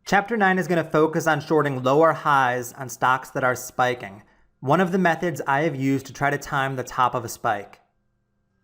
Chapter 9 is going to focus on shorting lower highs on stocks that are spiking, one of the methods I have used to try to time the top of a spike.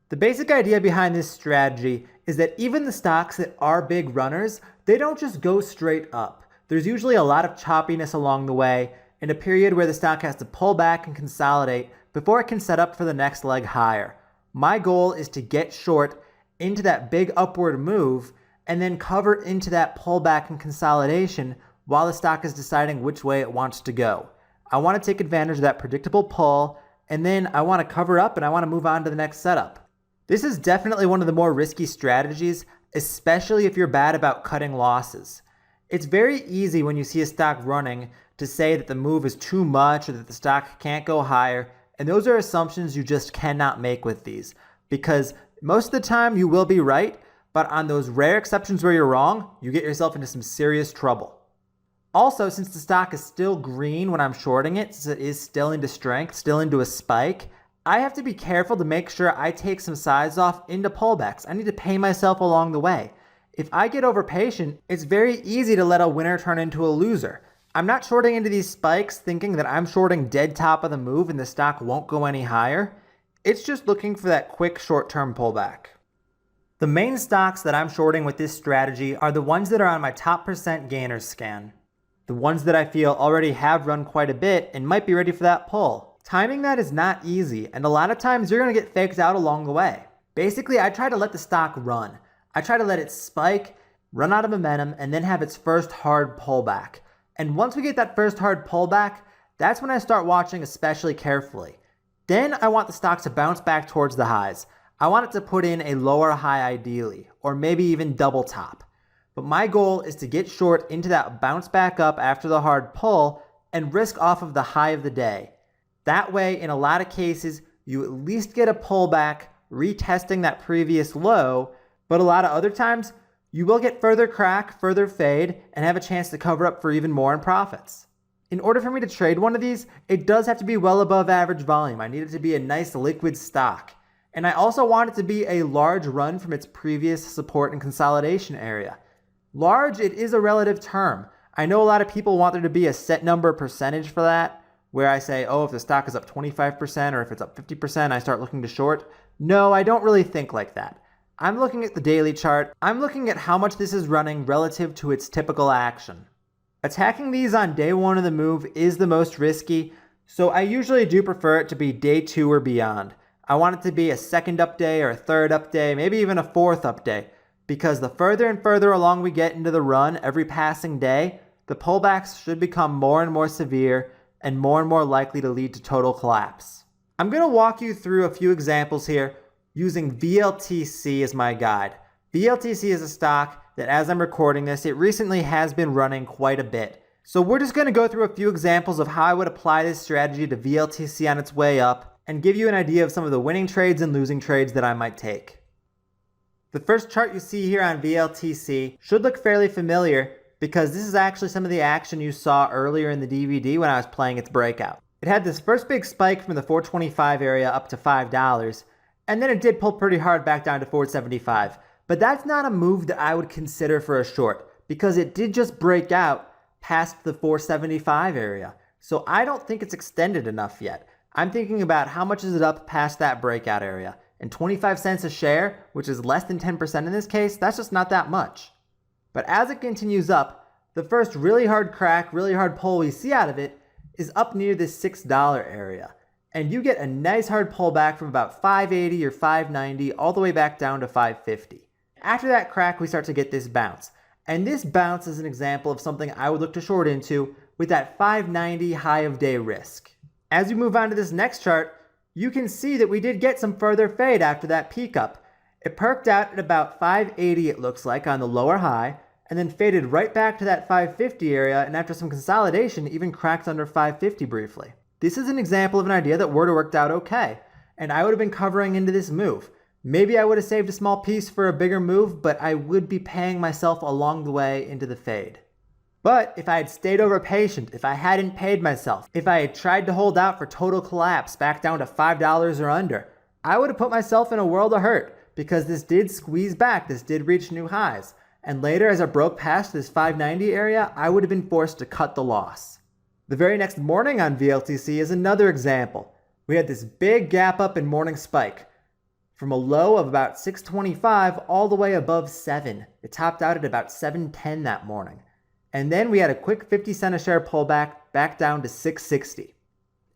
The basic idea behind this strategy is that even the stocks that are big runners, they don't just go straight up. There's usually a lot of choppiness along the way and a period where the stock has to pull back and consolidate before it can set up for the next leg higher. My goal is to get short into that big upward move and then cover into that pullback and consolidation while the stock is deciding which way it wants to go. I want to take advantage of that predictable pull, and then I want to cover up and I want to move on to the next setup. This is definitely one of the more risky strategies, especially if you're bad about cutting losses. It's very easy when you see a stock running to say that the move is too much or that the stock can't go higher, and those are assumptions you just cannot make with these, because most of the time you will be right, but on those rare exceptions where you're wrong, you get yourself into some serious trouble. Also, since the stock is still green when I'm shorting it, since it is still into strength, still into a spike, I have to be careful to make sure I take some size off into pullbacks. I need to pay myself along the way. If I get over patient, it's very easy to let a winner turn into a loser. I'm not shorting into these spikes thinking that I'm shorting dead top of the move and the stock won't go any higher. It's just looking for that quick short-term pullback. The main stocks that I'm shorting with this strategy are the ones that are on my top percent gainers scan. The ones that I feel already have run quite a bit and might be ready for that pull. Timing that is not easy, and a lot of times you're going to get faked out along the way. Basically, I try to let the stock run. I try to let it spike, run out of momentum, and then have its first hard pullback. And once we get that first hard pullback, that's when I start watching especially carefully. Then I want the stock to bounce back towards the highs. I want it to put in a lower high ideally, or maybe even double top. But my goal is to get short into that bounce back up after the hard pull and risk off of the high of the day. That way, in a lot of cases, you at least get a pullback, retesting that previous low, but a lot of other times, you will get further crack, further fade, and have a chance to cover up for even more in profits. In order for me to trade one of these, it does have to be well above average volume. I need it to be a nice liquid stock. And I also want it to be a large run from its previous support and consolidation area. Large, it is a relative term. I know a lot of people want there to be a set number percentage for that, where I say, oh, if the stock is up 25% or if it's up 50%, I start looking to short. No, I don't really think like that. I'm looking at the daily chart. I'm looking at how much this is running relative to its typical action. Attacking these on day one of the move is the most risky, so I usually do prefer it to be day 2 or beyond. I want it to be a second up day or a third up day, maybe even a fourth up day, because the further and further along we get into the run every passing day, the pullbacks should become more and more severe and more likely to lead to total collapse. I'm going to walk you through a few examples here using VLTC as my guide. VLTC is a stock that, as I'm recording this, it recently has been running quite a bit. So we're just going to go through a few examples of how I would apply this strategy to VLTC on its way up and give you an idea of some of the winning trades and losing trades that I might take. The first chart you see here on VLTC should look fairly familiar because this is actually some of the action you saw earlier in the DVD when I was playing its breakout. It had this first big spike from the 425 area up to $5, and then it did pull pretty hard back down to 475. But that's not a move that I would consider for a short because it did just break out past the 475 area. So I don't think it's extended enough yet. I'm thinking about how much is it up past that breakout area. And 25 cents a share, which is less than 10% in this case, that's just not that much. But as it continues up, the first really hard crack, really hard pull we see out of it is up near this $6 area. And you get a nice hard pullback from about 580 or 590 all the way back down to 550. After that crack, we start to get this bounce. And this bounce is an example of something I would look to short into with that 590 high of day risk. As we move on to this next chart, you can see that we did get some further fade after that peak up. It perked out at about 580 it looks like on the lower high, and then faded right back to that 550 area, and after some consolidation even cracked under 550 briefly. This is an example of an idea that would have worked out okay, and I would have been covering into this move. Maybe I would have saved a small piece for a bigger move, but I would be paying myself along the way into the fade. But if I had stayed over patient, if I hadn't paid myself, if I had tried to hold out for total collapse back down to $5 or under, I would have put myself in a world of hurt because this did squeeze back, this did reach new highs. And later, as it broke past this 590 area, I would have been forced to cut the loss. The very next morning on VLTC is another example. We had this big gap up in morning spike from a low of about 625 all the way above 7. It topped out at about 710 that morning. And then we had a quick 50 cent a share pullback back down to 660.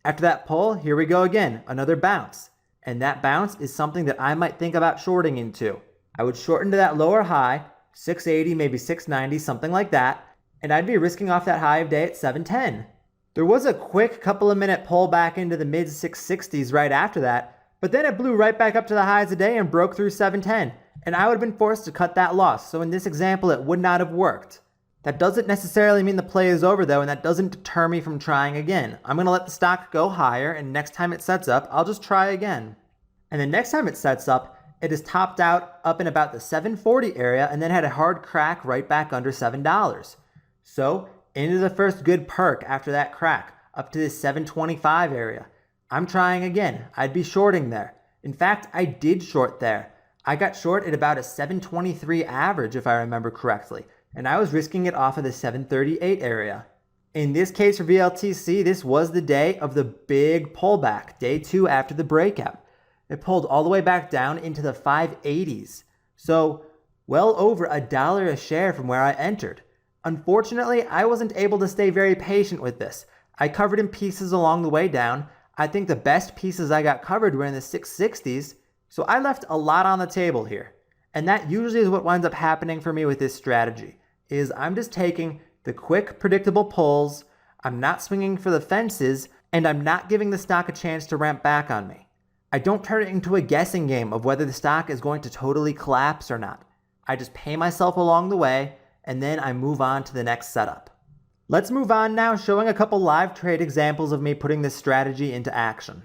After that pull, here we go again, another bounce. And that bounce is something that I might think about shorting into. I would short into that lower high, 680, maybe 690, something like that, and I'd be risking off that high of day at 710. There was a quick couple of minute pull back into the mid 660s right after that, but then it blew right back up to the highs of the day and broke through 710, and I would have been forced to cut that loss. So in this example, it would not have worked. That doesn't necessarily mean the play is over though, and that doesn't deter me from trying again. I'm going to let the stock go higher, and next time it sets up, I'll just try again. And the next time it sets up, it is topped out up in about the 740 area and then had a hard crack right back under $7. So into the first good perk after that crack, up to this 725 area. I'm trying again. I'd be shorting there. In fact, I did short there. I got short at about a 723 average if I remember correctly, and I was risking it off of the 738 area. In this case for VLTC, this was the day of the big pullback, day 2 after the breakout. It pulled all the way back down into the 580s. So well over $1 a share from where I entered. Unfortunately, I wasn't able to stay very patient with this. I covered in pieces along the way down. I think the best pieces I got covered were in the 660s, so I left a lot on the table here. And that usually is what winds up happening for me with this strategy, is I'm just taking the quick, predictable pulls, I'm not swinging for the fences, and I'm not giving the stock a chance to ramp back on me. I don't turn it into a guessing game of whether the stock is going to totally collapse or not. I just pay myself along the way, and then I move on to the next setup. Let's move on now, showing a couple live trade examples of me putting this strategy into action.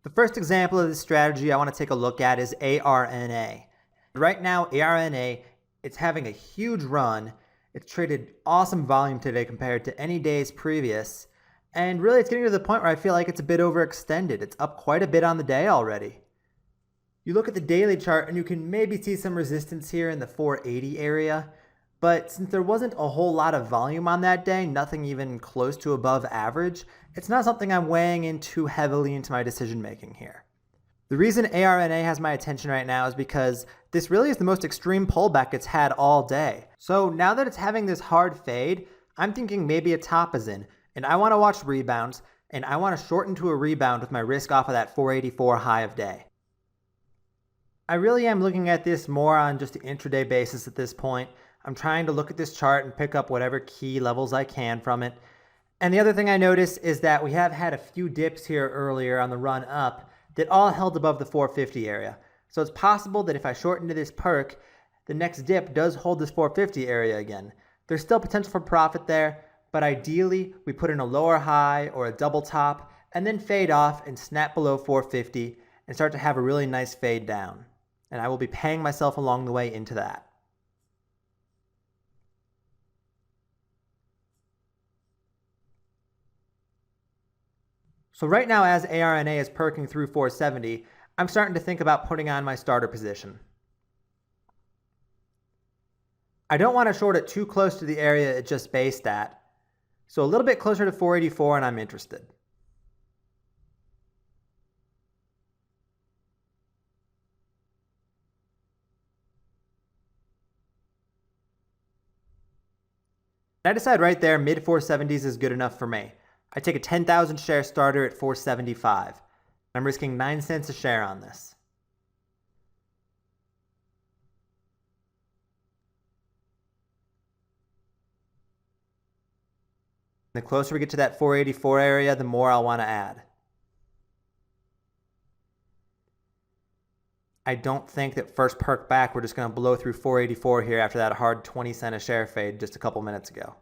The first example of this strategy I want to take a look at is ARNA. Right now, ARNA, it's having a huge run. It's traded awesome volume today compared to any days previous. And really, it's getting to the point where I feel like it's a bit overextended. It's up quite a bit on the day already. You look at the daily chart and you can maybe see some resistance here in the 480 area. But since there wasn't a whole lot of volume on that day, nothing even close to above average, it's not something I'm weighing in too heavily into my decision making here. The reason ARNA has my attention right now is because this really is the most extreme pullback it's had all day. So now that it's having this hard fade, I'm thinking maybe a top is in, and I want to watch rebounds, and I want to short into a rebound with my risk off of that 484 high of day. I really am looking at this more on just the intraday basis at this point. I'm trying to look at this chart and pick up whatever key levels I can from it. And the other thing I noticed is that we have had a few dips here earlier on the run up that all held above the 450 area. So it's possible that if I short into this perk, the next dip does hold this 450 area again. There's still potential for profit there, but ideally we put in a lower high or a double top and then fade off and snap below 450 and start to have a really nice fade down. And I will be paying myself along the way into that. So right now, as ARNA is perking through 470, I'm starting to think about putting on my starter position. I don't want to short it too close to the area it just based at, so a little bit closer to 484 and I'm interested. I decide right there mid 470s is good enough for me. I take a 10,000 share starter at 475. I'm risking 9 cents a share on this. The closer we get to that 484 area, the more I'll want to add. I don't think that first perk back we're just going to blow through 484 here after that hard 20 cent a share fade just a couple minutes ago.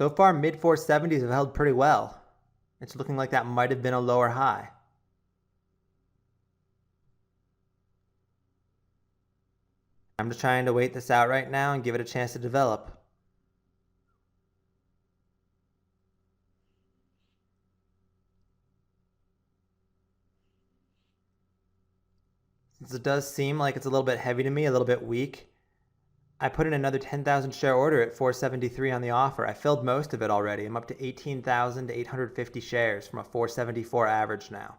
So far, mid 470s have held pretty well. It's looking like that might have been a lower high. I'm just trying to wait this out right now and give it a chance to develop. Since it does seem like it's a little bit heavy to me, a little bit weak, I put in another 10,000 share order at 473 on the offer. I filled most of it already. I'm up to 18,850 shares from a 474 average now.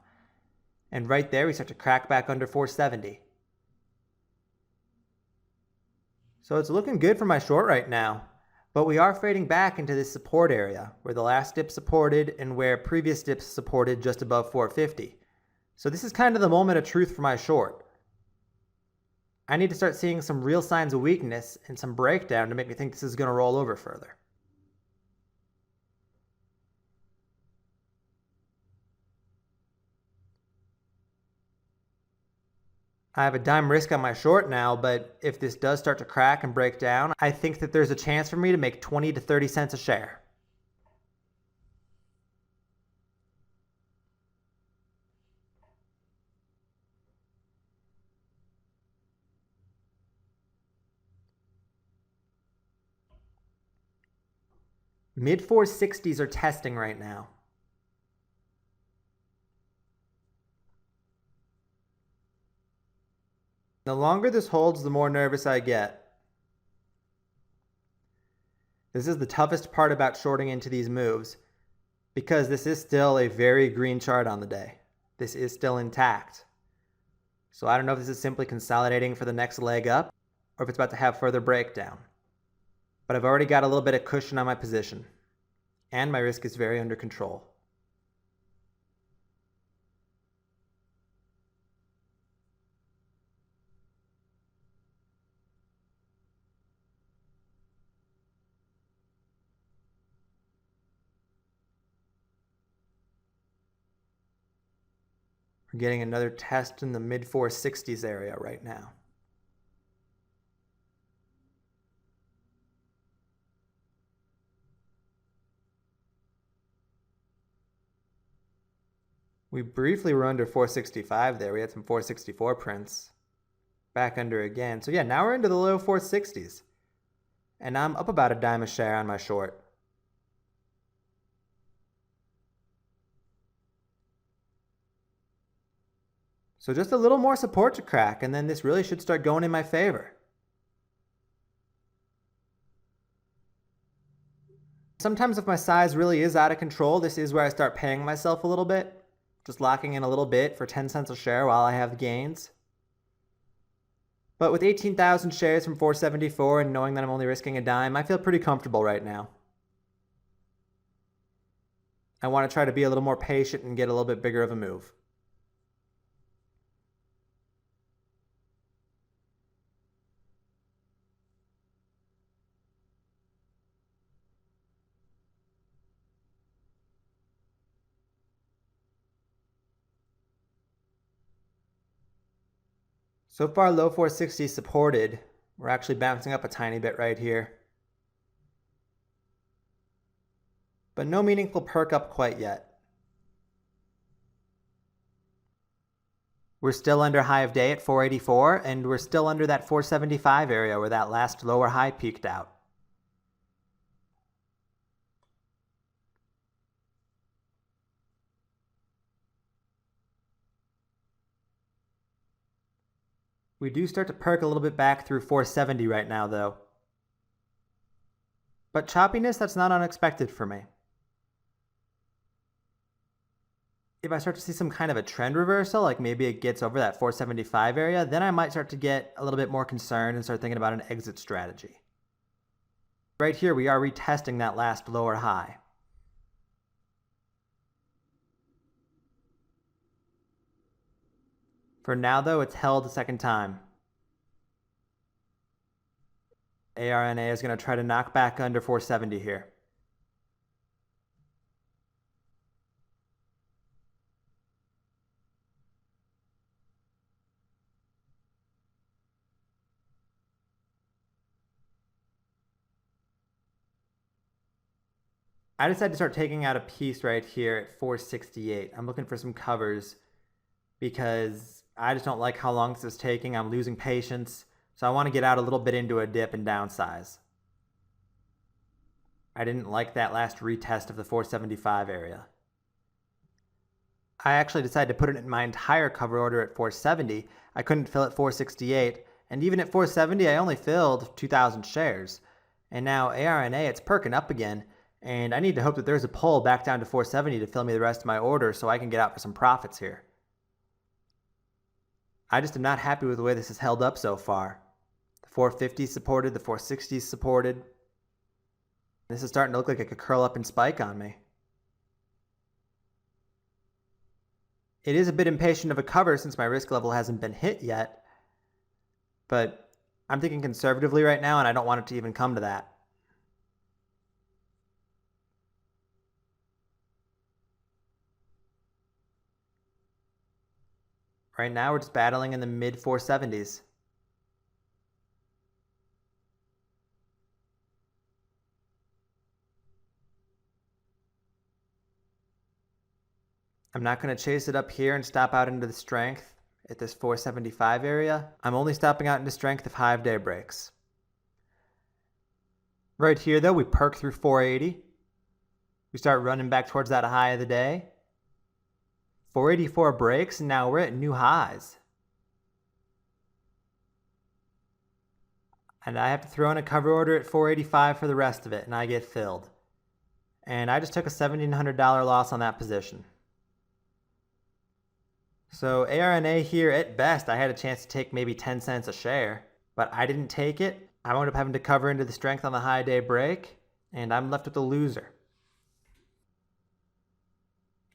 And right there, we start to crack back under 470. So it's looking good for my short right now, but we are fading back into this support area where the last dip supported and where previous dips supported just above 450. So this is kind of the moment of truth for my short. I need to start seeing some real signs of weakness and some breakdown to make me think this is going to roll over further. I have a dime risk on my short now, but if this does start to crack and break down, I think that there's a chance for me to make 20 to 30 cents a share. Mid 460s are testing right now. The longer this holds, the more nervous I get. This is the toughest part about shorting into these moves, because this is still a very green chart on the day. This is still intact. So I don't know if this is simply consolidating for the next leg up, or if it's about to have further breakdown. But I've already got a little bit of cushion on my position, and my risk is very under control. We're getting another test in the mid 460s area right now. We briefly were under 465 there. We had some 464 prints. Back under again. So yeah, now we're into the low 460s. And I'm up about a dime a share on my short. So just a little more support to crack, and then this really should start going in my favor. Sometimes if my size really is out of control, this is where I start paying myself a little bit. Just locking in a little bit for 10 cents a share while I have the gains. But with 18,000 shares from 474 and knowing that I'm only risking a dime, I feel pretty comfortable right now. I want to try to be a little more patient and get a little bit bigger of a move. So far, low 460 supported. We're actually bouncing up a tiny bit right here. But no meaningful perk up quite yet. We're still under high of day at 484, and we're still under that 475 area where that last lower high peaked out. We do start to perk a little bit back through 470 right now, though. But choppiness, that's not unexpected for me. If I start to see some kind of a trend reversal, like maybe it gets over that 475 area, then I might start to get a little bit more concerned and start thinking about an exit strategy. Right here, we are retesting that last lower high. For now, though, it's held a second time. ARNA is going to try to knock back under 470 here. I decided to start taking out a piece right here at 468. I'm looking for some covers because I just don't like how long this is taking. I'm losing patience. So I want to get out a little bit into a dip and downsize. I didn't like that last retest of the 475 area. I actually decided to put it in my entire cover order at 470. I couldn't fill at 468, and even at 470 I only filled 2,000 shares. And now ARNA, it's perking up again, and I need to hope that there's a pull back down to 470 to fill me the rest of my order so I can get out for some profits here. I just am not happy with the way this has held up so far. The 450 supported, the 460 supported. This is starting to look like it could curl up and spike on me. It is a bit impatient of a cover since my risk level hasn't been hit yet, but I'm thinking conservatively right now and I don't want it to even come to that. Right now we're just battling in the mid 470s. I'm not going to chase it up here and stop out into the strength at this 475 area. I'm only stopping out into strength if high of day breaks. Right here though, we perk through 480. We start running back towards that high of the day. 484 breaks and now we're at new highs. And I have to throw in a cover order at 485 for the rest of it and I get filled. And I just took a $1,700 loss on that position. So ARNA here, at best, I had a chance to take maybe 10 cents a share, but I didn't take it. I wound up having to cover into the strength on the high day break, and I'm left with a loser.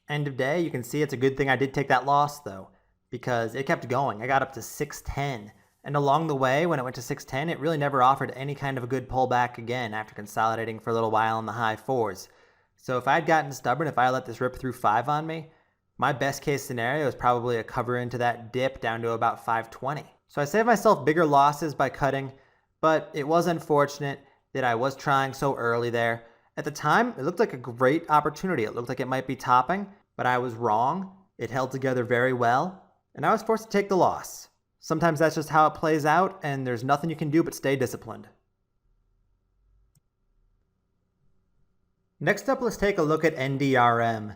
End of day, you can see it's a good thing I did take that loss though, because it kept going. I got up to 610, and along the way, when it went to 610, it really never offered any kind of a good pullback again after consolidating for a little while in the high fours. So if I'd gotten stubborn, if I let this rip through 5 on me, my best case scenario is probably a cover into that dip down to about 520. So I saved myself bigger losses by cutting, but it was unfortunate that I was trying so early there. At the time, it looked like a great opportunity. It looked like it might be topping, but I was wrong. It held together very well, and I was forced to take the loss. Sometimes that's just how it plays out, and there's nothing you can do but stay disciplined. Next up, let's take a look at NDRM.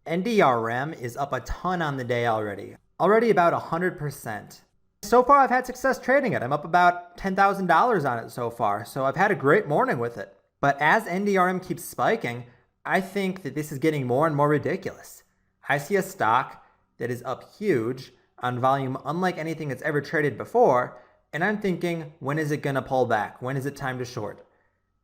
NDRM is up a ton on the day already about 100%. So far I've had success trading it. I'm up about $10,000 on it so far, so I've had a great morning with it. But as NDRM keeps spiking, I think that this is getting more and more ridiculous. I see a stock that is up huge on volume unlike anything it's ever traded before, and I'm thinking, when is it gonna pull back? When is it time to short?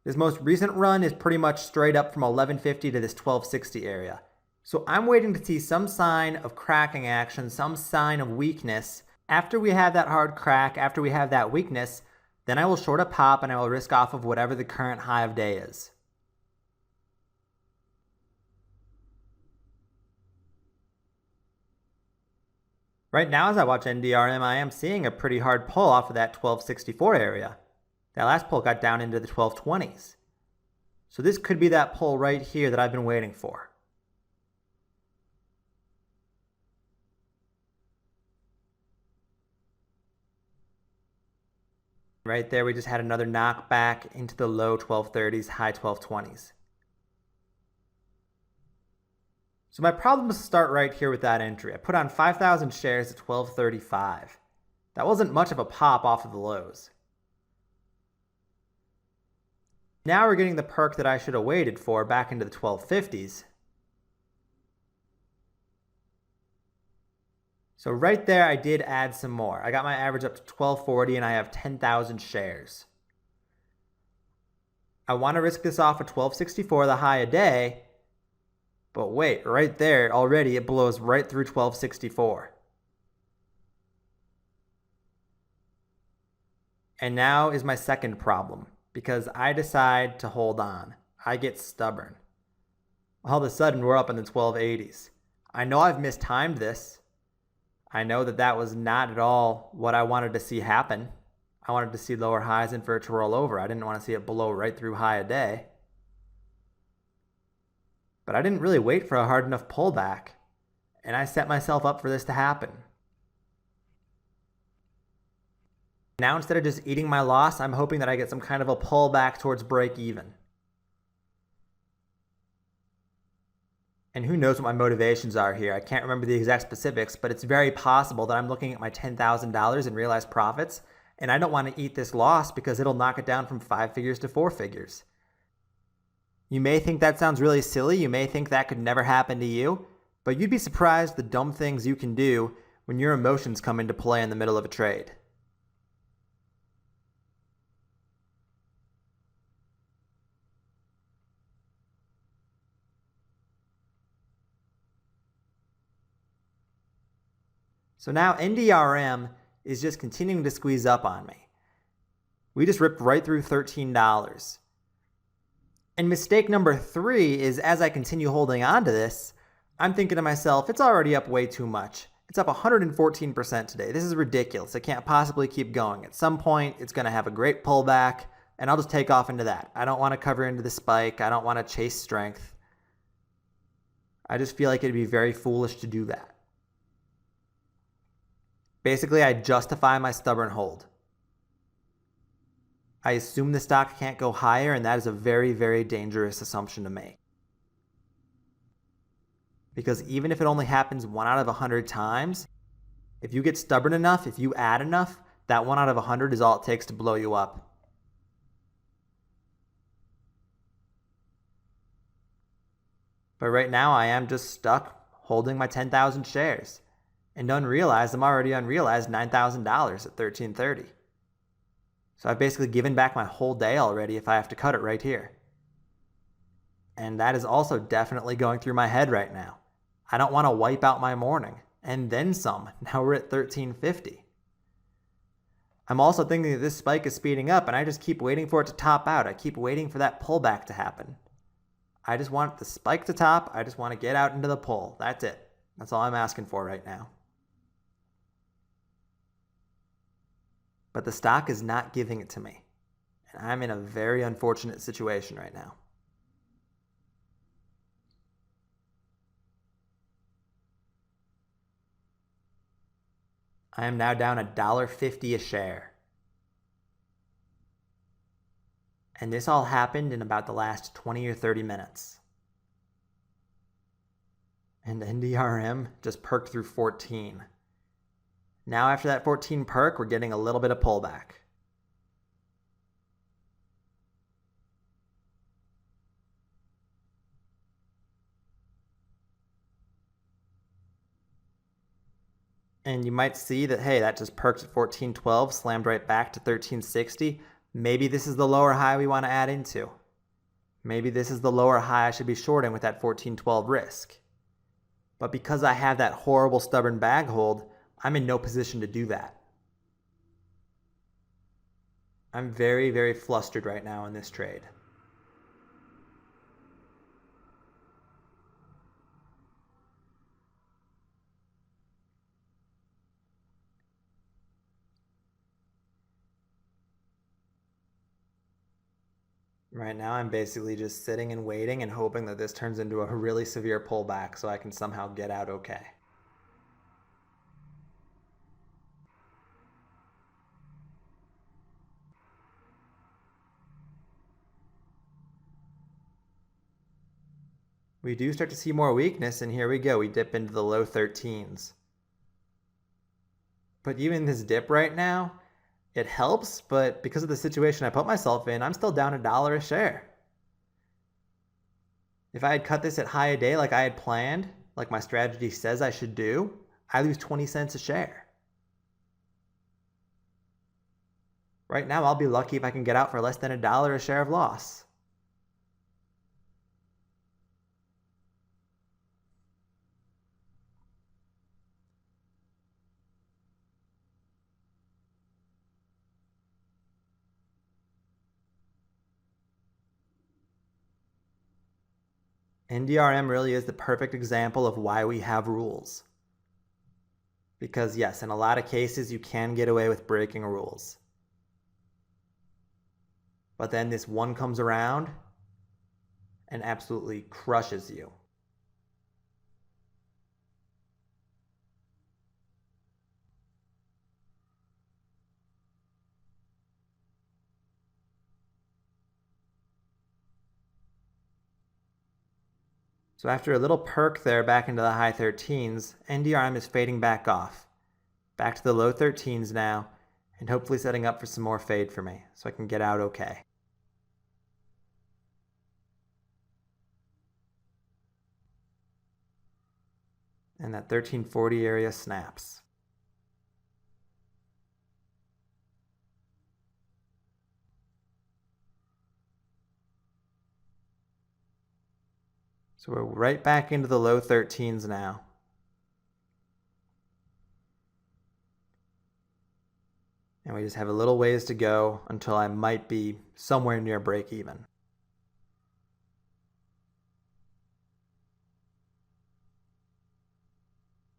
This most recent run is pretty much straight up from 1150 to this 1260 area. So I'm waiting to see some sign of cracking action, some sign of weakness. After we have that hard crack, after we have that weakness, then I will short a pop and I will risk off of whatever the current high of day is. Right now as I watch NDRM, I am seeing a pretty hard pull off of that 1264 area. That last pull got down into the 1220s. So this could be that pull right here that I've been waiting for. Right there, we just had another knockback into the low 1230s, high 1220s. So my problems start right here with that entry. I put on 5,000 shares at 1235. That wasn't much of a pop off of the lows. Now we're getting the perk that I should have waited for back into the 1250s. So right there, I did add some more. I got my average up to 1240 and I have 10,000 shares. I want to risk this off at 1264, the high a day. But wait, right there, already it blows right through 1264. And now is my second problem, because I decide to hold on. I get stubborn. All of a sudden, we're up in the 1280s. I know I've mistimed this. I know that that was not at all what I wanted to see happen. I wanted to see lower highs and for it to roll over. I didn't want to see it blow right through high a day. But I didn't really wait for a hard enough pullback, and I set myself up for this to happen. Now instead of just eating my loss, I'm hoping that I get some kind of a pullback towards break even. And who knows what my motivations are here. I can't remember the exact specifics, but it's very possible that I'm looking at my $10,000 in realized profits, and I don't want to eat this loss because it'll knock it down from 5 figures to 4 figures. You may think that sounds really silly. You may think that could never happen to you, but you'd be surprised the dumb things you can do when your emotions come into play in the middle of a trade. So now NDRM is just continuing to squeeze up on me. We just ripped right through $13. And mistake number 3 is as I continue holding on to this, I'm thinking to myself, it's already up way too much. It's up 114% today. This is ridiculous. It can't possibly keep going. At some point, it's going to have a great pullback, and I'll just take off into that. I don't want to cover into the spike. I don't want to chase strength. I just feel like it'd be very foolish to do that. Basically, I justify my stubborn hold. I assume the stock can't go higher, and that is a very, very dangerous assumption to make. Because even if it only happens 1 out of 100 times, if you get stubborn enough, if you add enough, that 1 out of 100 is all it takes to blow you up. But right now, I am just stuck holding my 10,000 shares. And unrealized, I'm already unrealized $9,000 at $13.30. So I've basically given back my whole day already if I have to cut it right here. And that is also definitely going through my head right now. I don't want to wipe out my morning. And then some. Now we're at $13.50. I'm also thinking that this spike is speeding up and I just keep waiting for it to top out. I keep waiting for that pullback to happen. I just want the spike to top. I just want to get out into the pull. That's it. That's all I'm asking for right now. But the stock is not giving it to me. And I'm in a very unfortunate situation right now. I am now down $1.50 a share. And this all happened in about the last 20 or 30 minutes. And NDRM just perked through 14. Now after that 14 perk, we're getting a little bit of pullback. And you might see that, hey, that just perked at 14.12, slammed right back to 13.60. Maybe this is the lower high we want to add into. Maybe this is the lower high I should be shorting with that 14.12 risk. But because I have that horrible stubborn bag hold, I'm in no position to do that. I'm very, very flustered right now in this trade. Right now, I'm basically just sitting and waiting and hoping that this turns into a really severe pullback so I can somehow get out okay. We do start to see more weakness, and here we go. We dip into the low 13s. But even this dip right now, it helps, but because of the situation I put myself in, I'm still down $1 a share. If I had cut this at high a day like I had planned, like my strategy says I should do, I lose 20 cents a share. Right now, I'll be lucky if I can get out for less than $1 a share of loss. NDRM really is the perfect example of why we have rules. Because yes, in a lot of cases, you can get away with breaking rules. But then this one comes around and absolutely crushes you. So after a little perk there back into the high 13s, NDRM is fading back off. Back to the low 13s now, and hopefully setting up for some more fade for me so I can get out okay. And that 1340 area snaps. So we're right back into the low 13s now. And we just have a little ways to go until I might be somewhere near break even.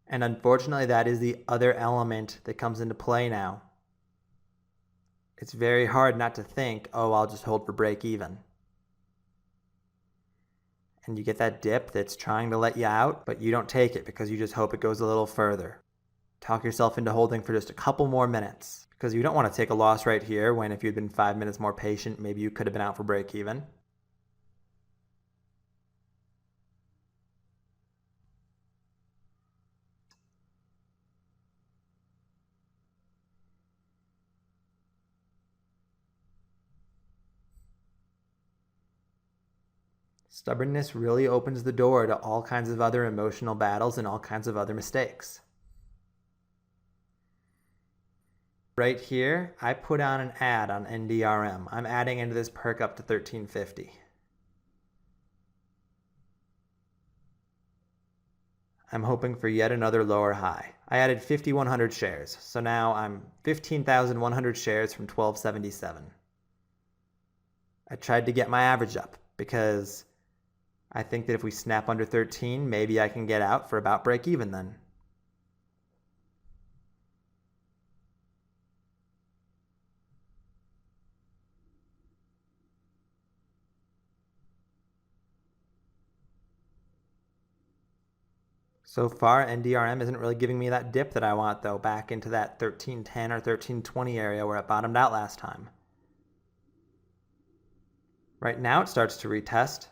And unfortunately, that is the other element that comes into play now. It's very hard not to think, oh, I'll just hold for break even. And you get that dip that's trying to let you out, but you don't take it because you just hope it goes a little further. Talk yourself into holding for just a couple more minutes because you don't want to take a loss right here when if you'd been 5 minutes more patient, maybe you could have been out for break even. Stubbornness really opens the door to all kinds of other emotional battles and all kinds of other mistakes. Right here, I put on an ad on NDRM. I'm adding into this perk up to 1350. I'm hoping for yet another lower high. I added 5,100 shares, so now I'm 15,100 shares from 1277. I tried to get my average up because I think that if we snap under 13, maybe I can get out for about break even then. So far, NDRM isn't really giving me that dip that I want though, back into that 1310 or 1320 area where it bottomed out last time. Right now it starts to retest.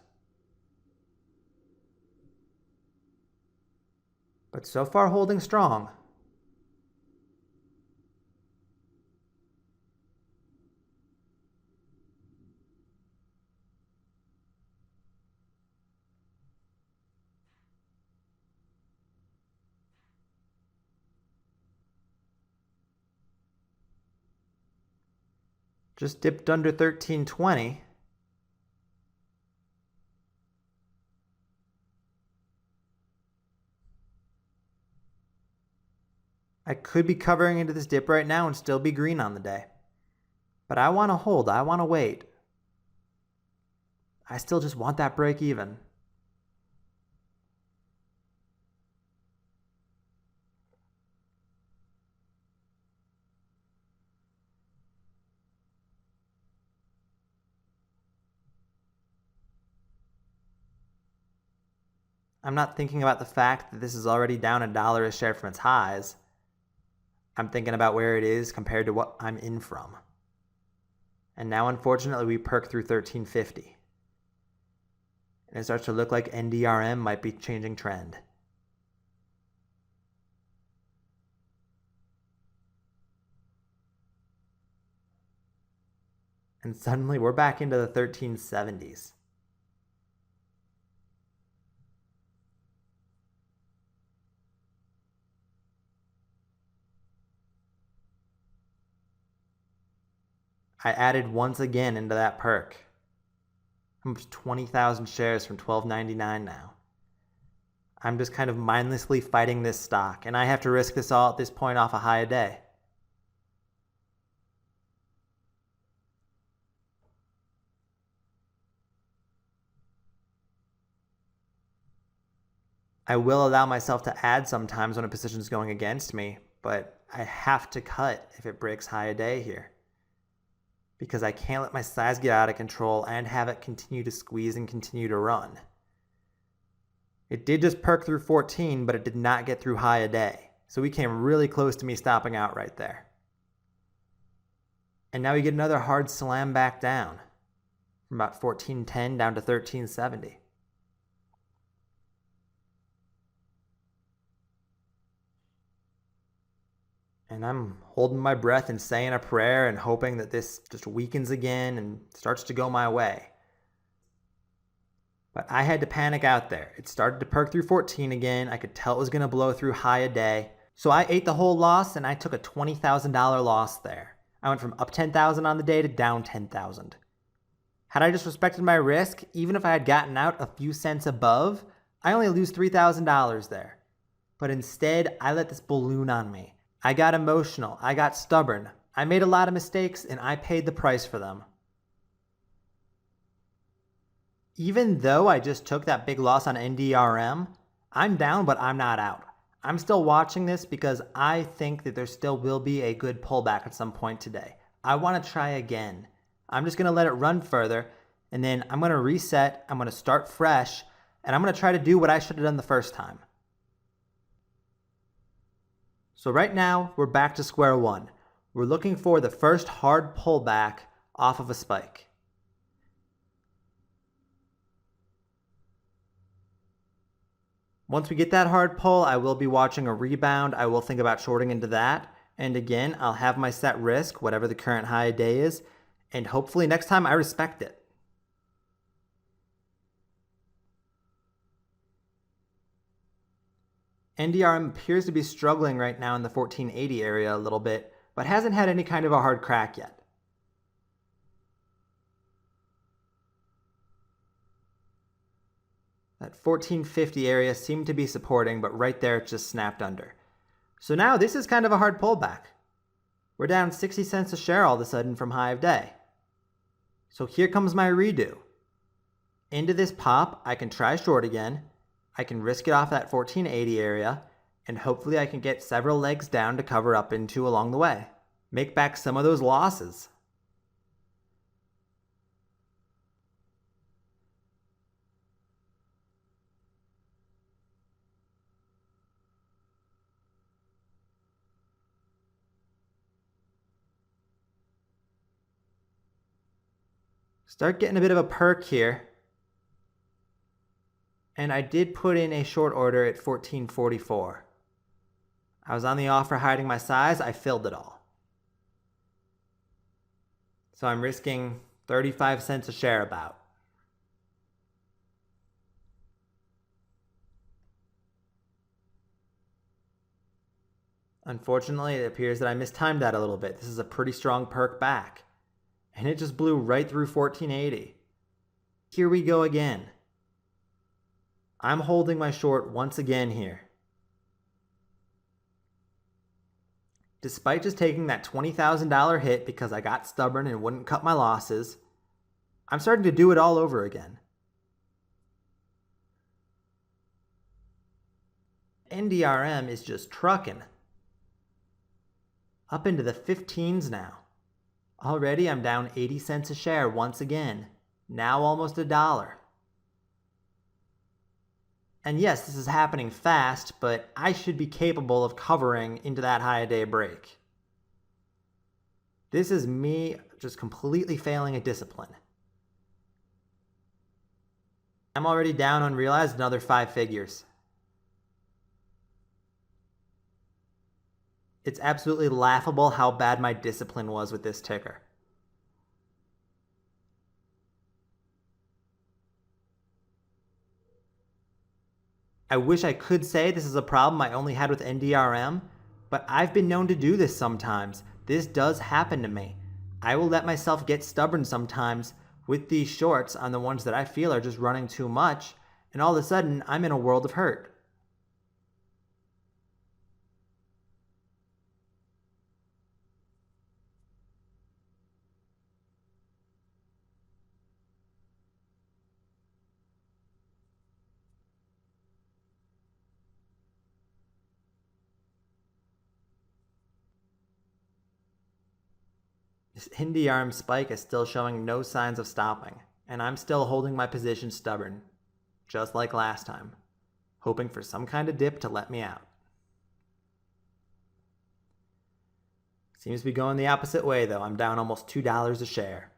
But so far holding strong. Just dipped under 1320. I could be covering into this dip right now and still be green on the day. But I want to hold. I want to wait. I still just want that break even. I'm not thinking about the fact that this is already down $1 a share from its highs. I'm thinking about where it is compared to what I'm in from. And now, unfortunately, we perk through 1350. And it starts to look like NDRM might be changing trend. And suddenly we're back into the 1370s. I added once again into that perk. I'm 20,000 shares from $12.99 now. I'm just kind of mindlessly fighting this stock, and I have to risk this all at this point off a high a day. I will allow myself to add sometimes when a position is going against me, but I have to cut if it breaks high a day here. Because I can't let my size get out of control and have it continue to squeeze and continue to run. It did just perk through 14, but it did not get through high a day. So we came really close to me stopping out right there. And now we get another hard slam back down from about 1410 down to 1370. And I'm holding my breath and saying a prayer and hoping that this just weakens again and starts to go my way. But I had to panic out there. It started to perk through 14 again. I could tell it was going to blow through high a day. So I ate the whole loss and I took a $20,000 loss there. I went from up 10,000 on the day to down 10,000. Had I just respected my risk, even if I had gotten out a few cents above, I only lose $3,000 there. But instead, I let this balloon on me. I got emotional. I got stubborn. I made a lot of mistakes and I paid the price for them. Even though I just took that big loss on NDRM, I'm down, but I'm not out. I'm still watching this because I think that there still will be a good pullback at some point today. I want to try again. I'm just going to let it run further, and then I'm going to reset, I'm going to start fresh, and I'm going to try to do what I should have done the first time. So right now, we're back to square one. We're looking for the first hard pullback off of a spike. Once we get that hard pull, I will be watching a rebound. I will think about shorting into that. And again, I'll have my set risk, whatever the current high a day is. And hopefully next time I respect it. NDRM appears to be struggling right now in the 1480 area a little bit, but hasn't had any kind of a hard crack yet. That 1450 area seemed to be supporting, but right there it just snapped under. So now this is kind of a hard pullback. We're down 60 cents a share all of a sudden from high of day. So here comes my redo. Into this pop, I can try short again. I can risk it off that 1480 area, and hopefully I can get several legs down to cover up into along the way. Make back some of those losses. Start getting a bit of a perk here. And I did put in a short order at 1444. I was on the offer hiding my size. I filled it all. So I'm risking 35 cents a share about. Unfortunately, it appears that I mistimed that a little bit. This is a pretty strong perk back. And it just blew right through 1480. Here we go again. I'm holding my short once again here. Despite just taking that $20,000 hit because I got stubborn and wouldn't cut my losses, I'm starting to do it all over again. NDRM is just trucking. Up into the 15s now. Already I'm down 80 cents a share once again. Now almost $1. And yes, this is happening fast, but I should be capable of covering into that high a day break. This is me just completely failing at discipline. I'm already down unrealized another 5 figures. It's absolutely laughable how bad my discipline was with this ticker. I wish I could say this is a problem I only had with NDRM, but I've been known to do this sometimes. This does happen to me. I will let myself get stubborn sometimes with these shorts on the ones that I feel are just running too much, and all of a sudden I'm in a world of hurt. This NDRM spike is still showing no signs of stopping, and I'm still holding my position stubborn, just like last time, hoping for some kind of dip to let me out. Seems to be going the opposite way though. I'm down almost $2 a share.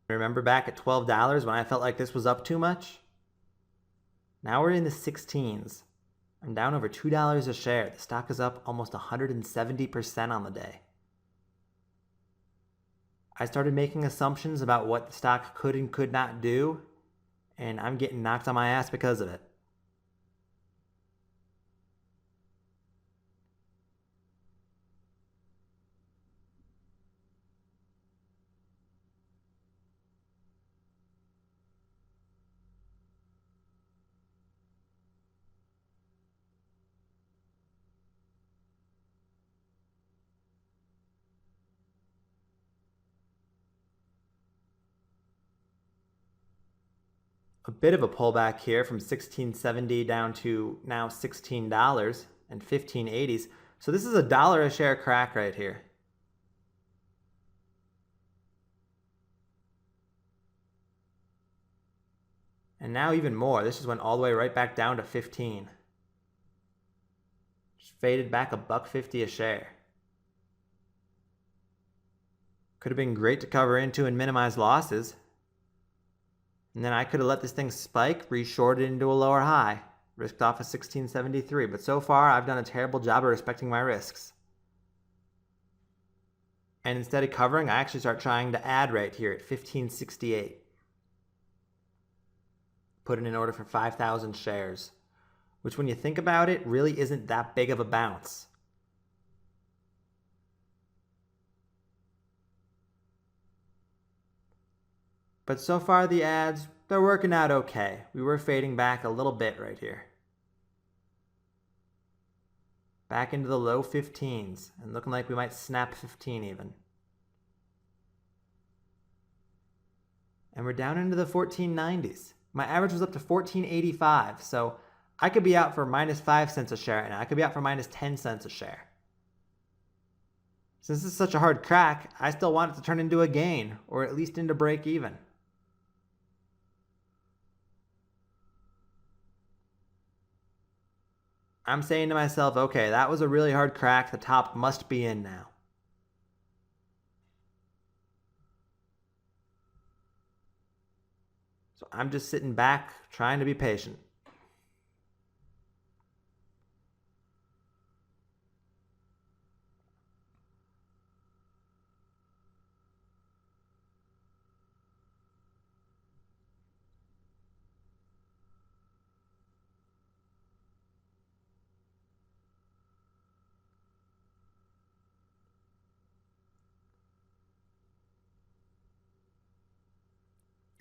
Remember back at $12 when I felt like this was up too much? Now we're in the 16s. I'm down over $2 a share. The stock is up almost 170% on the day. I started making assumptions about what the stock could and could not do, and I'm getting knocked on my ass because of it. A bit of a pullback here from $16.70 down to now $16 and 15.80s. So this is a dollar a share crack right here. And now even more. This just went all the way right back down to 15. Just faded back $1.50 a share. Could have been great to cover into and minimize losses. And then I could have let this thing spike, re-shorted into a lower high, risked off of 16.73. But so far, I've done a terrible job of respecting my risks. And instead of covering, I actually start trying to add right here at 15.68. Put it in order for 5,000 shares, which when you think about it, really isn't that big of a bounce. But so far the ads, they're working out okay. We were fading back a little bit right here. Back into the low 15s and looking like we might snap 15 even. And we're down into the 14.90s. My average was up to 14.85, so I could be out for minus 5 cents a share and I could be out for minus 10 cents a share. Since this is such a hard crack, I still want it to turn into a gain, or at least into break even. I'm saying to myself, okay, that was a really hard crack. The top must be in now. So I'm just sitting back, trying to be patient.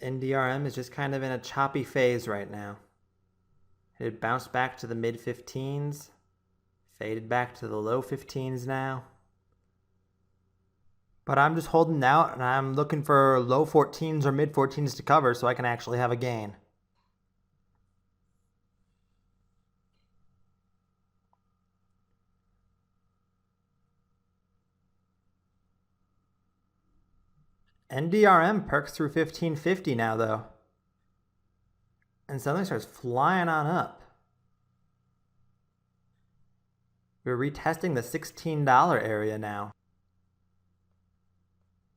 NDRM is just kind of in a choppy phase right now. It had bounced back to the mid 15s, faded back to the low 15s now. But I'm just holding out and I'm looking for low 14s or mid 14s to cover so I can actually have a gain. NDRM perks through 15.50 now though. And suddenly starts flying on up. We're retesting the $16 area now.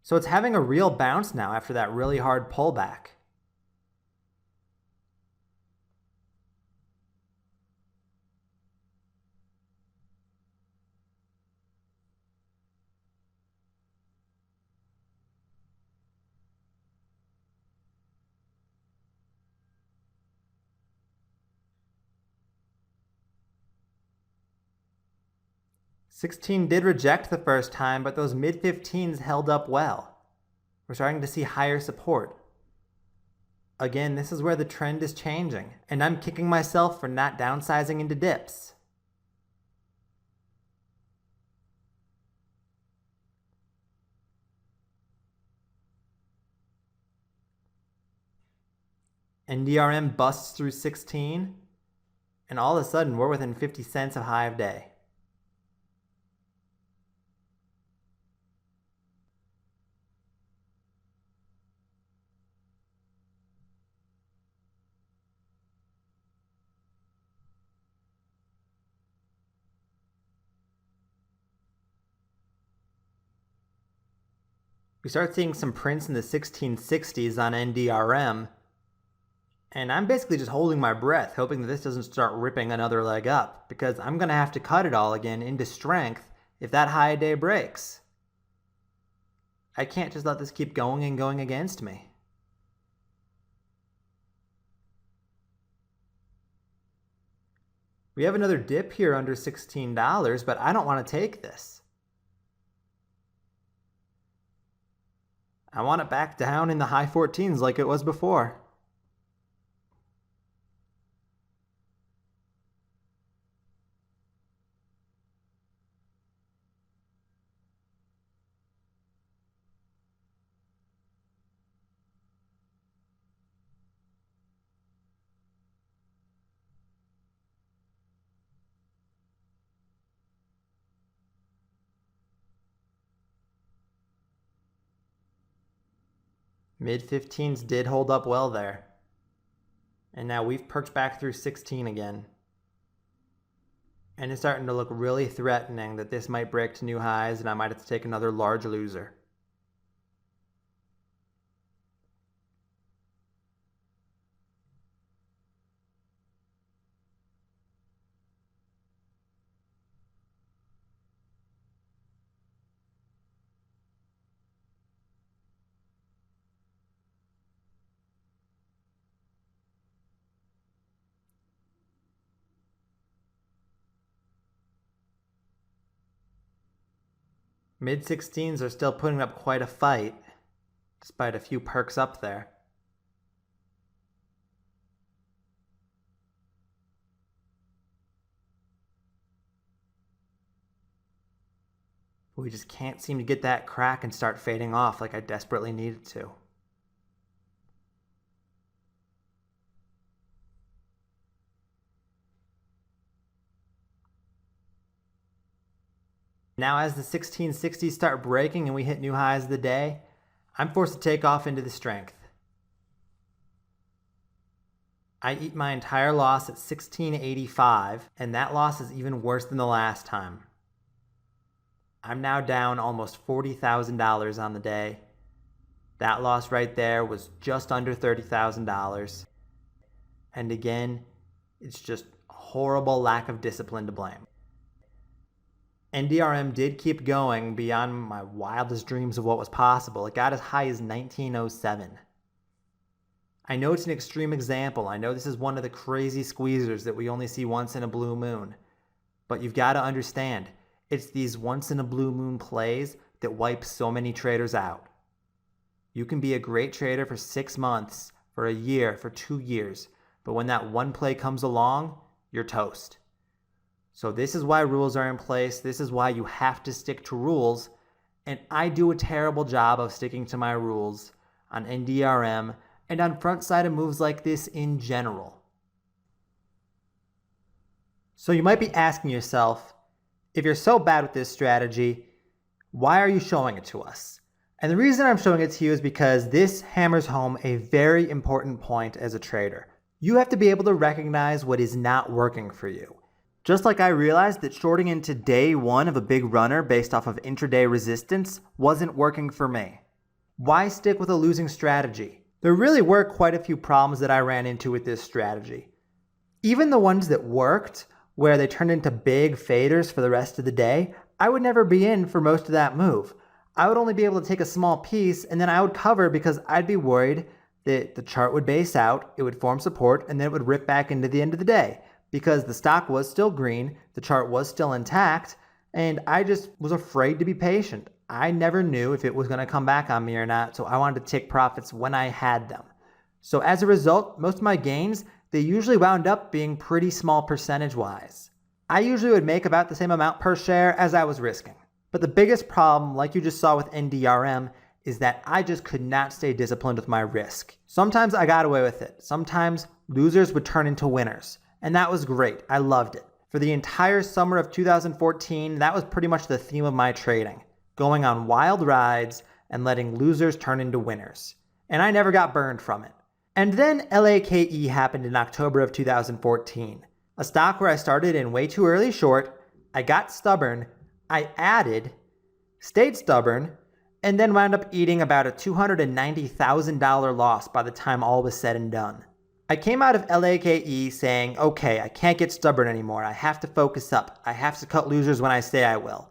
So it's having a real bounce now after that really hard pullback. $16 did reject the first time, but those mid-15s held up well. We're starting to see higher support. Again, this is where the trend is changing, and I'm kicking myself for not downsizing into dips. NDRM busts through 16, and all of a sudden we're within 50 cents of high of day. We start seeing some prints in the 1660s on NDRM, and I'm basically just holding my breath, hoping that this doesn't start ripping another leg up, because I'm going to have to cut it all again into strength if that high day breaks. I can't just let this keep going and going against me. We have another dip here under $16, but I don't want to take this. I want it back down in the high 14s like it was before. Mid-15s did hold up well there. And now we've perked back through 16 again. And it's starting to look really threatening that this might break to new highs and I might have to take another large loser. Mid-16s are still putting up quite a fight, despite a few perks up there. We just can't seem to get that crack and start fading off like I desperately needed to. Now as the 1660s start breaking and we hit new highs of the day, I'm forced to take off into the strength. I eat my entire loss at 1685, and that loss is even worse than the last time. I'm now down almost $40,000 on the day. That loss right there was just under $30,000. And again, it's just a horrible lack of discipline to blame. NDRM did keep going beyond my wildest dreams of what was possible. It got as high as 1907. I know it's an extreme example. I know this is one of the crazy squeezers that we only see once in a blue moon. But you've got to understand, it's these once in a blue moon plays that wipe so many traders out. You can be a great trader for 6 months, for a year, for 2 years, but when that one play comes along, you're toast. So this is why rules are in place. This is why you have to stick to rules. And I do a terrible job of sticking to my rules on NDRM and on front side of moves like this in general. So you might be asking yourself, if you're so bad with this strategy, why are you showing it to us? And the reason I'm showing it to you is because this hammers home a very important point as a trader. You have to be able to recognize what is not working for you. Just like I realized that shorting into day one of a big runner based off of intraday resistance wasn't working for me. Why stick with a losing strategy? There really were quite a few problems that I ran into with this strategy. Even the ones that worked, where they turned into big faders for the rest of the day, I would never be in for most of that move. I would only be able to take a small piece and then I would cover because I'd be worried that the chart would base out, it would form support, and then it would rip back into the end of the day. Because the stock was still green, the chart was still intact, and I just was afraid to be patient. I never knew if it was going to come back on me or not, so I wanted to take profits when I had them. So as a result, most of my gains, they usually wound up being pretty small percentage-wise. I usually would make about the same amount per share as I was risking. But the biggest problem, like you just saw with NDRM, is that I just could not stay disciplined with my risk. Sometimes I got away with it. Sometimes losers would turn into winners. And that was great. I loved it. For the entire summer of 2014, that was pretty much the theme of my trading. Going on wild rides and letting losers turn into winners. And I never got burned from it. And then LAKE happened in October of 2014. A stock where I started in way too early short, I got stubborn, I added, stayed stubborn, and then wound up eating about a $290,000 loss by the time all was said and done. I came out of LAKE saying, okay, I can't get stubborn anymore. I have to focus up. I have to cut losers when I say I will.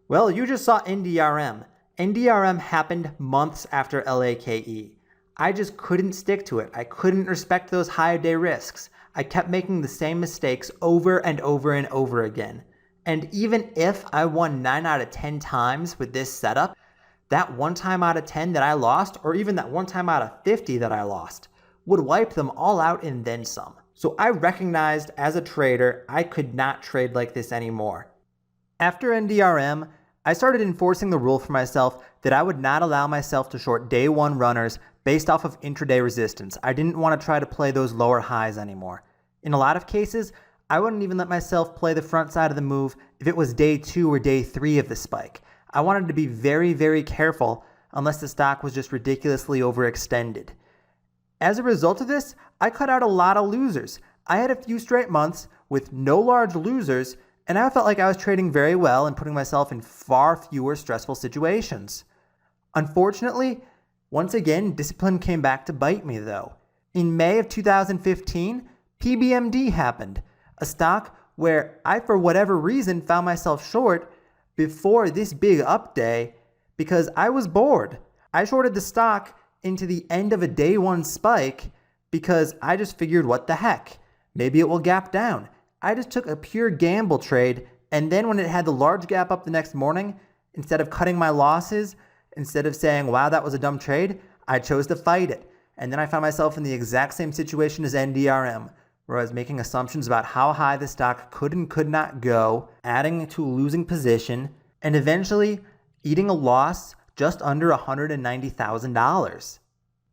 Well, you just saw NDRM. NDRM happened months after LAKE. I just couldn't stick to it. I couldn't respect those high day risks. I kept making the same mistakes over and over and over again. And even if I won 9 out of 10 times with this setup, that one time out of 10 that I lost, or even that one time out of 50 that I lost, would wipe them all out and then some. So I recognized as a trader, I could not trade like this anymore. After NDRM, I started enforcing the rule for myself that I would not allow myself to short day one runners based off of intraday resistance. I didn't want to try to play those lower highs anymore. In a lot of cases, I wouldn't even let myself play the front side of the move if it was day 2 or day 3 of the spike. I wanted to be very, very careful unless the stock was just ridiculously overextended. As a result of this, I cut out a lot of losers. I had a few straight months with no large losers, and I felt like I was trading very well and putting myself in far fewer stressful situations. Unfortunately, once again, discipline came back to bite me though. In May of 2015, PBMD happened, a stock where I, for whatever reason, found myself short before this big up day because I was bored. I shorted the stock into the end of a day one spike because I just figured, what the heck? Maybe it will gap down. I just took a pure gamble trade, and then when it had the large gap up the next morning, instead of cutting my losses, instead of saying, wow, that was a dumb trade, I chose to fight it. And then I found myself in the exact same situation as NDRM, where I was making assumptions about how high the stock could and could not go, adding to a losing position, and eventually eating a loss just under $190,000.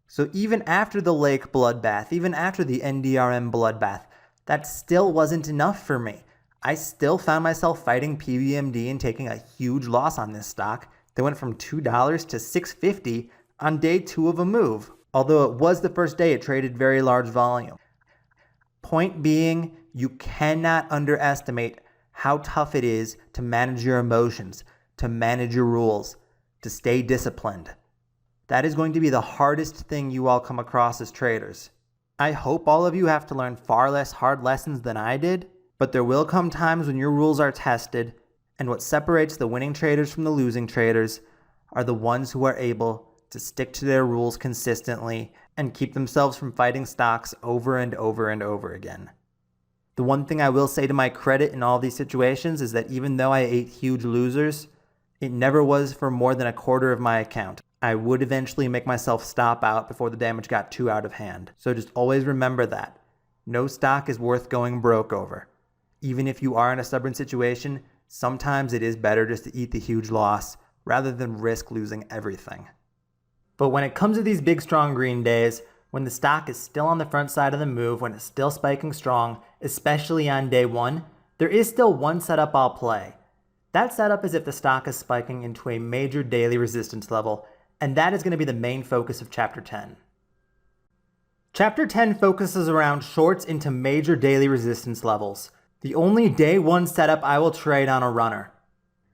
So even after the Lake bloodbath, even after the NDRM bloodbath, that still wasn't enough for me. I still found myself fighting PBMD and taking a huge loss on this stock that went from $2 to $6.50 on day 2 of a move, although it was the first day it traded very large volume. Point being, you cannot underestimate how tough it is to manage your emotions, to manage your rules, to stay disciplined. That is going to be the hardest thing you all come across as traders. I hope all of you have to learn far less hard lessons than I did, but there will come times when your rules are tested, and what separates the winning traders from the losing traders are the ones who are able to stick to their rules consistently and keep themselves from fighting stocks over and over and over again. The one thing I will say to my credit in all these situations is that even though I ate huge losers, it never was for more than a quarter of my account. I would eventually make myself stop out before the damage got too out of hand. So just always remember that. No stock is worth going broke over. Even if you are in a stubborn situation, sometimes it is better just to eat the huge loss rather than risk losing everything. But when it comes to these big strong green days, when the stock is still on the front side of the move, when it's still spiking strong, especially on day 1, there is still one setup I'll play. That setup is if the stock is spiking into a major daily resistance level, and that is going to be the main focus of Chapter 10. Chapter 10 focuses around shorts into major daily resistance levels, the only day 1 setup I will trade on a runner.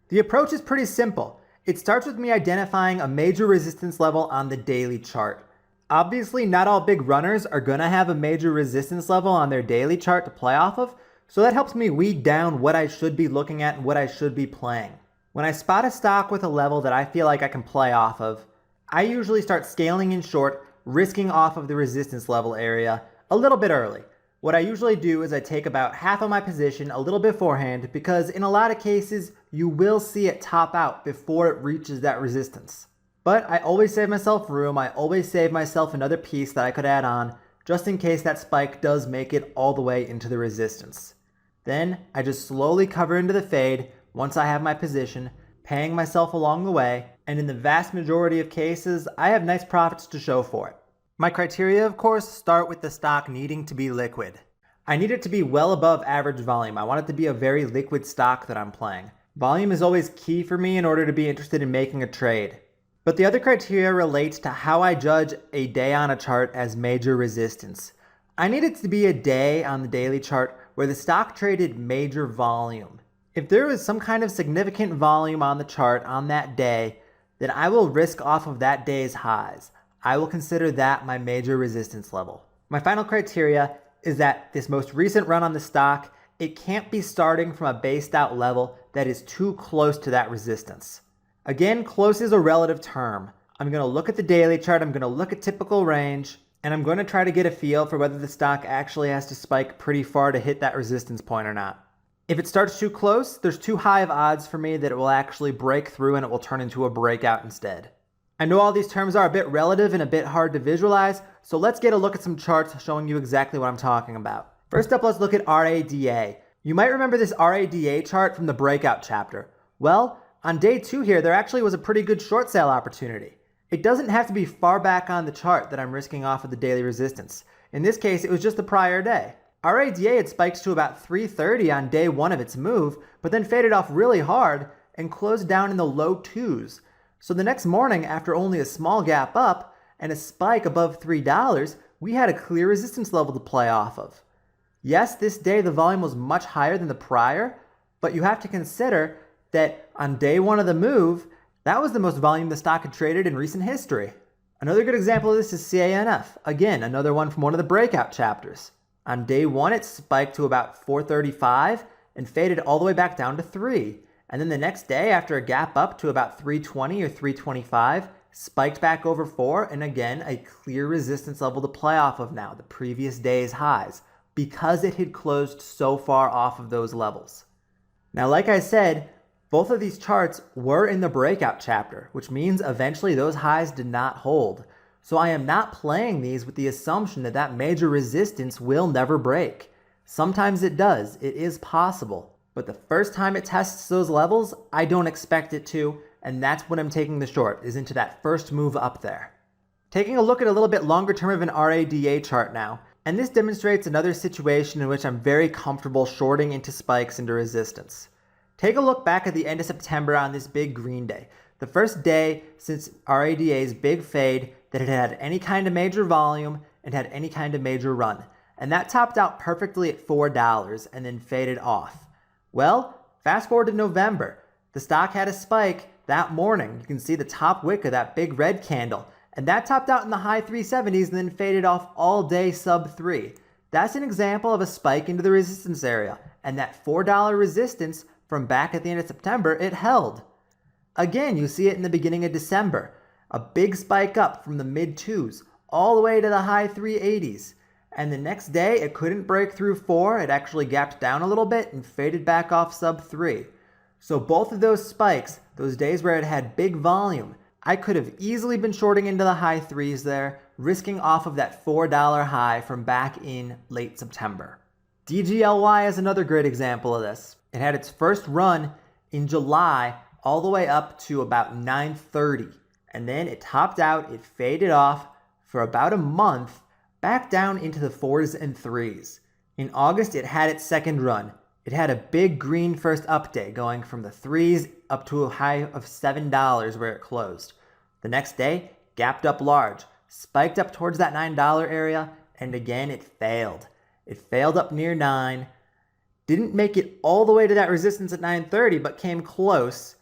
The approach is pretty simple. It starts with me identifying a major resistance level on the daily chart. Obviously, not all big runners are going to have a major resistance level on their daily chart to play off of, so that helps me weed down what I should be looking at and what I should be playing. When I spot a stock with a level that I feel like I can play off of, I usually start scaling in short, risking off of the resistance level area a little bit early. What I usually do is I take about half of my position a little beforehand because in a lot of cases, you will see it top out before it reaches that resistance. But I always save myself room, I always save myself another piece that I could add on just in case that spike does make it all the way into the resistance. Then I just slowly cover into the fade once I have my position, paying myself along the way, and in the vast majority of cases, I have nice profits to show for it. My criteria, of course, start with the stock needing to be liquid. I need it to be well above average volume. I want it to be a very liquid stock that I'm playing. Volume is always key for me in order to be interested in making a trade. But the other criteria relates to how I judge a day on a chart as major resistance. I need it to be a day on the daily chart where the stock traded major volume. If there was some kind of significant volume on the chart on that day, then I will risk off of that day's highs. I will consider that my major resistance level. My final criteria is that this most recent run on the stock, it can't be starting from a based out level that is too close to that resistance. Again, close is a relative term. I'm going to look at the daily chart, I'm going to look at typical range, and I'm going to try to get a feel for whether the stock actually has to spike pretty far to hit that resistance point or not. If it starts too close, there's too high of odds for me that it will actually break through and it will turn into a breakout instead. I know all these terms are a bit relative and a bit hard to visualize, so let's get a look at some charts showing you exactly what I'm talking about. First up, let's look at RADA. You might remember this RADA chart from the breakout chapter. Well, on day 2 here, there actually was a pretty good short sale opportunity. It doesn't have to be far back on the chart that I'm risking off of the daily resistance. In this case, it was just the prior day. RADA had spiked to about 330 on day 1 of its move, but then faded off really hard and closed down in the low 2s. So the next morning, after only a small gap up and a spike above $3, we had a clear resistance level to play off of. Yes, this day the volume was much higher than the prior, but you have to consider that on day 1 of the move, that was the most volume the stock had traded in recent history. Another good example of this is CANF. Again, another one from one of the breakout chapters. On day 1, it spiked to about 435 and faded all the way back down to 3. And then the next day, after a gap up to about 320 or 325, spiked back over 4, and again, a clear resistance level to play off of now, the previous day's highs, because it had closed so far off of those levels. Now, like I said, both of these charts were in the breakout chapter, which means eventually those highs did not hold. So I am not playing these with the assumption that that major resistance will never break. Sometimes it does, it is possible. But the first time it tests those levels, I don't expect it to, and that's when I'm taking the short, is into that first move up there. Taking a look at a little bit longer term of an RADA chart now, and this demonstrates another situation in which I'm very comfortable shorting into spikes into resistance. Take a look back at the end of September on this big green day, the first day since RADA's big fade that it had any kind of major volume and had any kind of major run. And that topped out perfectly at $4 and then faded off. Well, fast forward to November. The stock had a spike that morning. You can see the top wick of that big red candle. And that topped out in the high 370s and then faded off all day sub 3. That's an example of a spike into the resistance area. And that $4 resistance from back at the end of September, it held. Again, you see it in the beginning of December. A big spike up from the mid 2s all the way to the high 380s. And the next day, it couldn't break through 4. It actually gapped down a little bit and faded back off sub 3. So both of those spikes, those days where it had big volume, I could have easily been shorting into the high 3s there, risking off of that $4 high from back in late September. DGLY is another great example of this. It had its first run in July all the way up to about 930. And then it topped out, it faded off for about a month, back down into the 4s and 3s. In August, it had its second run. It had a big green first up day going from the 3s up to a high of $7 where it closed. The next day, gapped up large, spiked up towards that $9 area, and again it failed. It failed up near 9, didn't make it all the way to that resistance at 930, but came close,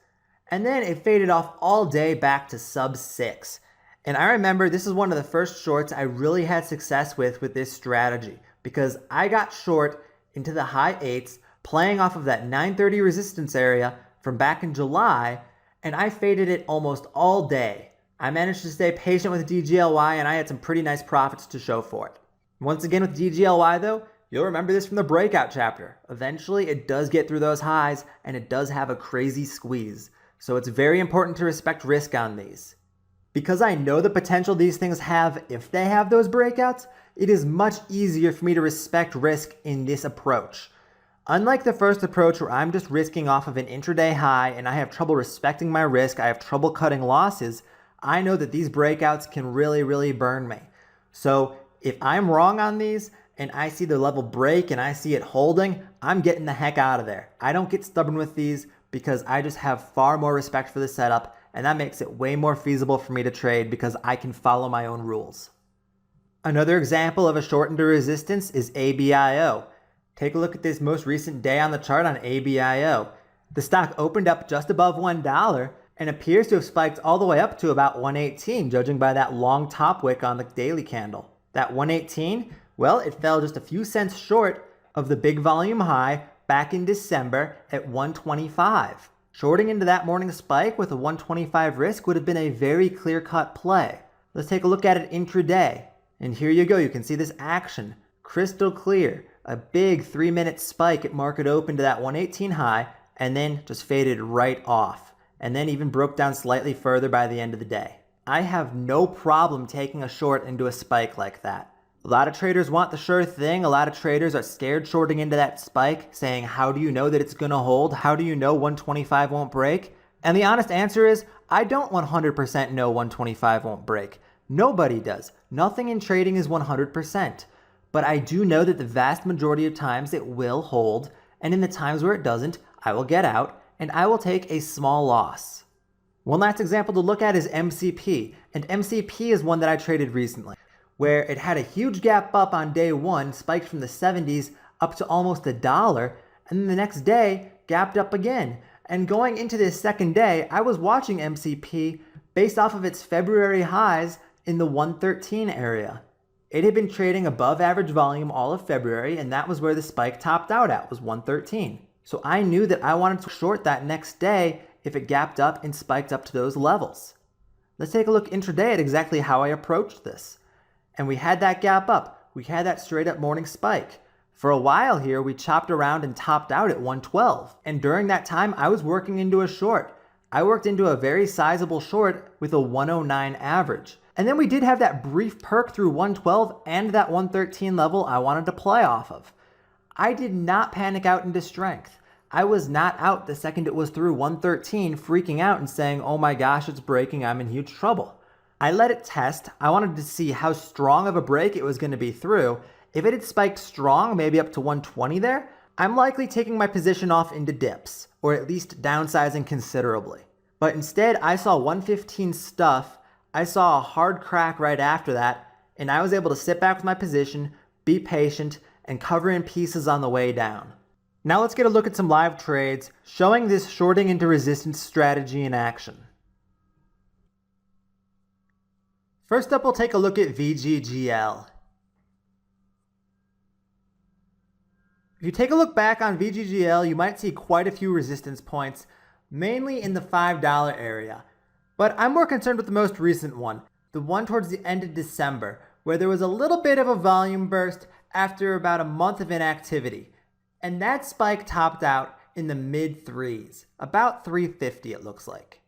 and then it faded off all day back to sub 6. And I remember this is one of the first shorts I really had success with this strategy, because I got short into the high 8s, playing off of that 930 resistance area from back in July, and I faded it almost all day. I managed to stay patient with DGLY, and I had some pretty nice profits to show for it. Once again with DGLY though, you'll remember this from the breakout chapter. Eventually it does get through those highs, and it does have a crazy squeeze. So it's very important to respect risk on these. Because I know the potential these things have if they have those breakouts, it is much easier for me to respect risk in this approach. Unlike the first approach where I'm just risking off of an intraday high and I have trouble respecting my risk, I have trouble cutting losses, I know that these breakouts can really burn me. So if I'm wrong on these and I see the level break and I see it holding, I'm getting the heck out of there. I don't get stubborn with these because I just have far more respect for the setup, and that makes it way more feasible for me to trade because I can follow my own rules. Another example of a short into resistance is ABIO. Take a look at this most recent day on the chart on ABIO. The stock opened up just above $1, and appears to have spiked all the way up to about 118, judging by that long top wick on the daily candle. That 118, well, it fell just a few cents short of the big volume high back in December at 125. Shorting into that morning spike with a 125 risk would have been a very clear-cut play. Let's take a look at it intraday. And here you go, you can see this action, crystal clear. A big 3-minute spike at market open to that 118 high, and then just faded right off. And then even broke down slightly further by the end of the day. I have no problem taking a short into a spike like that. A lot of traders want the sure thing. A lot of traders are scared shorting into that spike, saying, how do you know that it's going to hold? How do you know 125 won't break? And the honest answer is, I don't 100% know 125 won't break. Nobody does. Nothing in trading is 100%. But I do know that the vast majority of times it will hold, and in the times where it doesn't, I will get out, and I will take a small loss. One last example to look at is MCP, and MCP is one that I traded recently, where it had a huge gap up on day one, spiked from the 70s up to almost $1, and then the next day, gapped up again. And going into this second day, I was watching MCP based off of its February highs in the 113 area. It had been trading above average volume all of February, and that was where the spike topped out at, was 113. So I knew that I wanted to short that next day if it gapped up and spiked up to those levels. Let's take a look intraday at exactly how I approached this. And we had that gap up. We had that straight up morning spike. For a while here, we chopped around and topped out at 112. And during that time, I was working into a short. I worked into a very sizable short with a 109 average. And then we did have that brief perk through 112 and that 113 level I wanted to play off of. I did not panic out into strength. I was not out the second it was through 113 freaking out and saying, oh my gosh, it's breaking, I'm in huge trouble. I let it test. I wanted to see how strong of a break it was going to be through. If it had spiked strong, maybe up to 120 there, I'm likely taking my position off into dips, or at least downsizing considerably. But instead, I saw 115 stuff. I saw a hard crack right after that, and I was able to sit back with my position, be patient, and cover in pieces on the way down. Now let's get a look at some live trades showing this shorting into resistance strategy in action. First up, we'll take a look at VGGL. If you take a look back on VGGL, you might see quite a few resistance points, mainly in the $5 area. But I'm more concerned with the most recent one, the one towards the end of December, where there was a little bit of a volume burst after about a month of inactivity. And that spike topped out in the mid threes, about 350 it looks like.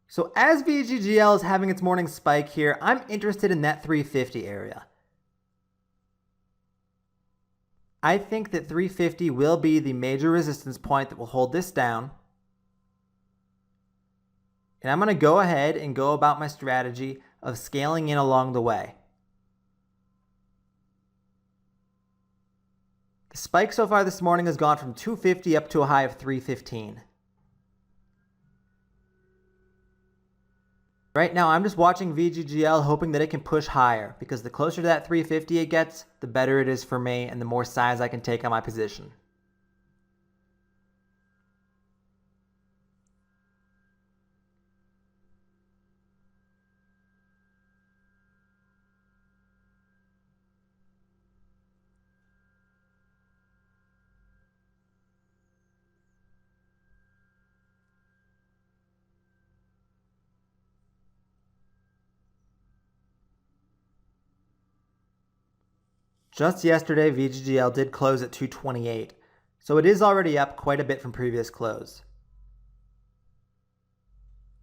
So as VGGL is having its morning spike here, I'm interested in that 350 area. I think that 350 will be the major resistance point that will hold this down. And I'm going to go ahead and go about my strategy of scaling in along the way. The spike so far this morning has gone from 250 up to a high of 315. Right now, I'm just watching VGGL hoping that it can push higher, because the closer to that 350 it gets, the better it is for me and the more size I can take on my position. Just yesterday, VGGL did close at 228, so it is already up quite a bit from previous close.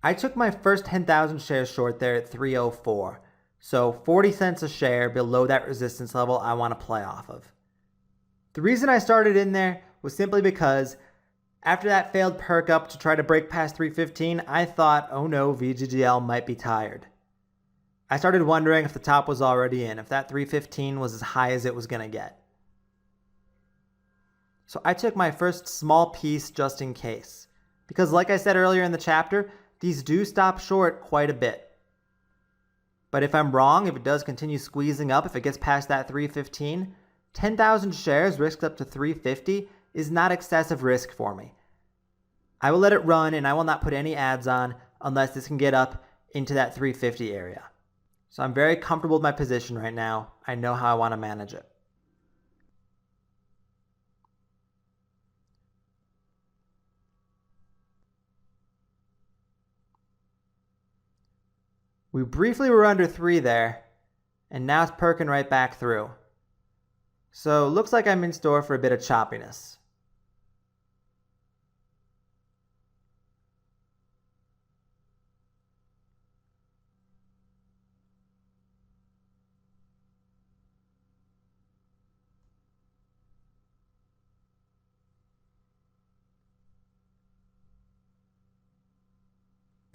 I took my first 10,000 shares short there at 304, so 40 cents a share below that resistance level I want to play off of. The reason I started in there was simply because after that failed perk up to try to break past 315, I thought, oh no, VGGL might be tired. I started wondering if the top was already in, if that 315 was as high as it was going to get. So I took my first small piece just in case. Because like I said earlier in the chapter, these do stop short quite a bit. But if I'm wrong, if it does continue squeezing up, if it gets past that 315, 10,000 shares risked up to 350 is not excessive risk for me. I will let it run and I will not put any ads on unless this can get up into that 350 area. So I'm very comfortable with my position right now. I know how I want to manage it. We briefly were under 3 there, and now it's perking right back through. So looks like I'm in store for a bit of choppiness.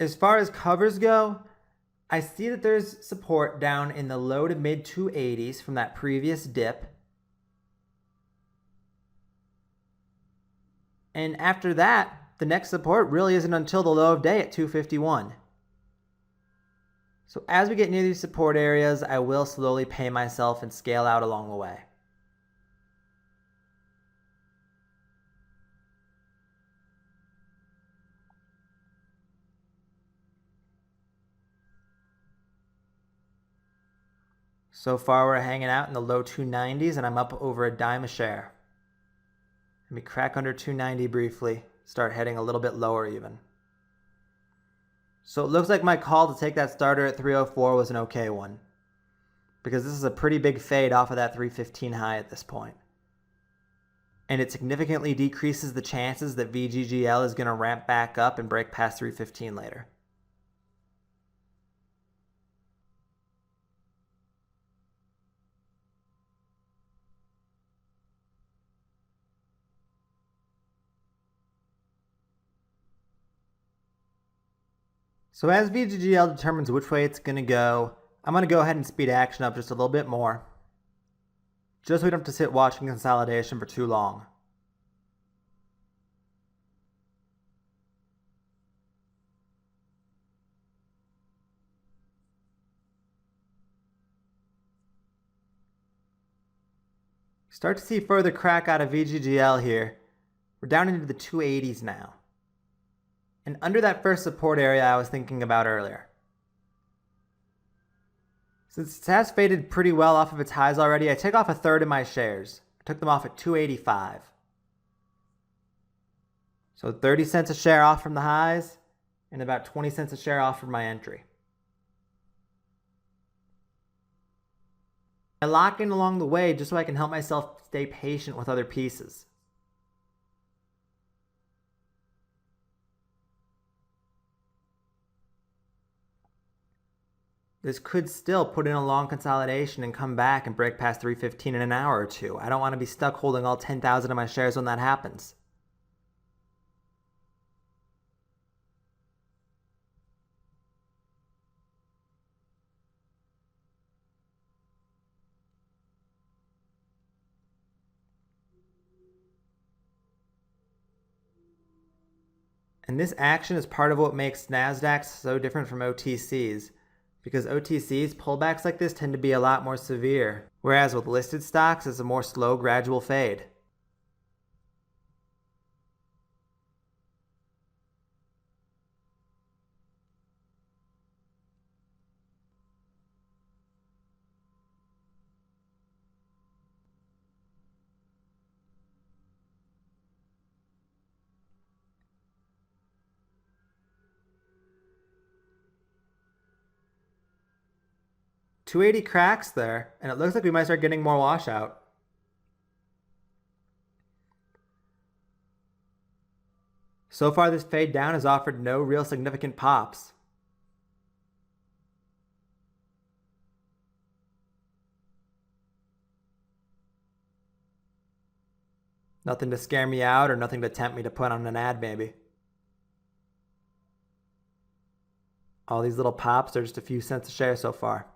As far as covers go, I see that there's support down in the low to mid 280s from that previous dip. And after that, the next support really isn't until the low of day at 251. So as we get near these support areas, I will slowly pay myself and scale out along the way. So far we're hanging out in the low 290s and I'm up over a dime a share. Let me crack under 290 briefly, start heading a little bit lower even. So it looks like my call to take that starter at 304 was an okay one, because this is a pretty big fade off of that 315 high at this point. And it significantly decreases the chances that VGGL is going to ramp back up and break past 315 later. So as VGGL determines which way it's going to go, I'm going to go ahead and speed action up just a little bit more, just so we don't have to sit watching consolidation for too long. Start to see further crack out of VGGL here. We're down into the 280s now. And under that first support area I was thinking about earlier. Since it has faded pretty well off of its highs already, I take off a third of my shares. I took them off at 285. So 30 cents a share off from the highs and about 20 cents a share off from my entry. I lock in along the way just so I can help myself stay patient with other pieces. This could still put in a long consolidation and come back and break past 315 in an hour or two. I don't want to be stuck holding all 10,000 of my shares when that happens. And this action is part of what makes NASDAQs so different from OTCs, because OTCs pullbacks like this tend to be a lot more severe, whereas with listed stocks it's a more slow, gradual fade. $280 cracks there, and it looks like we might start getting more washout. So far this fade down has offered no real significant pops. Nothing to scare me out or nothing to tempt me to put on an ad maybe. All these little pops are just a few cents a share so far.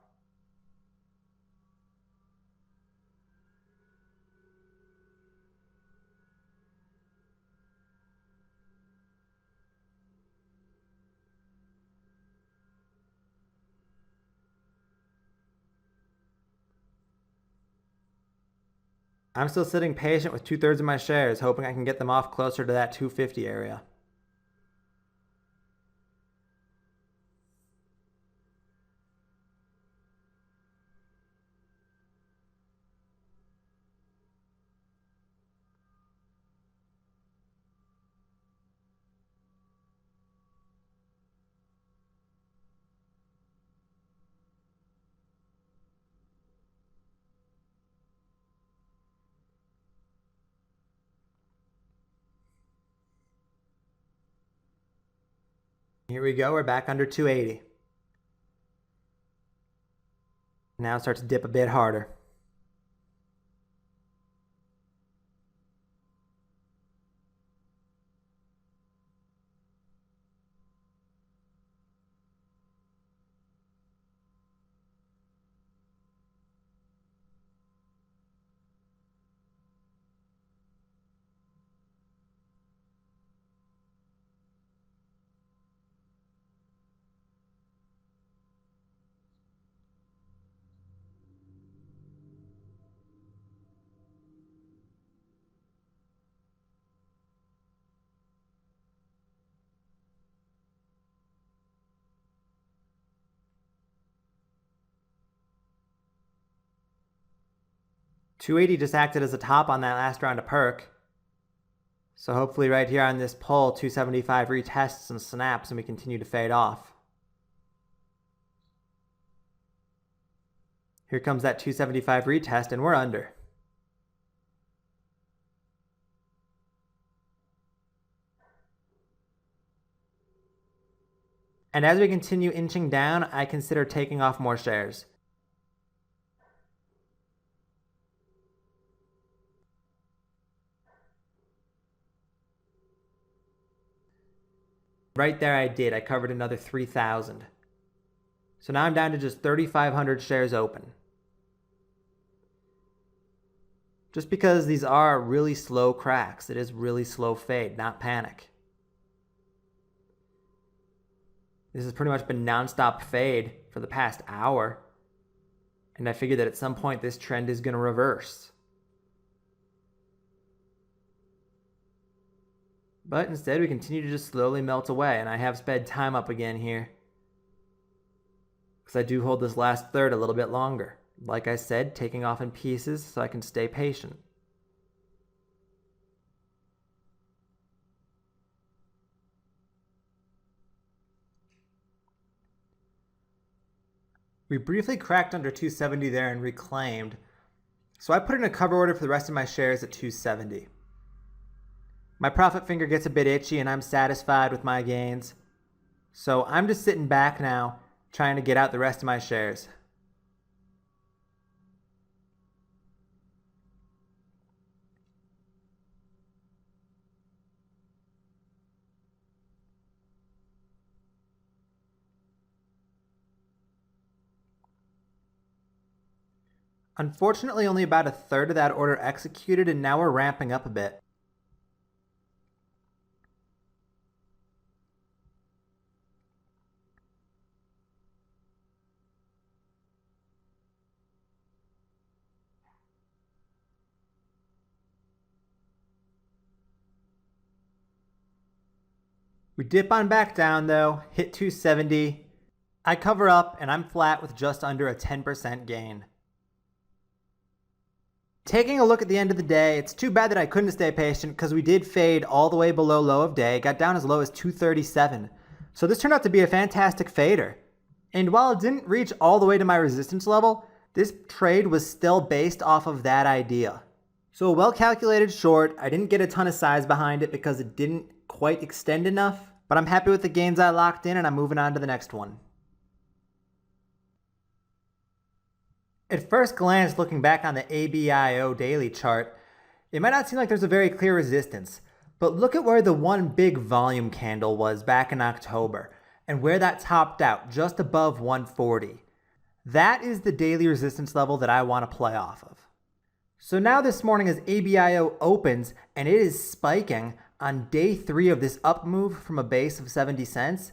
I'm still sitting patient with 2/3 of my shares, hoping I can get them off closer to that 250 area. Here we go, we're back under 280. Now it starts to dip a bit harder. $280 just acted as a top on that last round of perk. So hopefully right here on this pull, 275 retests and snaps and we continue to fade off. Here comes that 275 retest and we're under. And as we continue inching down, I consider taking off more shares. Right there I did. I covered another 3,000. So now I'm down to just 3,500 shares open. Just because these are really slow cracks, it is really slow fade, not panic. This has pretty much been nonstop fade for the past hour. And I figured that at some point this trend is going to reverse. But instead we continue to just slowly melt away, and I have sped time up again here. Because I do hold this last third a little bit longer. Like I said, taking off in pieces so I can stay patient. We briefly cracked under 270 there and reclaimed. So I put in a cover order for the rest of my shares at 270. My profit finger gets a bit itchy and I'm satisfied with my gains. So I'm just sitting back now, trying to get out the rest of my shares. Unfortunately, only about a third of that order executed, and now we're ramping up a bit. We dip on back down though, hit 270. I cover up and I'm flat with just under a 10% gain. Taking a look at the end of the day, it's too bad that I couldn't stay patient because we did fade all the way below low of day, got down as low as 237. So this turned out to be a fantastic fader. And while it didn't reach all the way to my resistance level, this trade was still based off of that idea. So a well-calculated short. I didn't get a ton of size behind it because it didn't quite extend enough, but I'm happy with the gains I locked in and I'm moving on to the next one. At first glance, looking back on the ABIO daily chart, it might not seem like there's a very clear resistance, but look at where the one big volume candle was back in October and where that topped out just above 140. That is the daily resistance level that I want to play off of. So now this morning as ABIO opens and it is spiking on day 3 of this up move from a base of 70 cents,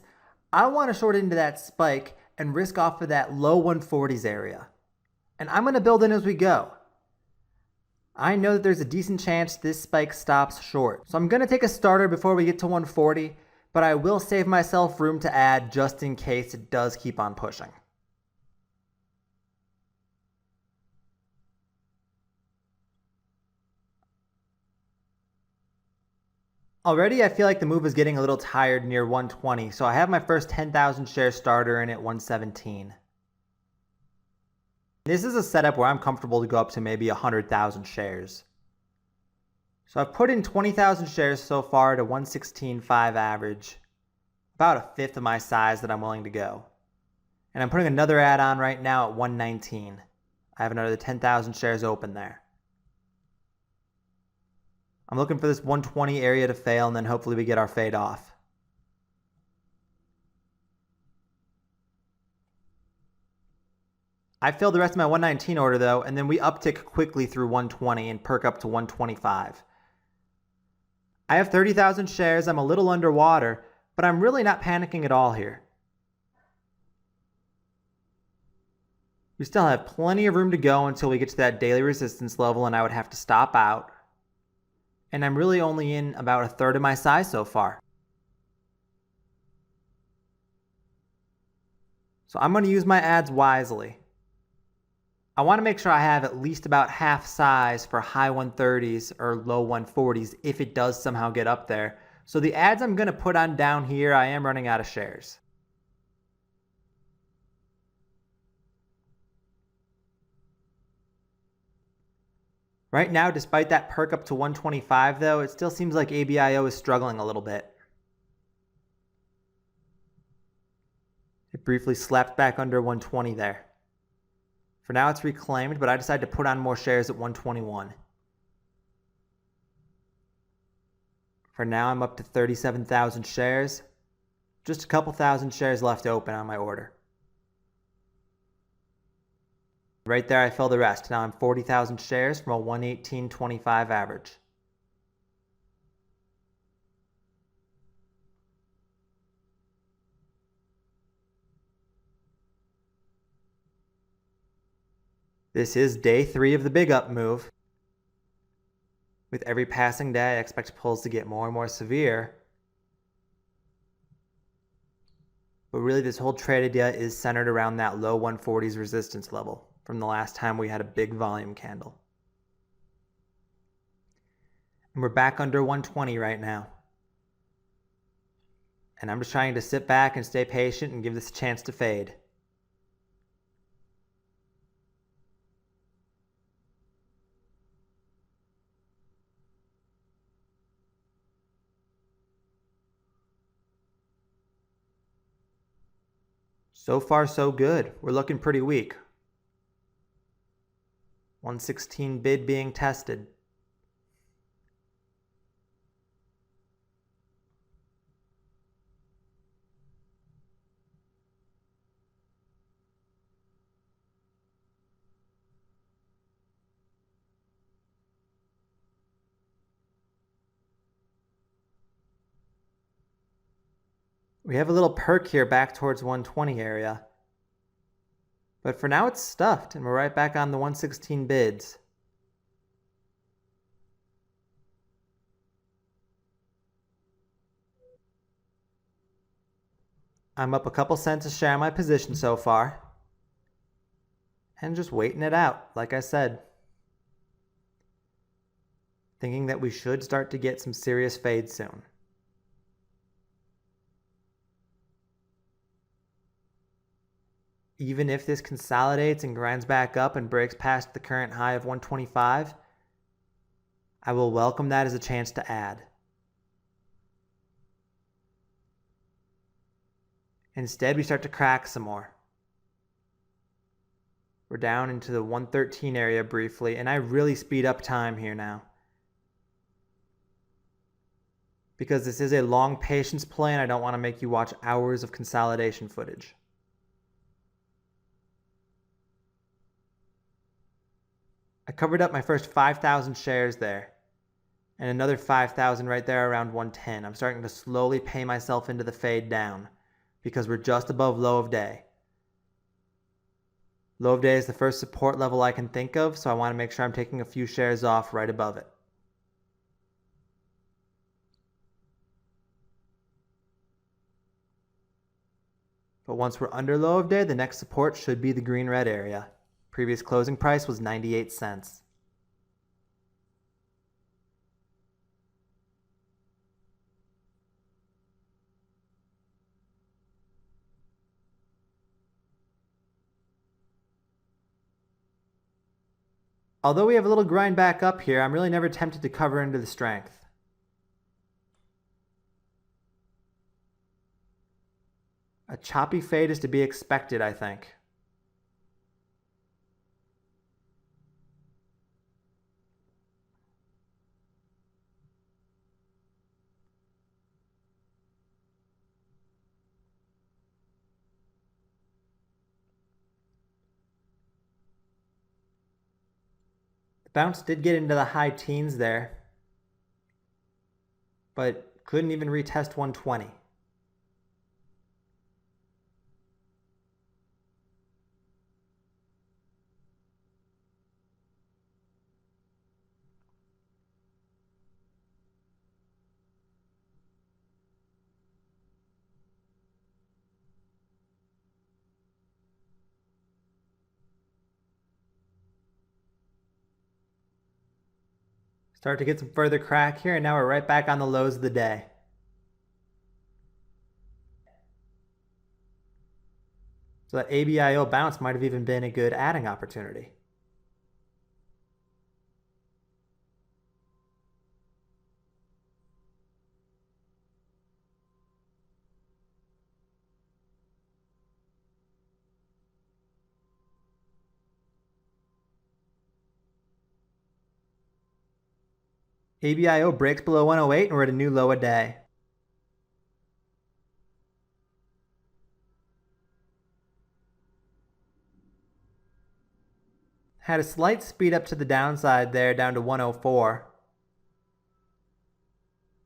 I want to short into that spike and risk off of that low 140s area. And I'm going to build in as we go. I know that there's a decent chance this spike stops short. So I'm going to take a starter before we get to 140, but I will save myself room to add just in case it does keep on pushing. Already I feel like the move is getting a little tired near 120, so I have my first 10,000 share starter in at 117. This is a setup where I'm comfortable to go up to maybe 100,000 shares. So I've put in 20,000 shares so far to 116.5 average. about a fifth of my size that I'm willing to go. And I'm putting another ad on right now at 119. I have another 10,000 shares open there. I'm looking for this 120 area to fail, and then hopefully we get our fade off. I filled the rest of my 119 order though, and then we uptick quickly through 120 and perk up to 125. I have 30,000 shares, I'm a little underwater, but I'm really not panicking at all here. We still have plenty of room to go until we get to that daily resistance level, and I would have to stop out. And I'm really only in about a third of my size so far. So I'm going to use my ads wisely. I want to make sure I have at least about half size for high 130s or low 140s if it does somehow get up there. So the ads I'm going to put on down here, I am running out of shares. Right now, despite that perk up to 125 though, it still seems like ABIO is struggling a little bit. It briefly slapped back under 120 there. For now it's reclaimed, but I decided to put on more shares at 121. For now I'm up to 37,000 shares. Just a couple thousand shares left open on my order. Right there I fill the rest. Now I'm 40,000 shares from a 118.25 average. This is day 3 of the big up move. With every passing day, I expect pulls to get more and more severe. But really this whole trade idea is centered around that low 140s resistance level from the last time we had a big volume candle. And we're back under 120 right now. And I'm just trying to sit back and stay patient and give this a chance to fade. So far, so good. We're looking pretty weak. 116 bid being tested. We have a little perk here back towards 120 area. But for now it's stuffed and we're right back on the 116 bids. I'm up a couple cents a share on my position so far. And just waiting it out, like I said. Thinking that we should start to get some serious fades soon. Even if this consolidates and grinds back up and breaks past the current high of 125, I will welcome that as a chance to add. Instead, we start to crack some more. We're down into the 113 area briefly, and I really speed up time here now. Because this is a long patience play and I don't want to make you watch hours of consolidation footage. I covered up my first 5,000 shares there, and another 5,000 right there around 110. I'm starting to slowly pay myself into the fade down because we're just above low of day. Low of day is the first support level I can think of, so I want to make sure I'm taking a few shares off right above it. But once we're under low of day, the next support should be the green-red area. Previous closing price was 98 cents. Although we have a little grind back up here, I'm really never tempted to cover into the strength. A choppy fade is to be expected, I think. The bounce did get into the high teens there, but couldn't even retest 120. Start to get some further crack here, and now we're right back on the lows of the day. So that ABIO bounce might have even been a good adding opportunity. ABIO breaks below 108 and we're at a new low a day. Had a slight speed up to the downside there, down to 104.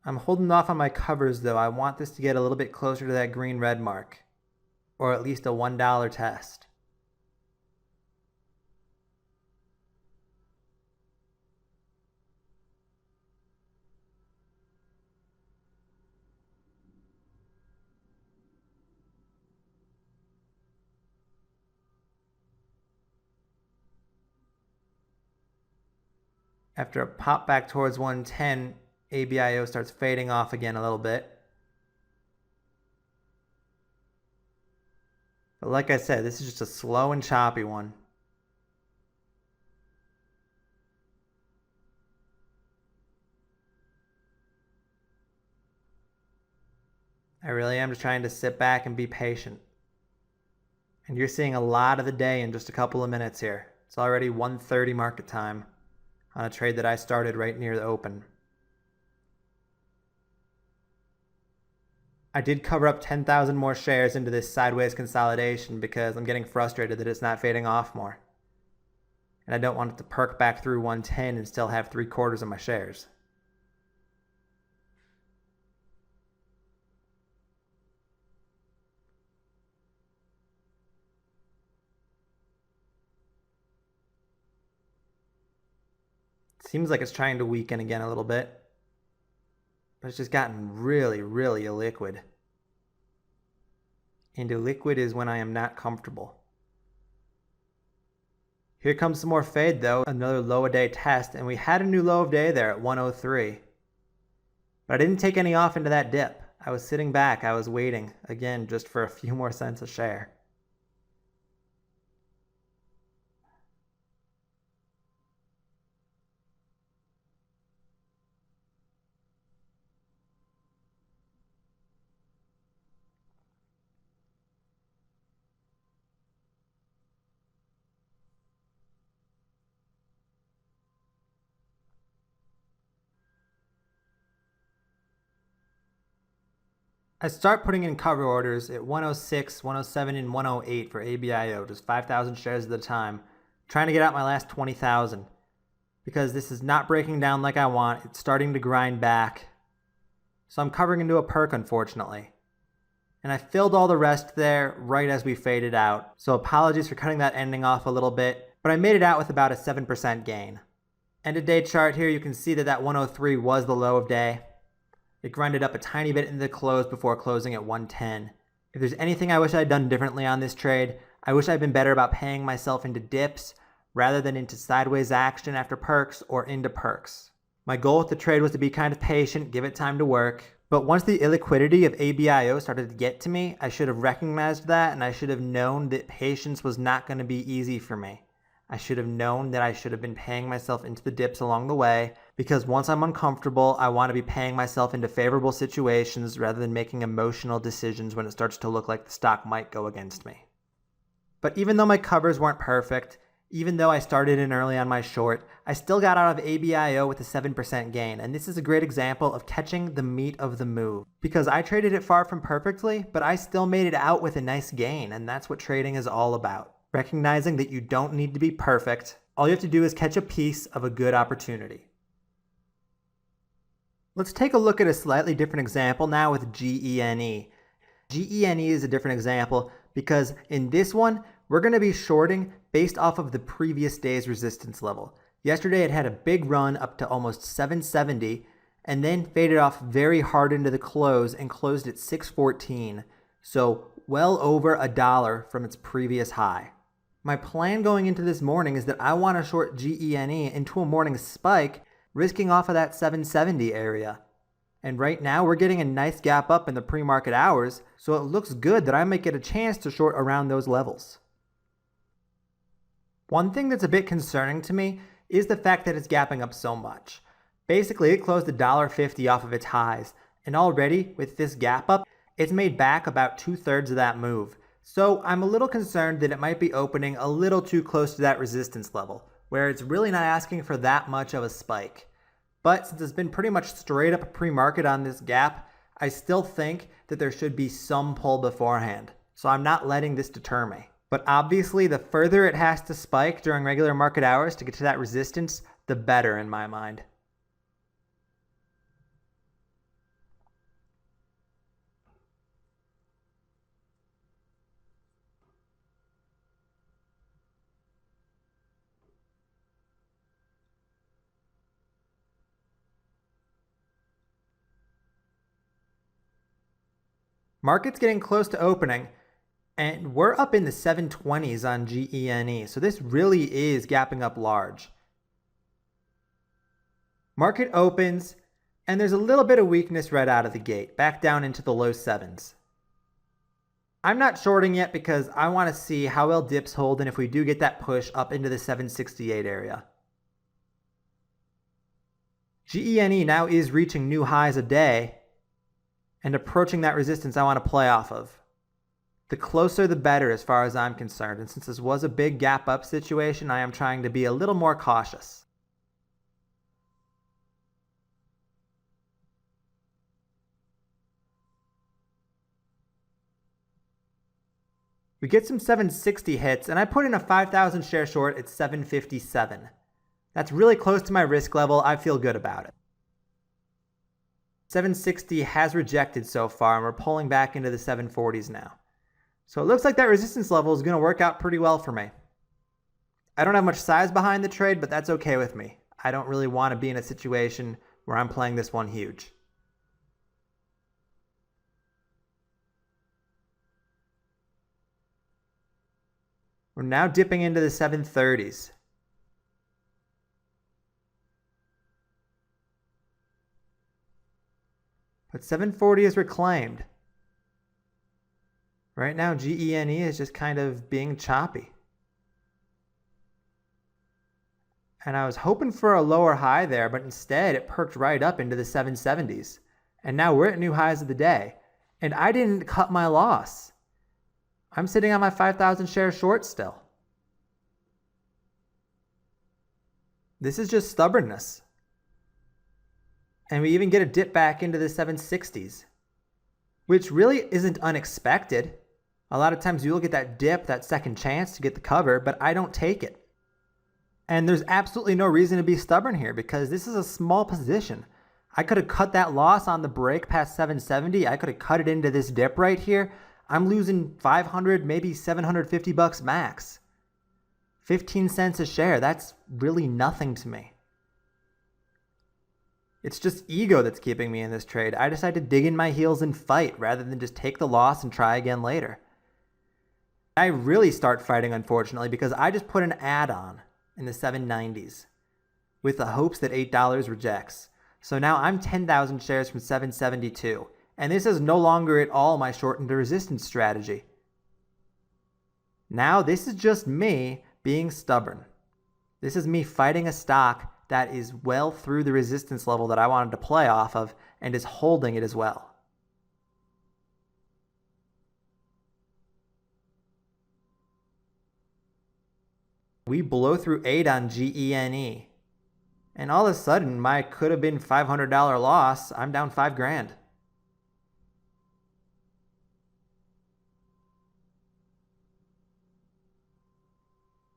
I'm holding off on my covers though. I want this to get a little bit closer to that green-red mark, or at least a $1 test. After a pop back towards 110, ABIO starts fading off again a little bit. But like I said, this is just a slow and choppy one. I really am just trying to sit back and be patient. And you're seeing a lot of the day in just a couple of minutes here. It's already 1:30 market time on a trade that I started right near the open. I did cover up 10,000 more shares into this sideways consolidation because I'm getting frustrated that it's not fading off more. And I don't want it to perk back through 110 and still have 3/4 of my shares. Seems like it's trying to weaken again a little bit, but it's just gotten really, really illiquid. And illiquid is when I am not comfortable. Here comes some more fade though, another low a day test, and we had a new low of day there at 103. But I didn't take any off into that dip. I was sitting back, I was waiting, again, just for a few more cents a share. I start putting in cover orders at 106, 107, and 108 for ABIO, just 5,000 shares at a time, trying to get out my last 20,000. Because this is not breaking down like I want, it's starting to grind back. So I'm covering into a perk, unfortunately. And I filled all the rest there right as we faded out, so apologies for cutting that ending off a little bit, but I made it out with about a 7% gain. End of day chart here, you can see that that 103 was the low of day. It grinded up a tiny bit into the close before closing at 110. If there's anything I wish I'd done differently on this trade, I wish I'd been better about paying myself into dips rather than into sideways action after perks or into perks. My goal with the trade was to be kind of patient, give it time to work. But once the illiquidity of ABIO started to get to me, I should have recognized that, and I should have known that patience was not going to be easy for me. I should have known that I should have been paying myself into the dips along the way, because once I'm uncomfortable, I want to be paying myself into favorable situations rather than making emotional decisions when it starts to look like the stock might go against me. But even though my covers weren't perfect, even though I started in early on my short, I still got out of ABIO with a 7% gain, and this is a great example of catching the meat of the move. Because I traded it far from perfectly, but I still made it out with a nice gain, and that's what trading is all about. Recognizing that you don't need to be perfect, all you have to do is catch a piece of a good opportunity. Let's take a look at a slightly different example now with GENE. GENE is a different example because in this one, we're going to be shorting based off of the previous day's resistance level. Yesterday, it had a big run up to almost 770 and then faded off very hard into the close and closed at 614. So well over $1 from its previous high. My plan going into this morning is that I want to short GENE into a morning spike, risking off of that 770 area. And right now we're getting a nice gap up in the pre-market hours, so it looks good that I might get a chance to short around those levels. One thing that's a bit concerning to me is the fact that it's gapping up so much. Basically, it closed $1.50 off of its highs, and already with this gap up, it's made back about 2/3 of that move. So I'm a little concerned that it might be opening a little too close to that resistance level, where it's really not asking for that much of a spike. But since it's been pretty much straight up pre-market on this gap, I still think that there should be some pull beforehand. So I'm not letting this deter me. But obviously, the further it has to spike during regular market hours to get to that resistance, the better in my mind. Market's getting close to opening, and we're up in the 720s on GENE, so this really is gapping up large. Market opens, and there's a little bit of weakness right out of the gate, back down into the low 7s. I'm not shorting yet because I want to see how well dips hold and if we do get that push up into the 768 area. GENE now is reaching new highs a day and approaching that resistance I want to play off of. The closer the better as far as I'm concerned, and since this was a big gap up situation, I am trying to be a little more cautious. We get some 760 hits, and I put in a 5,000 share short at 757. That's really close to my risk level. I feel good about it. 760 has rejected so far, and we're pulling back into the 740s now. So it looks like that resistance level is going to work out pretty well for me. I don't have much size behind the trade, but that's okay with me. I don't really want to be in a situation where I'm playing this one huge. We're now dipping into the 730s. But 740 is reclaimed. Right now, GENE is just kind of being choppy. And I was hoping for a lower high there, but instead it perked right up into the 770s. And now we're at new highs of the day. And I didn't cut my loss. I'm sitting on my 5,000 share short still. This is just stubbornness. And we even get a dip back into the 760s, which really isn't unexpected. A lot of times you'll get that dip, that second chance to get the cover, but I don't take it. And there's absolutely no reason to be stubborn here because this is a small position. I could have cut that loss on the break past 770. I could have cut it into this dip right here. I'm losing 500, maybe 750 bucks max. 15 cents a share, that's really nothing to me. It's just ego that's keeping me in this trade. I decided to dig in my heels and fight rather than just take the loss and try again later. I really start fighting, unfortunately, because I just put an ad on in the 790s with the hopes that $8 rejects. So now I'm 10,000 shares from 772. And this is no longer at all my short into resistance strategy. Now this is just me being stubborn. This is me fighting a stock that is well through the resistance level that I wanted to play off of and is holding it as well. We blow through 8 on GENE. And all of a sudden, my could have been $500 loss, I'm down $5,000.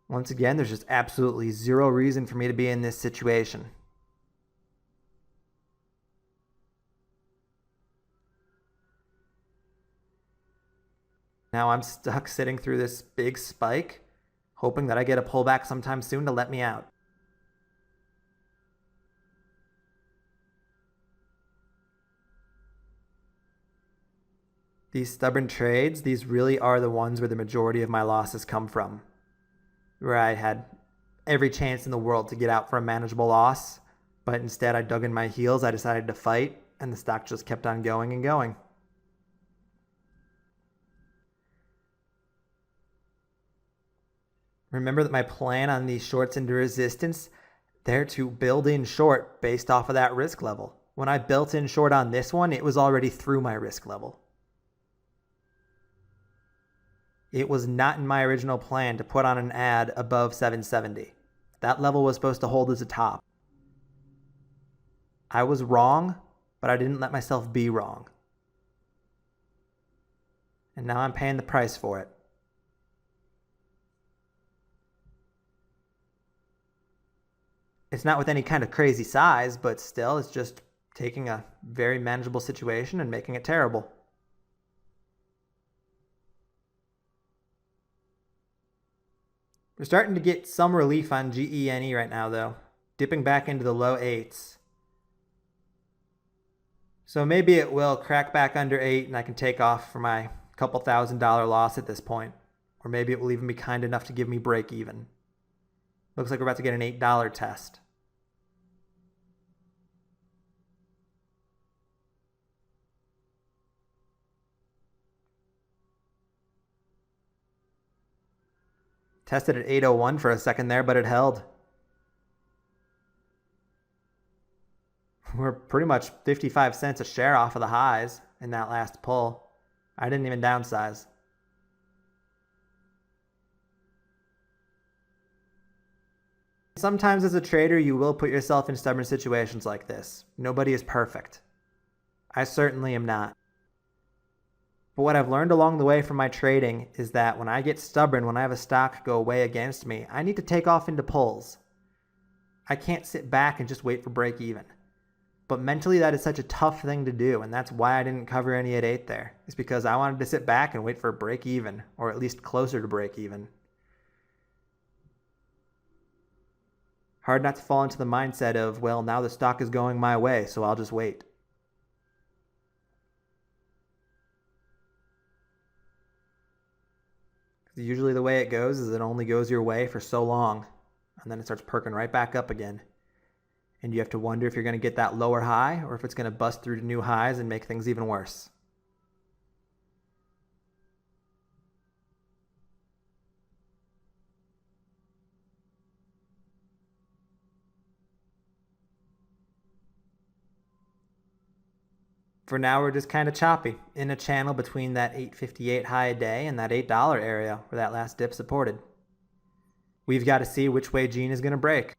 Once again, there's just absolutely zero reason for me to be in this situation. Now I'm stuck sitting through this big spike, hoping that I get a pullback sometime soon to let me out. These stubborn trades, these really are the ones where the majority of my losses come from. Where I had every chance in the world to get out for a manageable loss, but instead I dug in my heels, I decided to fight, and the stock just kept on going and going. Remember that my plan on these shorts into resistance, they're to build in short based off of that risk level. When I built in short on this one, it was already through my risk level. It was not in my original plan to put on an ad above 770. That level was supposed to hold as a top. I was wrong, but I didn't let myself be wrong. And now I'm paying the price for it. It's not with any kind of crazy size, but still, it's just taking a very manageable situation and making it terrible. We're starting to get some relief on GENE right now, though, dipping back into the low 8s. So maybe it will crack back under 8 and I can take off for my couple $1,000 loss at this point. Or maybe it will even be kind enough to give me break even. Looks like we're about to get an $8 test. Tested at 801 for a second there, but it held. We're pretty much 55 cents a share off of the highs in that last pull. I didn't even downsize. Sometimes as a trader, you will put yourself in stubborn situations like this. Nobody is perfect. I certainly am not. But what I've learned along the way from my trading is that when I get stubborn, when I have a stock go way against me, I need to take off into pulls. I can't sit back and just wait for break even. But mentally, that is such a tough thing to do, and that's why I didn't cover any at 8 there. It's because I wanted to sit back and wait for break even, or at least closer to break even. Hard not to fall into the mindset of, well, now the stock is going my way, so I'll just wait. Usually the way it goes is it only goes your way for so long, and then it starts perking right back up again. And you have to wonder if you're going to get that lower high or if it's going to bust through to new highs and make things even worse. For now, we're just kind of choppy in a channel between that 858 high a day and that $8 area where that last dip supported. We've got to see which way Gene is going to break.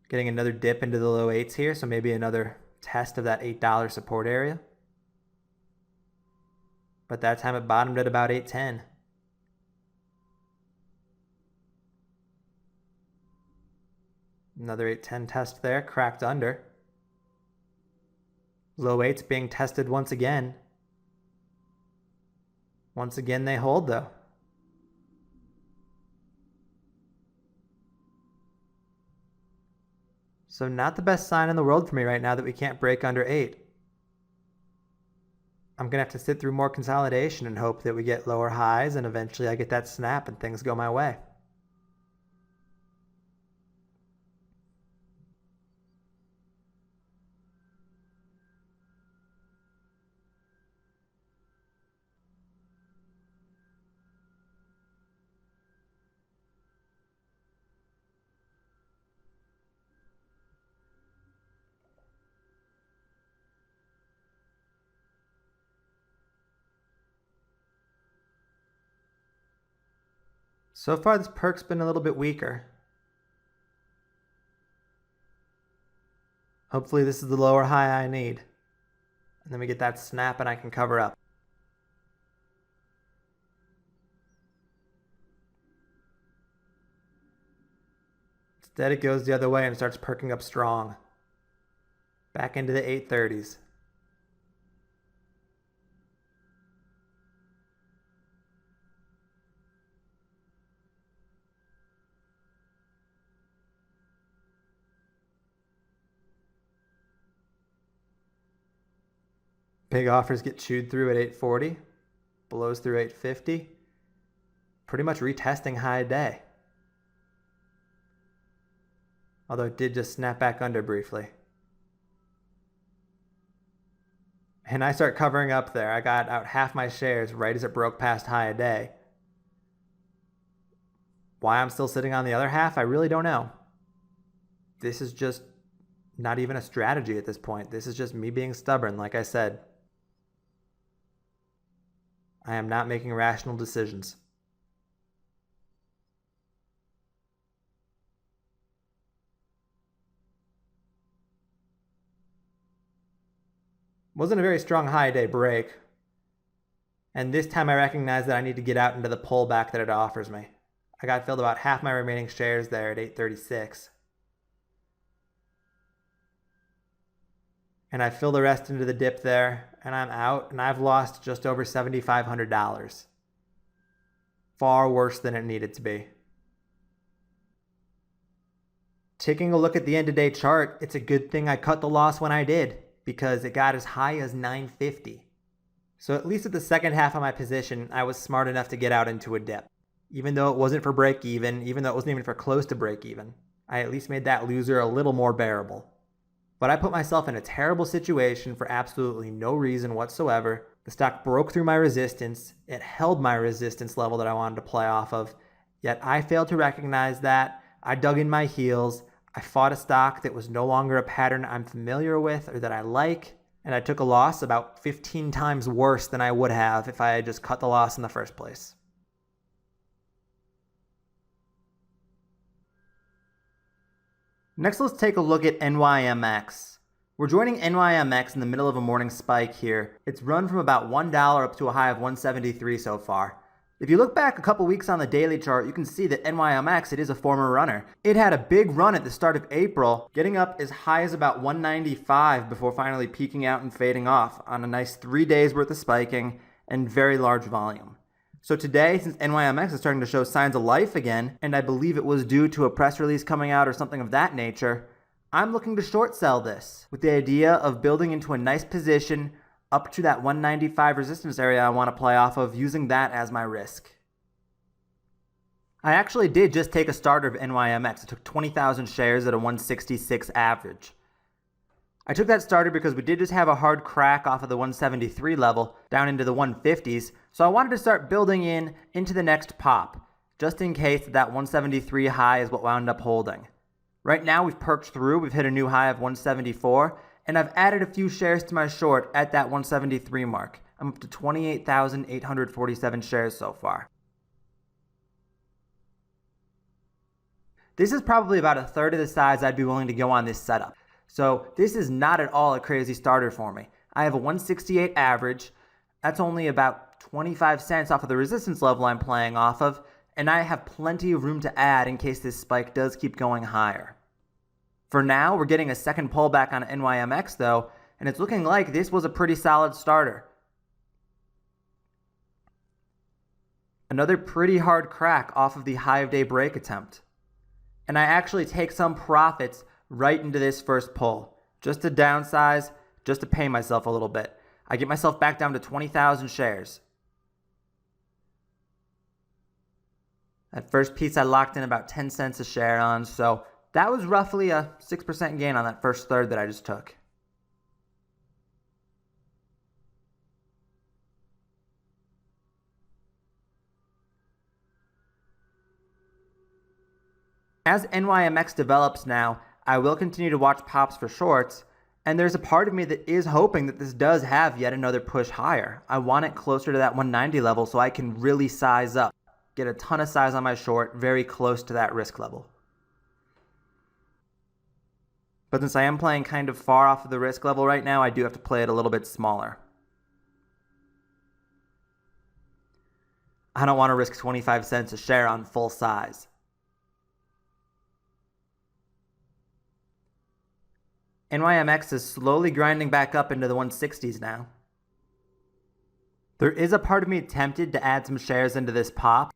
Getting another dip into the low 8s here, so maybe another test of that $8 support area. But that time it bottomed at about 810. Another 810 test there, cracked under. Low 8s being tested once again. Once again they hold though. So not the best sign in the world for me right now that we can't break under 8. I'm going to have to sit through more consolidation and hope that we get lower highs and eventually I get that snap and things go my way. So far this perk's been a little bit weaker. Hopefully this is the lower high I need. And then we get that snap and I can cover up. Instead it goes the other way and starts perking up strong. Back into the 830s. Big offers get chewed through at 840, blows through 850, pretty much retesting high day. Although it did just snap back under briefly. And I start covering up there. I got out half my shares right as it broke past high a day. Why I'm still sitting on the other half, I really don't know. This is just not even a strategy at this point. This is just me being stubborn, like I said. I am not making rational decisions. Wasn't a very strong high day break. And this time I recognize that I need to get out into the pullback that it offers me. I got filled about half my remaining shares there at 836. And I fill the rest into the dip there, and I'm out, and I've lost just over $7,500. Far worse than it needed to be. Taking a look at the end-of-day chart, it's a good thing I cut the loss when I did, because it got as high as 950. So at least at the second half of my position, I was smart enough to get out into a dip. Even though it wasn't for break even, even though it wasn't even for close to break even, I at least made that loser a little more bearable. But I put myself in a terrible situation for absolutely no reason whatsoever. The stock broke through my resistance. It held my resistance level that I wanted to play off of. Yet I failed to recognize that. I dug in my heels. I fought a stock that was no longer a pattern I'm familiar with or that I like. And I took a loss about 15 times worse than I would have if I had just cut the loss in the first place. Next, let's take a look at NYMX. We're joining NYMX in the middle of a morning spike here. It's run from about $1 up to a high of 173 so far. If you look back a couple weeks on the daily chart, you can see that NYMX, it is a former runner. It had a big run at the start of April, getting up as high as about 195 before finally peaking out and fading off on a nice 3 days worth of spiking and very large volume. So today, since NYMX is starting to show signs of life again, and I believe it was due to a press release coming out or something of that nature, I'm looking to short sell this with the idea of building into a nice position up to that 195 resistance area I want to play off of, using that as my risk. I actually did just take a starter of NYMX. I took 20,000 shares at a 166 average. I took that starter because we did just have a hard crack off of the 173 level down into the 150s, so I wanted to start building into the next pop, just in case that 173 high is what wound up holding. Right now we've perked through, we've hit a new high of 174, and I've added a few shares to my short at that 173 mark. I'm up to 28,847 shares so far. This is probably about a third of the size I'd be willing to go on this setup. So this is not at all a crazy starter for me. I have a 168 average. That's only about 25 cents off of the resistance level I'm playing off of, and I have plenty of room to add in case this spike does keep going higher. For now, we're getting a second pullback on NYMX though, and it's looking like this was a pretty solid starter. Another pretty hard crack off of the high of day break attempt. And I actually take some profits right into this first pull, just to downsize, just to pay myself a little bit. I get myself back down to 20,000 shares. That first piece I locked in about 10 cents a share on, so that was roughly a 6% gain on that first third that I just took. As NYMX develops now, I will continue to watch pops for shorts, and there's a part of me that is hoping that this does have yet another push higher. I want it closer to that 190 level so I can really size up. get a ton of size on my short, very close to that risk level. But since I am playing kind of far off of the risk level right now, I do have to play it a little bit smaller. I don't want to risk 25 cents a share on full size. NYMX is slowly grinding back up into the 160s now. There is a part of me tempted to add some shares into this pop,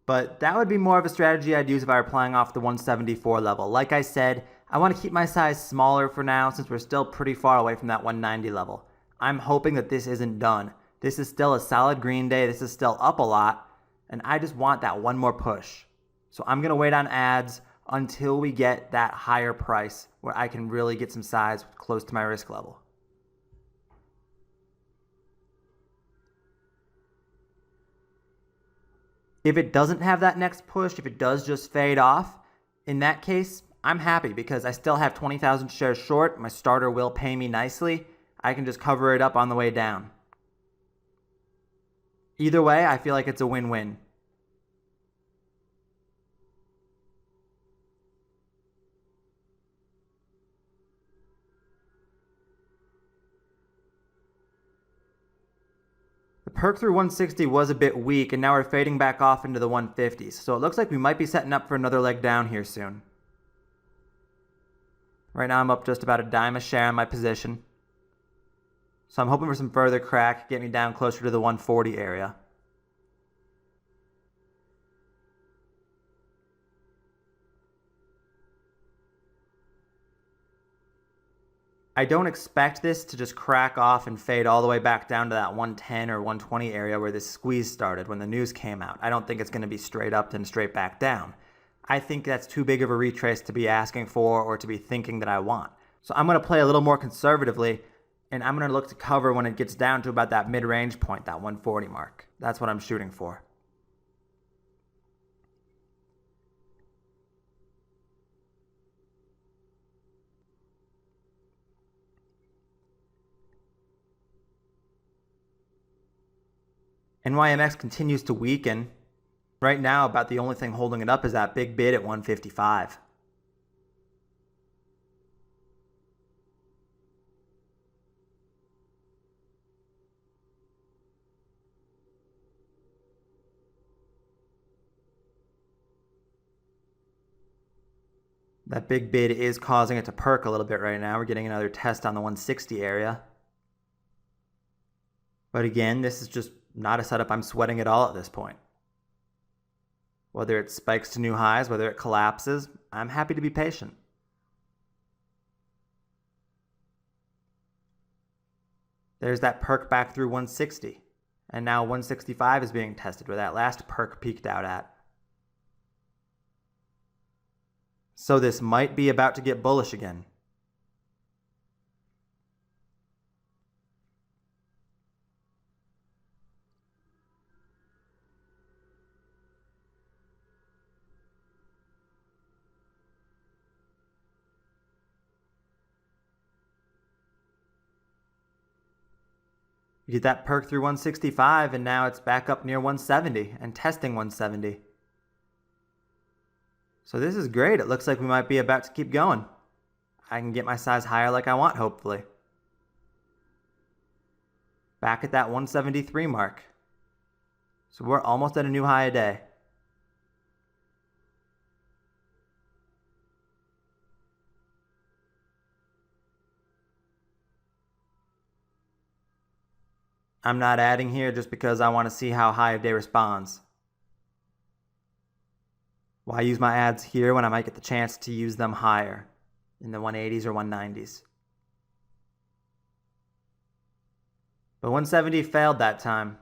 but that would be more of a strategy I'd use if I were playing off the 174 level. Like I said, I want to keep my size smaller for now since we're still pretty far away from that 190 level. I'm hoping that this isn't done. This is still a solid green day. This is still up a lot, and I just want that one more push. So I'm going to wait on ads until we get that higher price where I can really get some size close to my risk level. If it doesn't have that next push, if it does just fade off, in that case, I'm happy because I still have 20,000 shares short. My starter will pay me nicely. I can just cover it up on the way down. Either way, I feel like it's a win-win. Perk through 160 was a bit weak, and now we're fading back off into the 150s. So it looks like we might be setting up for another leg down here soon. Right now I'm up just about a dime a share on my position. So I'm hoping for some further crack, get me down closer to the 140 area. I don't expect this to just crack off and fade all the way back down to that 110 or 120 area where this squeeze started when the news came out. I don't think it's going to be straight up and straight back down. I think that's too big of a retrace to be asking for or to be thinking that I want. So I'm going to play a little more conservatively, and I'm going to look to cover when it gets down to about that mid-range point, that 140 mark. That's what I'm shooting for. NYMX continues to weaken. Right now, about the only thing holding it up is that big bid at 155. That big bid is causing it to perk a little bit right now. We're getting another test on the 160 area. But again, this is just not a setup I'm sweating at all at this point. Whether it spikes to new highs, whether it collapses, I'm happy to be patient. There's that perk back through 160. And now 165 is being tested where that last perk peaked out at. So this might be about to get bullish again. You get that perk through 165, and now it's back up near 170 and testing 170. So this is great. It looks like we might be about to keep going. I can get my size higher like I want, hopefully. Back at that 173 mark. So we're almost at a new high a day. I'm not adding here just because I want to see how high a day responds. Why use my ads here when I might get the chance to use them higher in the 180s or 190s? But 170 failed that time.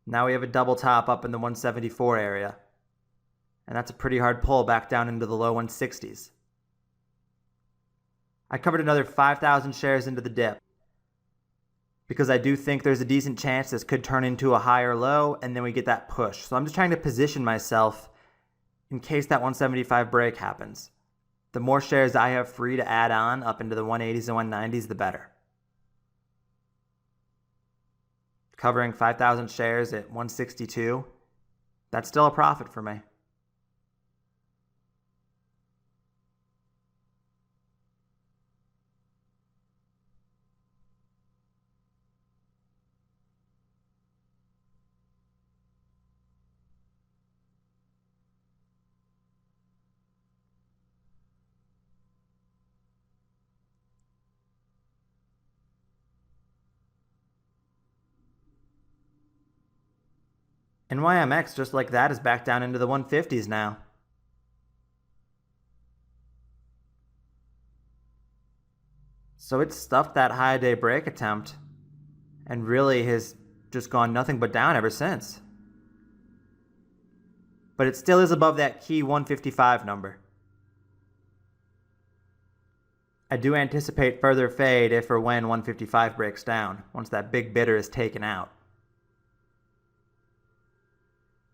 Now we have a double top up in the 174 area. And that's a pretty hard pull back down into the low 160s. I covered another 5,000 shares into the dip, because I do think there's a decent chance this could turn into a higher low and then we get that push. So I'm just trying to position myself in case that 175 break happens. The more shares I have free to add on up into the 180s and 190s, the better. Covering 5,000 shares at 162 That's still a profit for me. NYMX, just like that, is back down into the 150s now. So it's stuffed that high day break attempt and really has just gone nothing but down ever since. But it still is above that key 155 number. I do anticipate further fade if or when 155 breaks down, once that big bidder is taken out.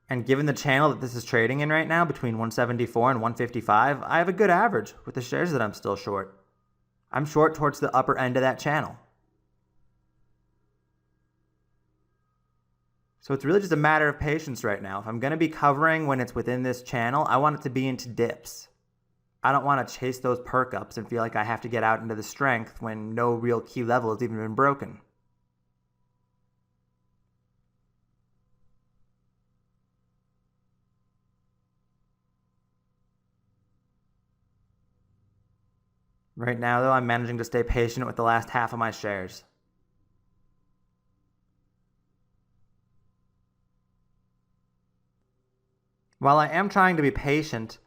And given the channel that this is trading in right now, between 174 and 155, I have a good average with the shares that I'm still short. I'm short towards the upper end of that channel. So it's really just a matter of patience right now. If I'm going to be covering when it's within this channel, I want it to be into dips. I don't want to chase those perk ups and feel like I have to get out into the strength when no real key level has even been broken. Right now, though, I'm managing to stay patient with the last half of my shares. While I am trying to be patient,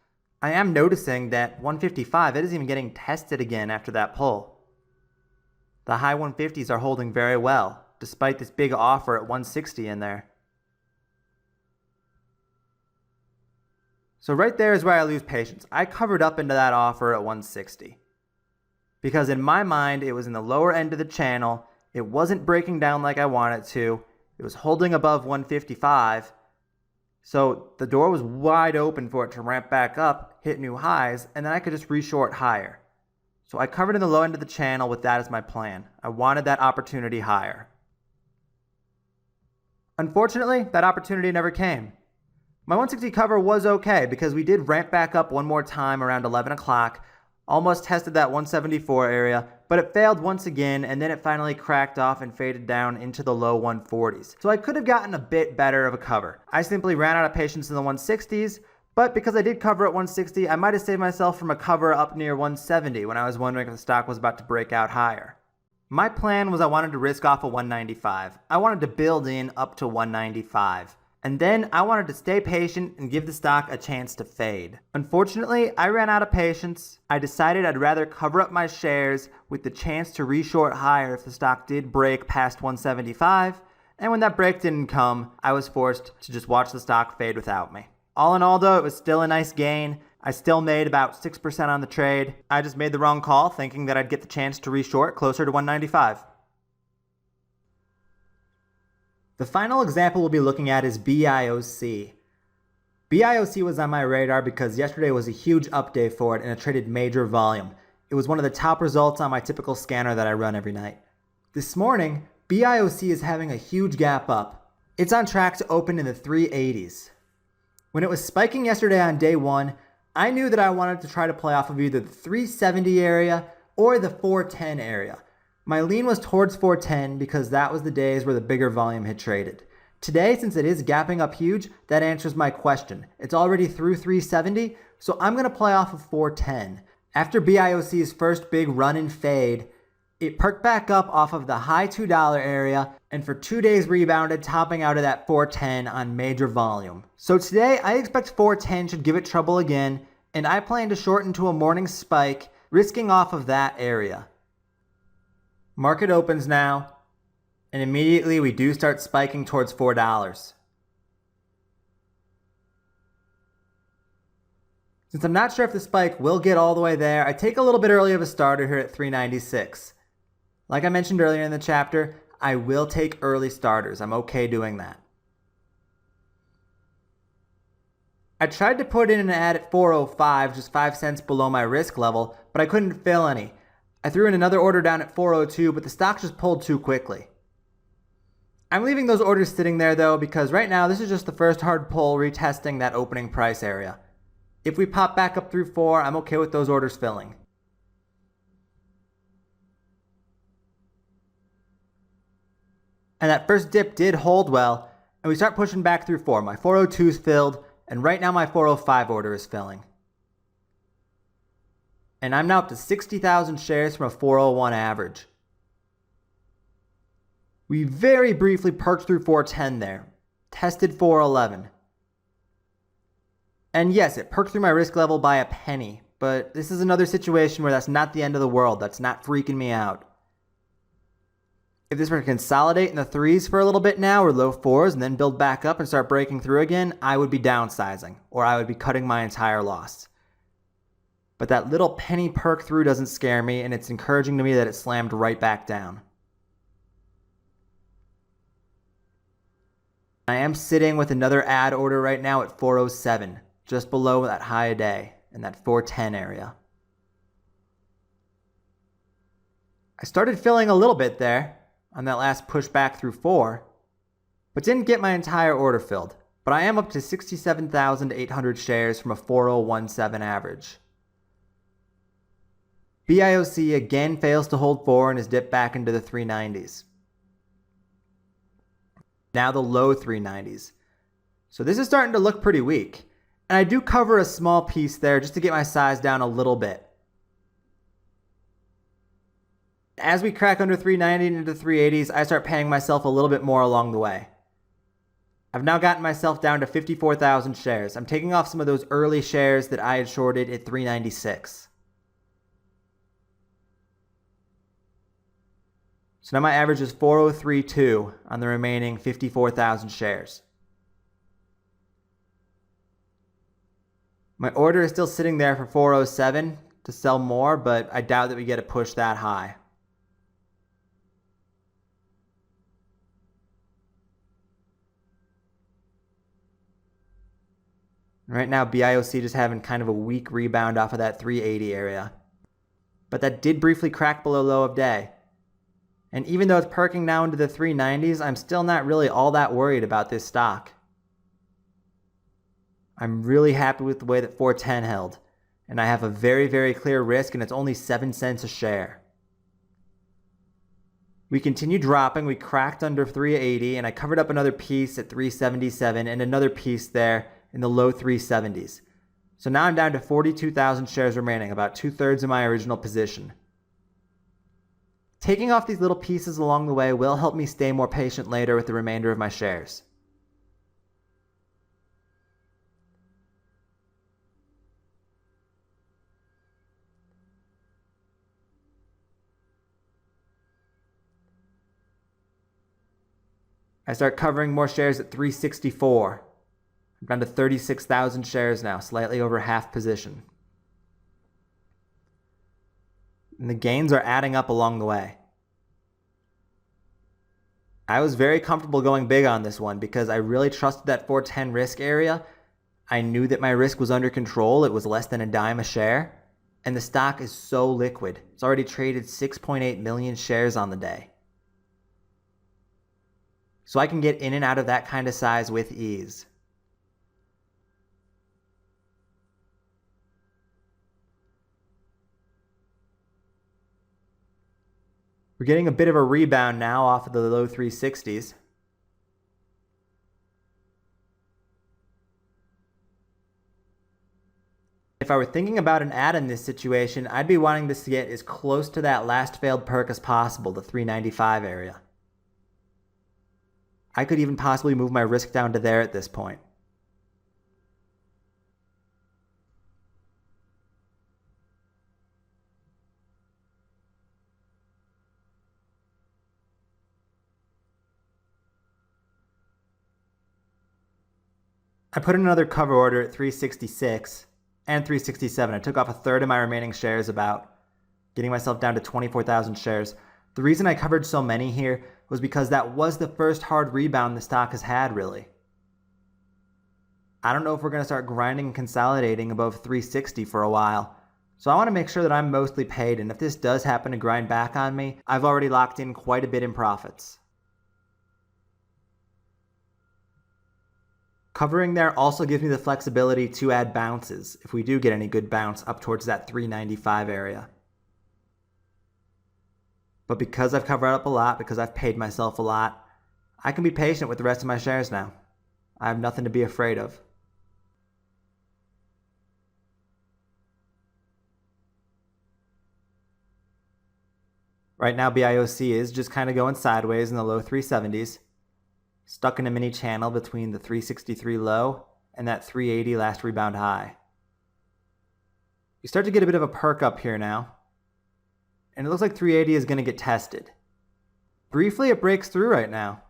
I am noticing that 155, it isn't even getting tested again after that pull. The high 150s are holding very well, despite this big offer at 160 in there. So right there is where I lose patience. I covered up into that offer at 160. Because in my mind, it was in the lower end of the channel. It wasn't breaking down like I wanted to. It was holding above 155. So the door was wide open for it to ramp back up, hit new highs, and then I could just reshort higher. So I covered in the low end of the channel with that as my plan. I wanted that opportunity higher. Unfortunately, that opportunity never came. My 160 cover was okay because we did ramp back up one more time around 11 o'clock, almost tested that 174 area, but it failed once again, and then it finally cracked off and faded down into the low 140s. So I could have gotten a bit better of a cover. I simply ran out of patience in the 160s, but because I did cover at 160, I might have saved myself from a cover up near 170 when I was wondering if the stock was about to break out higher. My plan was I wanted to risk off a 195. I wanted to build in up to 195. And then I wanted to stay patient and give the stock a chance to fade. Unfortunately, I ran out of patience. I decided I'd rather cover up my shares with the chance to reshort higher if the stock did break past 175. And when that break didn't come, I was forced to just watch the stock fade without me. All in all though, it was still a nice gain. I still made about 6% on the trade. I just made the wrong call thinking that I'd get the chance to reshort closer to 195. The final example we'll be looking at is BIOC. BIOC was on my radar because yesterday was a huge up day for it and it traded major volume. It was one of the top results on my typical scanner that I run every night. This morning, BIOC is having a huge gap up. It's on track to open in the 380s. When it was spiking yesterday on day one, I knew that I wanted to try to play off of either the 370 area or the 410 area. My lean was towards 410 because that was the days where the bigger volume had traded. Today, since it is gapping up huge, that answers my question. It's already through 370, so I'm going to play off of 410. After BIOC's first big run and fade, it perked back up off of the high $2 area and for 2 days rebounded, topping out of that 410 on major volume. So today, I expect 410 should give it trouble again, and I plan to short into a morning spike, risking off of that area. Market opens now, and immediately we do start spiking towards $4. Since I'm not sure if the spike will get all the way there, I take a little bit early of a starter here at 396. Like I mentioned earlier in the chapter, I will take early starters. I'm okay doing that. I tried to put in an ad at 405, just 5 cents below my risk level, but I couldn't fill any. I threw in another order down at 402, but the stock just pulled too quickly. I'm leaving those orders sitting there though, because right now this is just the first hard pull retesting that opening price area. If we pop back up through 4, I'm okay with those orders filling. And that first dip did hold well, and we start pushing back through 4. My 402 is filled, and right now my 405 order is filling. And I'm now up to 60,000 shares from a 401 average. We very briefly perked through 410 there, tested 411. And yes, it perked through my risk level by a penny, but this is another situation where that's not the end of the world. That's not freaking me out. If this were to consolidate in the 3s for a little bit now, or low 4s, and then build back up and start breaking through again, I would be downsizing, or I would be cutting my entire loss. But that little penny perk through doesn't scare me, and it's encouraging to me that it slammed right back down. I am sitting with another add order right now at 407, just below that high a day, in that 410 area. I started filling a little bit there on that last push back through 4, but didn't get my entire order filled. But I am up to 67,800 shares from a 4017 average. BIOC again fails to hold 4 and is dipped back into the 390s. Now the low 390s. So this is starting to look pretty weak. And I do cover a small piece there just to get my size down a little bit. As we crack under 390 and into 380s, I start paying myself a little bit more along the way. I've now gotten myself down to 54,000 shares. I'm taking off some of those early shares that I had shorted at 396. So now my average is 4032 on the remaining 54,000 shares. My order is still sitting there for 407 to sell more, but I doubt that we get a push that high. Right now, BIOC just having kind of a weak rebound off of that 380 area. But that did briefly crack below low of day. And even though it's perking now into the 390s, I'm still not really all that worried about this stock. I'm really happy with the way that 410 held. And I have a very, very clear risk, and it's only 7 cents a share. We continued dropping. We cracked under 380, and I covered up another piece at 377 and another piece there in the low 370s. So now I'm down to 42,000 shares remaining, about 2/3 of my original position. Taking off these little pieces along the way will help me stay more patient later with the remainder of my shares. I start covering more shares at 364. I'm down to 36,000 shares now, slightly over half position. And the gains are adding up along the way. I was very comfortable going big on this one because I really trusted that 410 risk area. I knew that my risk was under control. It was less than a dime a share. And the stock is so liquid. It's already traded 6.8 million shares on the day. So I can get in and out of that kind of size with ease. We're getting a bit of a rebound now off of the low 360s. If I were thinking about an add in this situation, I'd be wanting this to get as close to that last failed perk as possible, the 395 area. I could even possibly move my risk down to there at this point. I put in another cover order at 366 and 367. I took off 1/3 of my remaining shares about, getting myself down to 24,000 shares. The reason I covered so many here was because that was the first hard rebound the stock has had, really. I don't know if we're going to start grinding and consolidating above 360 for a while. So I want to make sure that I'm mostly paid, and if this does happen to grind back on me, I've already locked in quite a bit in profits. Covering there also gives me the flexibility to add bounces if we do get any good bounce up towards that 395 area. But because I've covered up a lot, because I've paid myself a lot, I can be patient with the rest of my shares now. I have nothing to be afraid of. Right now, BIOC is just kind of going sideways in the low 370s, stuck in a mini channel between the 363 low and that 380 last rebound high. You start to get a bit of a perk up here now, and it looks like 380 is going to get tested. Briefly, it breaks through right now.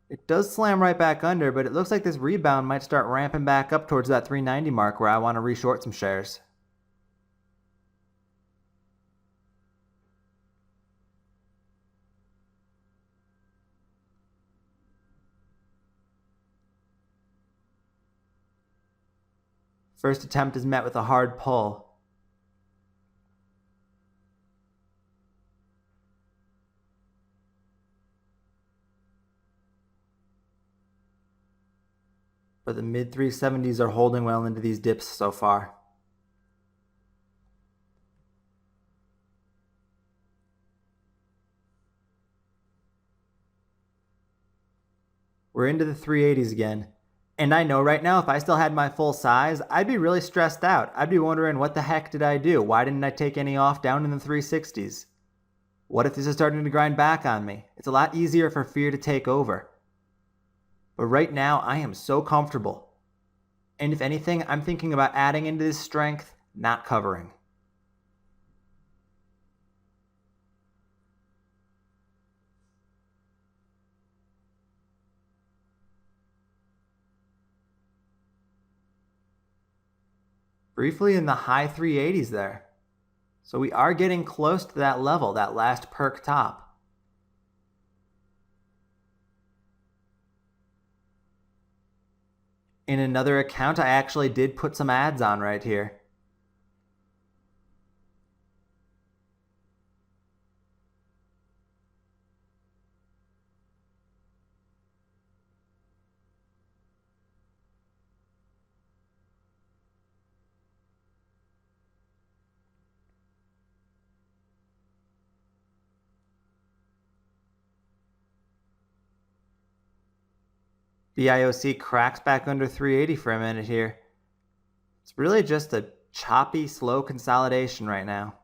It does slam right back under, but it looks like this rebound might start ramping back up towards that 390 mark where I want to reshort some shares. First attempt is met with a hard pull. But the mid 370s are holding well into these dips so far. We're into the 380s again. And I know right now if I still had my full size, I'd be really stressed out. I'd be wondering, what the heck did I do? Why didn't I take any off down in the 360s? What if this is starting to grind back on me? It's a lot easier for fear to take over. But right now, I am so comfortable. And if anything, I'm thinking about adding into this strength, not covering. Briefly in the high 380s there. So we are getting close to that level, that last perk top. In another account, I actually did put some ads on right here. BIOC cracks back under 380 for a minute here. It's really just a choppy, slow consolidation right now.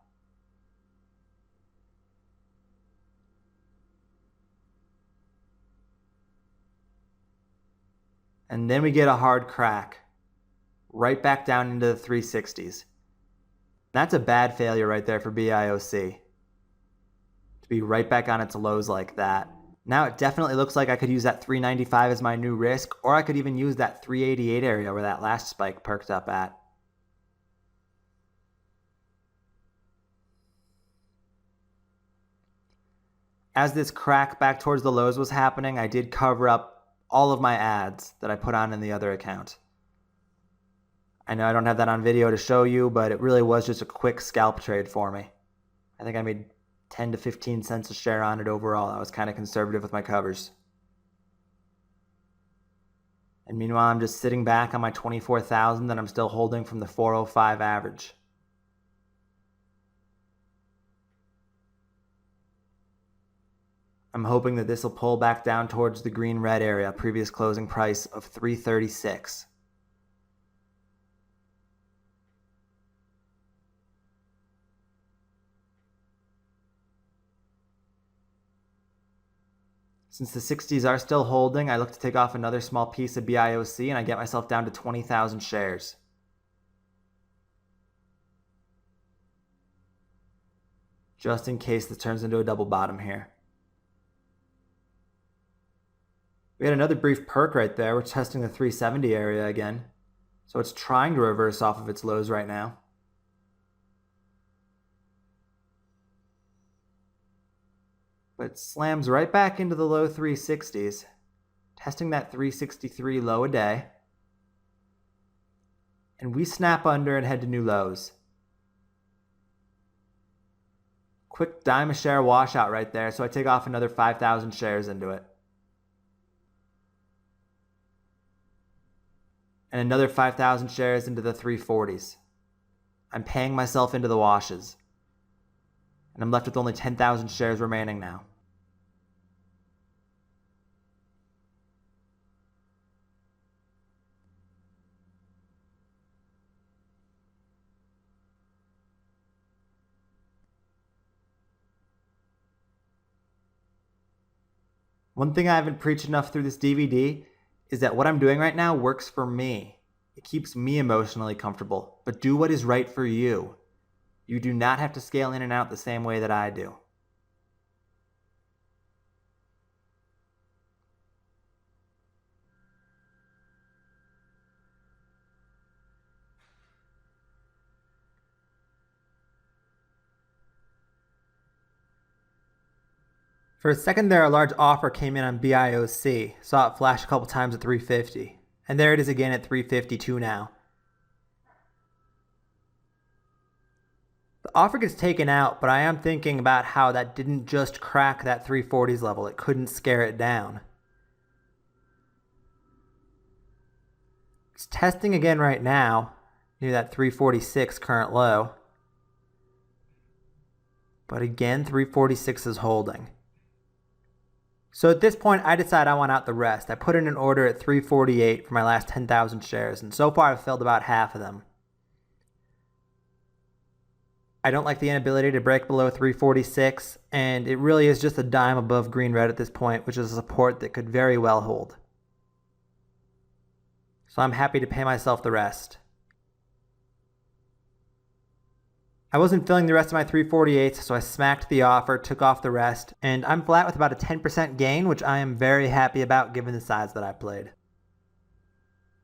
And then we get a hard crack, right back down into the 360s. That's a bad failure right there for BIOC. To be right back on its lows like that. Now it definitely looks like I could use that 395 as my new risk, or I could even use that 388 area where that last spike perked up at. As this crack back towards the lows was happening, I did cover up all of my ads that I put on in the other account. I know I don't have that on video to show you, but it really was just a quick scalp trade for me. I think I made 10 to 15 cents a share on it overall. I was kind of conservative with my covers. And meanwhile, I'm just sitting back on my 24,000 that I'm still holding from the 405 average. I'm hoping that this will pull back down towards the green-red area, previous closing price of 336. Since the 60s are still holding, I look to take off another small piece of BIOC and I get myself down to 20,000 shares. Just in case this turns into a double bottom here. We had another brief perk right there. We're testing the 370 area again. So it's trying to reverse off of its lows right now. But it slams right back into the low 360s, testing that 363 low a day. And we snap under and head to new lows. Quick dime a share washout right there, so I take off another 5,000 shares into it. and another 5,000 shares into the 340s. I'm paying myself into the washes, and I'm left with only 10,000 shares remaining now. One thing I haven't preached enough through this DVD is that what I'm doing right now works for me. It keeps me emotionally comfortable, but do what is right for you. You do not have to scale in and out the same way that I do. For a second there, a large offer came in on BIOC. Saw it flash a couple times at 350. And there it is again at 352 now. The offer gets taken out, but I am thinking about how that didn't just crack that 340s level. It couldn't scare it down. It's testing again right now, near that 346 current low. But again, 346 is holding. So at this point, I decide I want out the rest. I put in an order at 348 for my last 10,000 shares, and so far I've filled about half of them. I don't like the inability to break below 346, and it really is just a dime above green-red at this point, which is a support that could very well hold. So I'm happy to pay myself the rest. I wasn't filling the rest of my 348s, so I smacked the offer, took off the rest, and I'm flat with about a 10% gain, which I am very happy about given the size that I played.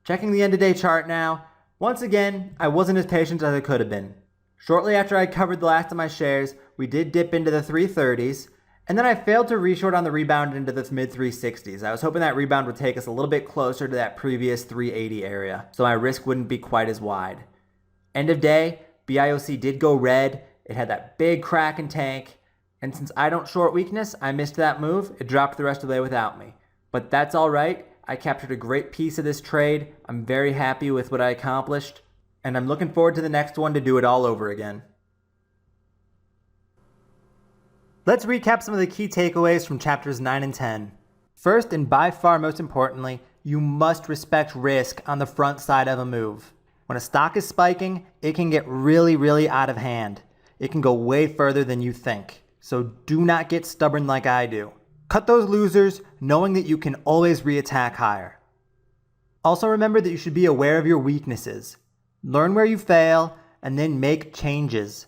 Checking the end-of-day chart now. Once again, I wasn't as patient as I could have been. Shortly after I covered the last of my shares, we did dip into the 330s, and then I failed to reshort on the rebound into the mid-360s. I was hoping that rebound would take us a little bit closer to that previous 380 area, so my risk wouldn't be quite as wide. End of day, BIOC did go red. It had that big crack and tank. And since I don't short weakness, I missed that move. It dropped the rest of the way without me. But that's all right. I captured a great piece of this trade. I'm very happy with what I accomplished. And I'm looking forward to the next one to do it all over again. Let's recap some of the key takeaways from chapters 9 and 10. First, and by far most importantly, you must respect risk on the front side of a move. When a stock is spiking, it can get really out of hand. It can go way further than you think. So do not get stubborn like I do. Cut those losers, knowing that you can always reattack higher. Also remember that you should be aware of your weaknesses. Learn where you fail, and then make changes.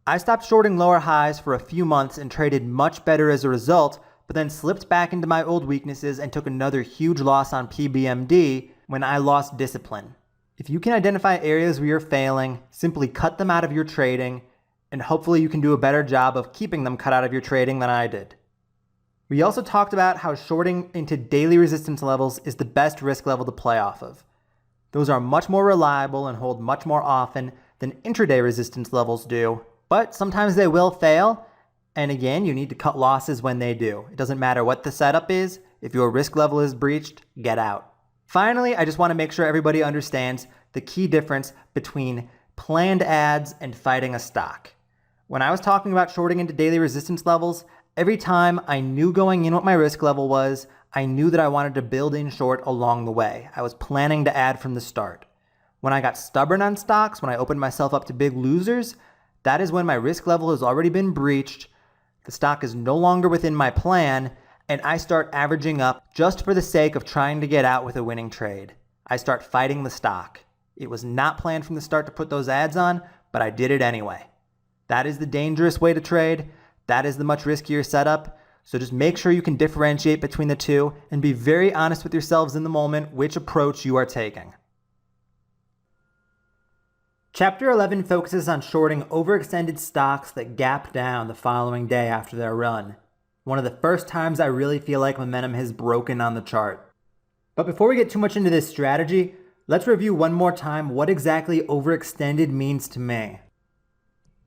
I stopped shorting lower highs for a few months and traded much better as a result, but then slipped back into my old weaknesses and took another huge loss on PBMD when I lost discipline. If you can identify areas where you're failing, simply cut them out of your trading, and hopefully you can do a better job of keeping them cut out of your trading than I did. We also talked about how shorting into daily resistance levels is the best risk level to play off of. Those are much more reliable and hold much more often than intraday resistance levels do, but sometimes they will fail, and again, you need to cut losses when they do. It doesn't matter what the setup is. If your risk level is breached, get out. Finally, I just want to make sure everybody understands the key difference between planned ads and fighting a stock. When I was talking about shorting into daily resistance levels, every time I knew going in what my risk level was, I knew that I wanted to build in short along the way. I was planning to add from the start. When I got stubborn on stocks, when I opened myself up to big losers, that is when my risk level has already been breached, the stock is no longer within my plan, and I start averaging up just for the sake of trying to get out with a winning trade. I start fighting the stock. It was not planned from the start to put those ads on, but I did it anyway. That is the dangerous way to trade. That is the much riskier setup. So just make sure you can differentiate between the two and be very honest with yourselves in the moment which approach you are taking. Chapter 11 focuses on shorting overextended stocks that gap down the following day after their run. One of the first times I really feel like momentum has broken on the chart. But before we get too much into this strategy, let's review one more time what exactly overextended means to me.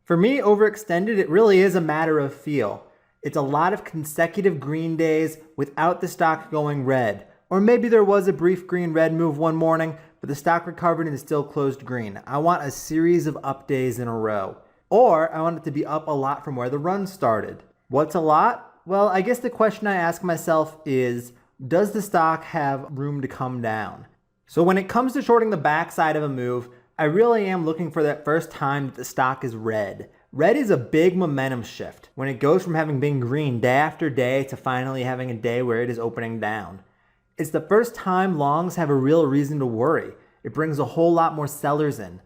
For me, overextended, it really is a matter of feel. It's a lot of consecutive green days without the stock going red. Or maybe there was a brief green-red move one morning, but the stock recovered and is still closed green. I want a series of up days in a row. Or I want it to be up a lot from where the run started. What's a lot? Well, I guess the question I ask myself is, does the stock have room to come down? So when it comes to shorting the backside of a move, I really am looking for that first time that the stock is red. Red is a big momentum shift when it goes from having been green day after day to finally having a day where it is opening down. It's the first time longs have a real reason to worry. It brings a whole lot more sellers in.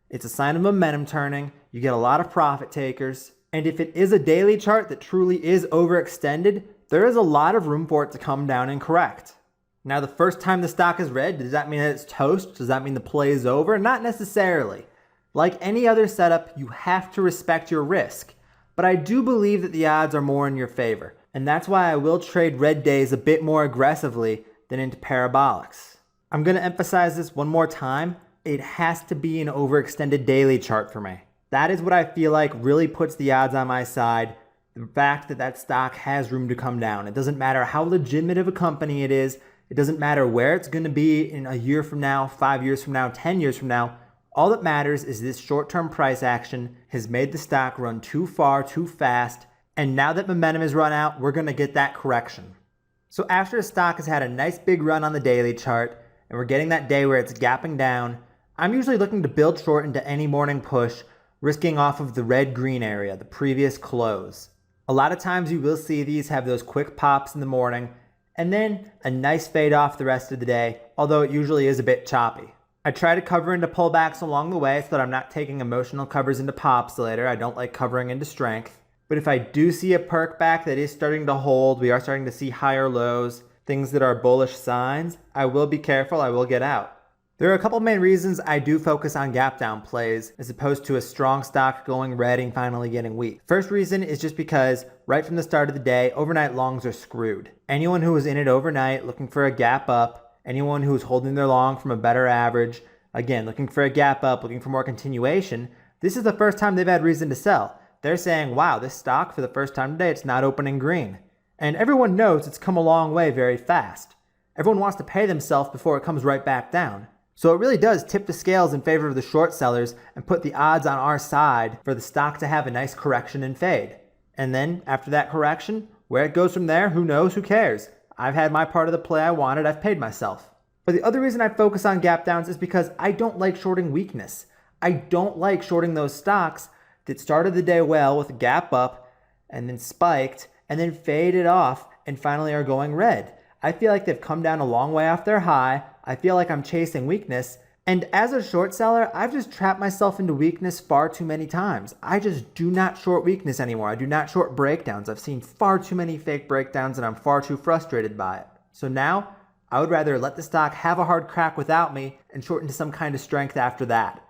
It's a sign of momentum turning. You get a lot of profit takers. And if it is a daily chart that truly is overextended, there is a lot of room for it to come down and correct. Now, the first time the stock is red, does that mean that it's toast? Does that mean the play is over? Not necessarily. Like any other setup, you have to respect your risk. But I do believe that the odds are more in your favor. And that's why I will trade red days a bit more aggressively than into parabolics. I'm going to emphasize this one more time. It has to be an overextended daily chart for me. That is what I feel like really puts the odds on my side. The fact that that stock has room to come down. It doesn't matter how legitimate of a company it is. It doesn't matter where it's going to be in a year from now, 5 years from now, 10 years from now. All that matters is this short-term price action has made the stock run too far, too fast, and now that momentum has run out, we're going to get that correction. So after a stock has had a nice big run on the daily chart, and we're getting that day where it's gapping down, I'm usually looking to build short into any morning push, risking off of the red-green area, the previous close. A lot of times you will see these have those quick pops in the morning, and then a nice fade off the rest of the day, although it usually is a bit choppy. I try to cover into pullbacks along the way so that I'm not taking emotional covers into pops later. I don't like covering into strength. But if I do see a perk back that is starting to hold, we are starting to see higher lows, things that are bullish signs, I will be careful, I will get out. There are a couple main reasons I do focus on gap down plays as opposed to a strong stock going red and finally getting weak. First reason is just because right from the start of the day, overnight longs are screwed. Anyone who was in it overnight looking for a gap up, anyone who's holding their long from a better average, again, looking for a gap up, looking for more continuation, this is the first time they've had reason to sell. They're saying, wow, this stock for the first time today, it's not opening green. And everyone knows it's come a long way very fast. Everyone wants to pay themselves before it comes right back down. So it really does tip the scales in favor of the short sellers and put the odds on our side for the stock to have a nice correction and fade. And then after that correction, where it goes from there, who knows, who cares? I've had my part of the play I wanted, I've paid myself. But the other reason I focus on gap downs is because I don't like shorting weakness. I don't like shorting those stocks that started the day well with a gap up and then spiked and then faded off and finally are going red. I feel like they've come down a long way off their high. I feel like I'm chasing weakness. And as a short seller, I've just trapped myself into weakness far too many times. I just do not short weakness anymore. I do not short breakdowns. I've seen far too many fake breakdowns and I'm far too frustrated by it. So now I would rather let the stock have a hard crack without me and short into some kind of strength after that.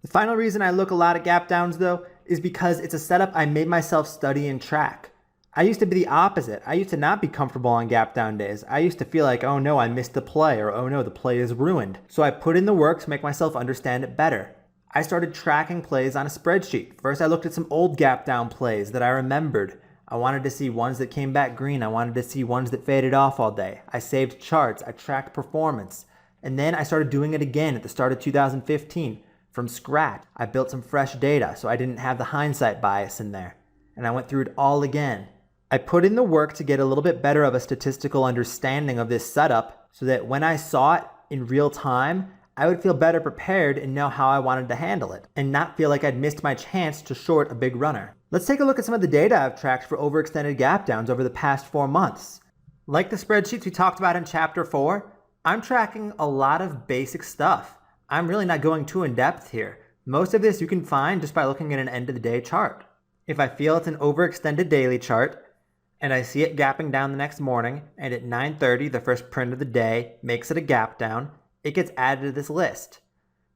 The final reason I look a lot at gap downs though is because it's a setup I made myself study and track. I used to be the opposite. I used to not be comfortable on gap down days. I used to feel like, oh no, I missed the play, or oh no, the play is ruined. So I put in the work to make myself understand it better. I started tracking plays on a spreadsheet. First, I looked at some old gap down plays that I remembered. I wanted to see ones that came back green. I wanted to see ones that faded off all day. I saved charts. I tracked performance. And then I started doing it again at the start of 2015 from scratch. I built some fresh data so I didn't have the hindsight bias in there. And I went through it all again. I put in the work to get a little bit better of a statistical understanding of this setup so that when I saw it in real time, I would feel better prepared and know how I wanted to handle it and not feel like I'd missed my chance to short a big runner. Let's take a look at some of the data I've tracked for overextended gap downs over the past 4 months. Like the spreadsheets we talked about in Chapter 4, I'm tracking a lot of basic stuff. I'm really not going too in depth here. Most of this you can find just by looking at an end of the day chart. If I feel it's an overextended daily chart, and I see it gapping down the next morning, and at 9:30, the first print of the day makes it a gap down, it gets added to this list.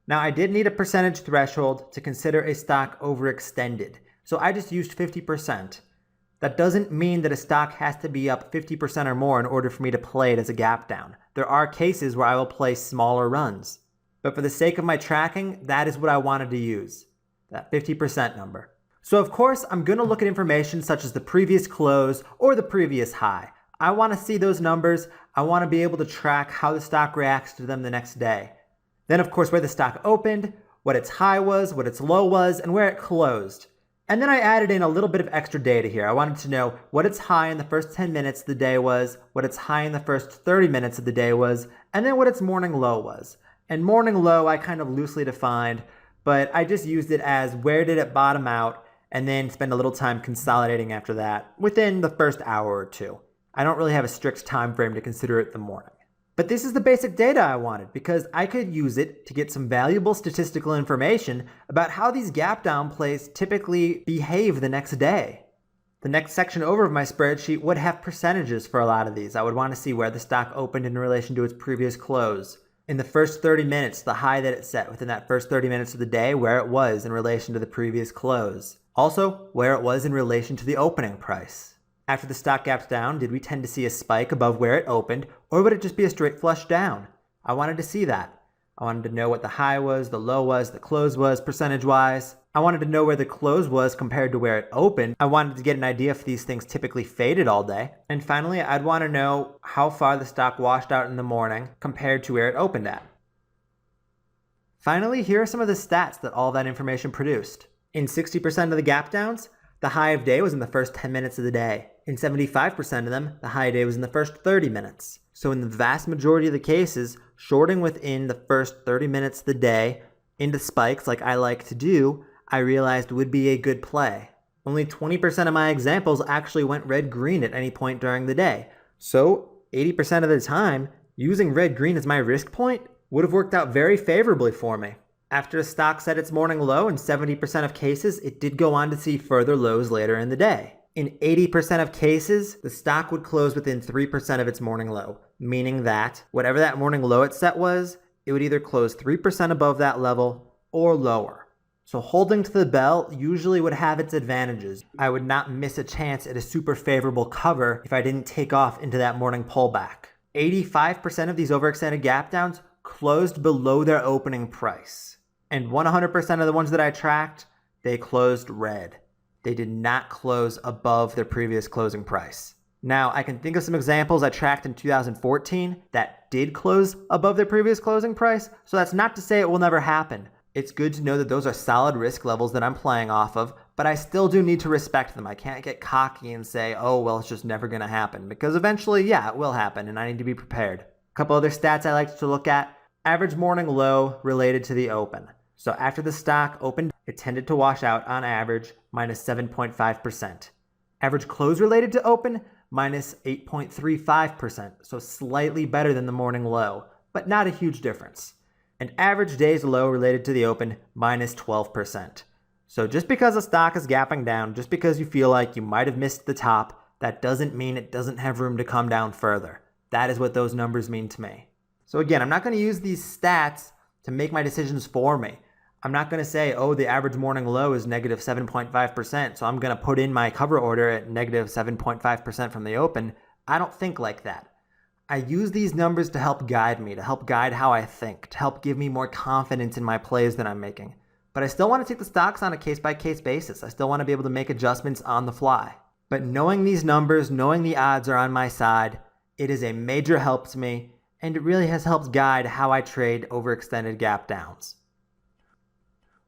Now, I did need a percentage threshold to consider a stock overextended, so I just used 50%. That doesn't mean that a stock has to be up 50% or more in order for me to play it as a gap down. There are cases where I will play smaller runs. But for the sake of my tracking, that is what I wanted to use, that 50% number. So of course, I'm going to look at information such as the previous close or the previous high. I want to see those numbers. I want to be able to track how the stock reacts to them the next day. Then of course where the stock opened, what its high was, what its low was, and where it closed. And then I added in a little bit of extra data here. I wanted to know what its high in the first 10 minutes of the day was, what its high in the first 30 minutes of the day was, and then what its morning low was. And morning low I kind of loosely defined, but I just used it as where did it bottom out, and then spend a little time consolidating after that within the first hour or two. I don't really have a strict time frame to consider it the morning. But this is the basic data I wanted because I could use it to get some valuable statistical information about how these gap down plays typically behave the next day. The next section over of my spreadsheet would have percentages for a lot of these. I would want to see where the stock opened in relation to its previous close. In the first 30 minutes, the high that it set within that first 30 minutes of the day, where it was in relation to the previous close. Also, where it was in relation to the opening price. After the stock gaps down, did we tend to see a spike above where it opened, or would it just be a straight flush down? I wanted to see that. I wanted to know what the high was, the low was, the close was, percentage-wise. I wanted to know where the close was compared to where it opened. I wanted to get an idea if these things typically faded all day. And finally, I'd want to know how far the stock washed out in the morning compared to where it opened at. Finally, here are some of the stats that all that information produced. In 60% of the gap downs, the high of day was in the first 10 minutes of the day. In 75% of them, the high day was in the first 30 minutes. So in the vast majority of the cases, shorting within the first 30 minutes of the day into spikes like I like to do, I realized would be a good play. Only 20% of my examples actually went red-green at any point during the day. So 80% of the time, using red-green as my risk point would have worked out very favorably for me. After a stock set its morning low, in 70% of cases, it did go on to see further lows later in the day. In 80% of cases, the stock would close within 3% of its morning low, meaning that whatever that morning low it set was, it would either close 3% above that level or lower. So holding to the bell usually would have its advantages. I would not miss a chance at a super favorable cover if I didn't take off into that morning pullback. 85% of these overextended gap downs closed below their opening price. And 100% of the ones that I tracked, they closed red. They did not close above their previous closing price. Now, I can think of some examples I tracked in 2014 that did close above their previous closing price, so that's not to say it will never happen. It's good to know that those are solid risk levels that I'm playing off of, but I still do need to respect them. I can't get cocky and say, oh, well, it's just never going to happen, because eventually, yeah, it will happen, and I need to be prepared. A couple other stats I like to look at. Average morning low related to the open. So after the stock opened, it tended to wash out on average minus 7.5%. Average close related to open, minus 8.35%. So slightly better than the morning low, but not a huge difference. And average days low related to the open, minus 12%. So just because a stock is gapping down, just because you feel like you might have missed the top, that doesn't mean it doesn't have room to come down further. That is what those numbers mean to me. So again, I'm not going to use these stats to make my decisions for me. I'm not going to say, oh, the average morning low is negative 7.5%, so I'm going to put in my cover order at negative 7.5% from the open. I don't think like that. I use these numbers to help guide me, to help guide how I think, to help give me more confidence in my plays that I'm making. But I still want to take the stocks on a case-by-case basis. I still want to be able to make adjustments on the fly. But knowing these numbers, knowing the odds are on my side, it is a major help to me, and it really has helped guide how I trade overextended gap downs.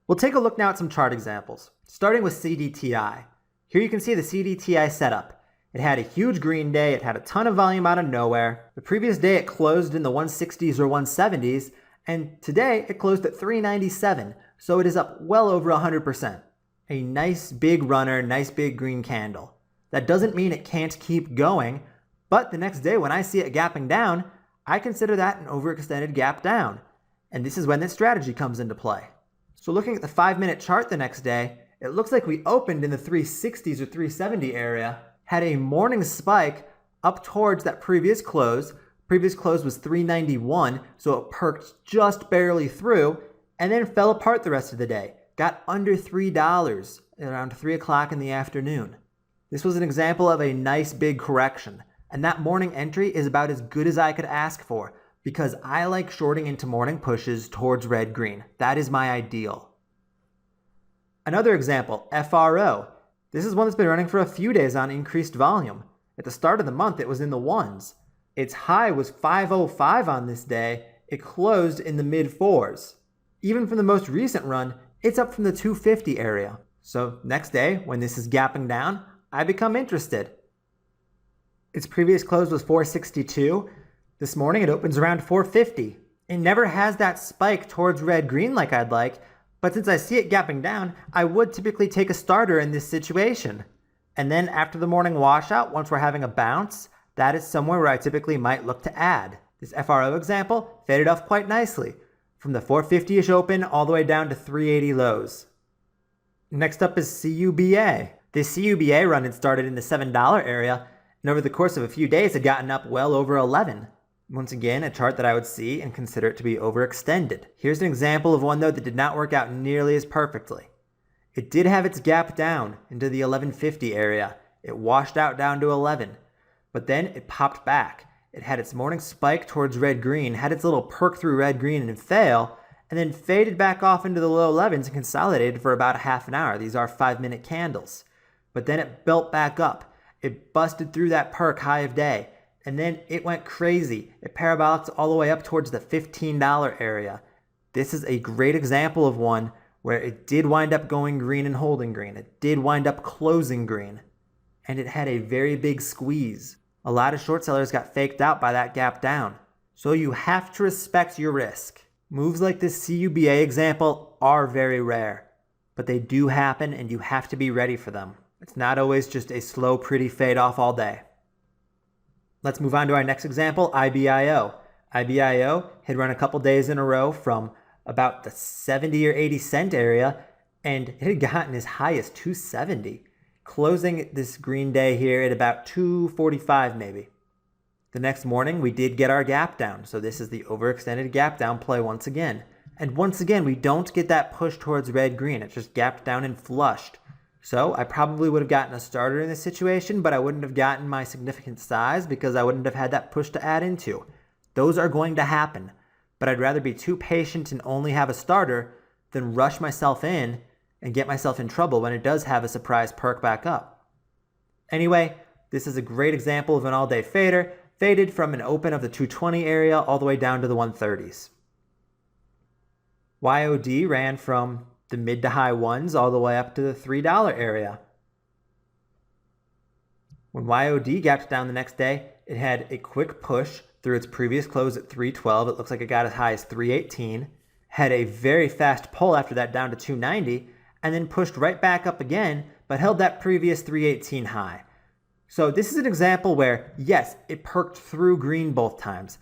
We'll take a look now at some chart examples, starting with CDTI. Here you can see the CDTI setup. It had a huge green day, it had a ton of volume out of nowhere. The previous day it closed in the 160s or 170s, and today it closed at 397, so it is up well over 100%. A nice big runner, nice big green candle. That doesn't mean it can't keep going, but the next day when I see it gapping down, I consider that an overextended gap down. And this is when that strategy comes into play. So looking at the 5-minute chart the next day, it looks like we opened in the 360s or 370 area, had a morning spike up towards that previous close. Previous close was 391, so it perked just barely through, and then fell apart the rest of the day. Got under $3 around 3 o'clock in the afternoon. This was an example of a nice big correction, and that morning entry is about as good as I could ask for, because I like shorting into morning pushes towards red-green. That is my ideal. Another example, FRO. This is one that's been running for a few days on increased volume. At the start of the month, it was in the ones. Its high was 505 on this day, it closed in the mid fours. Even from the most recent run, it's up from the 250 area. So next day, when this is gapping down, I become interested. Its previous close was 462. This morning it opens around 450. It never has that spike towards red-green like I'd like, but since I see it gapping down, I would typically take a starter in this situation. And then after the morning washout, once we're having a bounce, that is somewhere where I typically might look to add. This FRO example faded off quite nicely, from the 450-ish open all the way down to 380 lows. Next up is CUBA. This CUBA run had started in the $7 area, and over the course of a few days had gotten up well over 11. Once again, a chart that I would see and consider it to be overextended. Here's an example of one though that did not work out nearly as perfectly. It did have its gap down into the 1150 area. It washed out down to 11, but then it popped back. It had its morning spike towards red-green, had its little perk through red-green and fail, and then faded back off into the low 11s and consolidated for about a half an hour. These are 5-minute candles. But then it built back up. It busted through that perk high of day. And then it went crazy. It parabolics all the way up towards the $15 area. This is a great example of one where it did wind up going green and holding green. It did wind up closing green. And it had a very big squeeze. A lot of short sellers got faked out by that gap down. So you have to respect your risk. Moves like this CUBA example are very rare, but they do happen and you have to be ready for them. It's not always just a slow, pretty fade off all day. Let's move on to our next example, IBIO. IBIO had run a couple days in a row from about the 70 or 80 cent area, and it had gotten as high as 270, closing this green day here at about 245 maybe. The next morning, we did get our gap down, so this is the overextended gap down play once again. And once again, we don't get that push towards red-green. It's just gapped down and flushed. So I probably would have gotten a starter in this situation, but I wouldn't have gotten my significant size because I wouldn't have had that push to add into. Those are going to happen, but I'd rather be too patient and only have a starter than rush myself in and get myself in trouble when it does have a surprise perk back up. Anyway, this is a great example of an all-day fader, faded from an open of the 220 area all the way down to the 130s. YOD ran from the mid to high ones all the way up to the $3 area. When YOD gapped down the next day, it had a quick push through its previous close at 312. It looks like it got as high as 318. Had a very fast pull after that down to 290, and then pushed right back up again, but held that previous 318 high. So this is an example where, yes, it perked through green both times.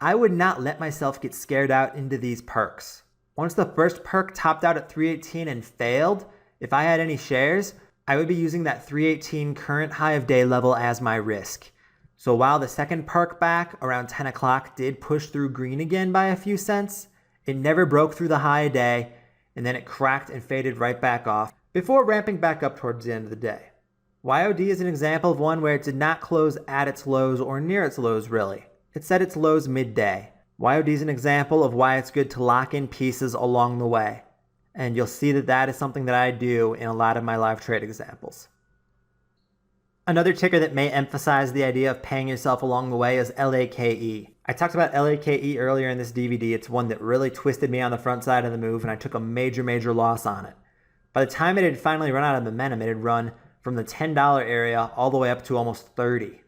I would not let myself get scared out into these perks. Once the first perk topped out at 318 and failed, if I had any shares, I would be using that 318 current high of day level as my risk. So while the second perk back around 10 o'clock did push through green again by a few cents, it never broke through the high of day, and then it cracked and faded right back off before ramping back up towards the end of the day. YOD is an example of one where it did not close at its lows or near its lows really. It set its lows midday. YOD is an example of why it's good to lock in pieces along the way. And you'll see that that is something that I do in a lot of my live trade examples. Another ticker that may emphasize the idea of paying yourself along the way is LAKE. I talked about LAKE earlier in this DVD. It's one that really twisted me on the front side of the move, and I took a major loss on it. By the time it had finally run out of momentum, it had run from the $10 area all the way up to almost 30.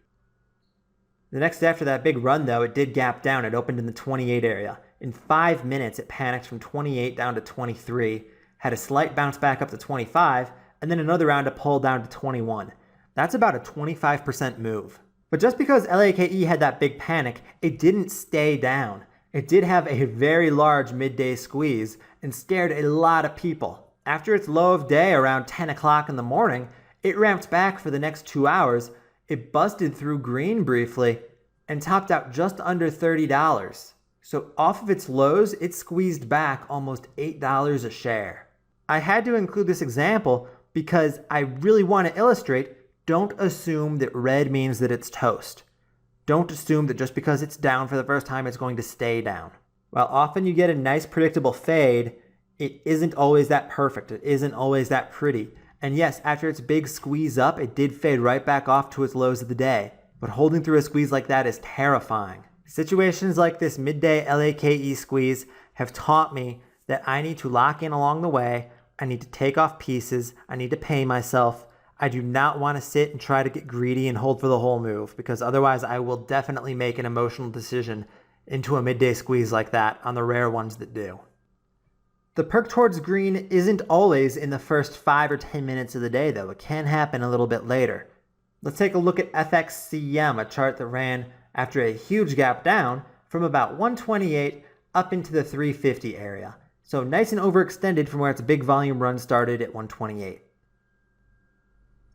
The next day after that big run, though, it did gap down. It opened in the 28 area. In 5 minutes, it panicked from 28 down to 23, had a slight bounce back up to 25, and then another round of pull down to 21. That's about a 25% move. But just because LAKE had that big panic, it didn't stay down. It did have a very large midday squeeze and scared a lot of people. After its low of day around 10 o'clock in the morning, it ramped back for the next 2 hours. It busted through green briefly and topped out just under $30. So off of its lows, it squeezed back almost $8 a share. I had to include this example because I really want to illustrate, don't assume that red means that it's toast. Don't assume that just because it's down for the first time, it's going to stay down. While often you get a nice predictable fade, it isn't always that perfect. It isn't always that pretty. And yes, after its big squeeze up, it did fade right back off to its lows of the day. But holding through a squeeze like that is terrifying. Situations like this midday LAKE squeeze have taught me that I need to lock in along the way. I need to take off pieces. I need to pay myself. I do not want to sit and try to get greedy and hold for the whole move, because otherwise I will definitely make an emotional decision into a midday squeeze like that on the rare ones that do. The perk towards green isn't always in the first 5 or 10 minutes of the day though. It can happen a little bit later. Let's take a look at FXCM, a chart that ran after a huge gap down from about 128 up into the 350 area. So nice and overextended from where its big volume run started at 128.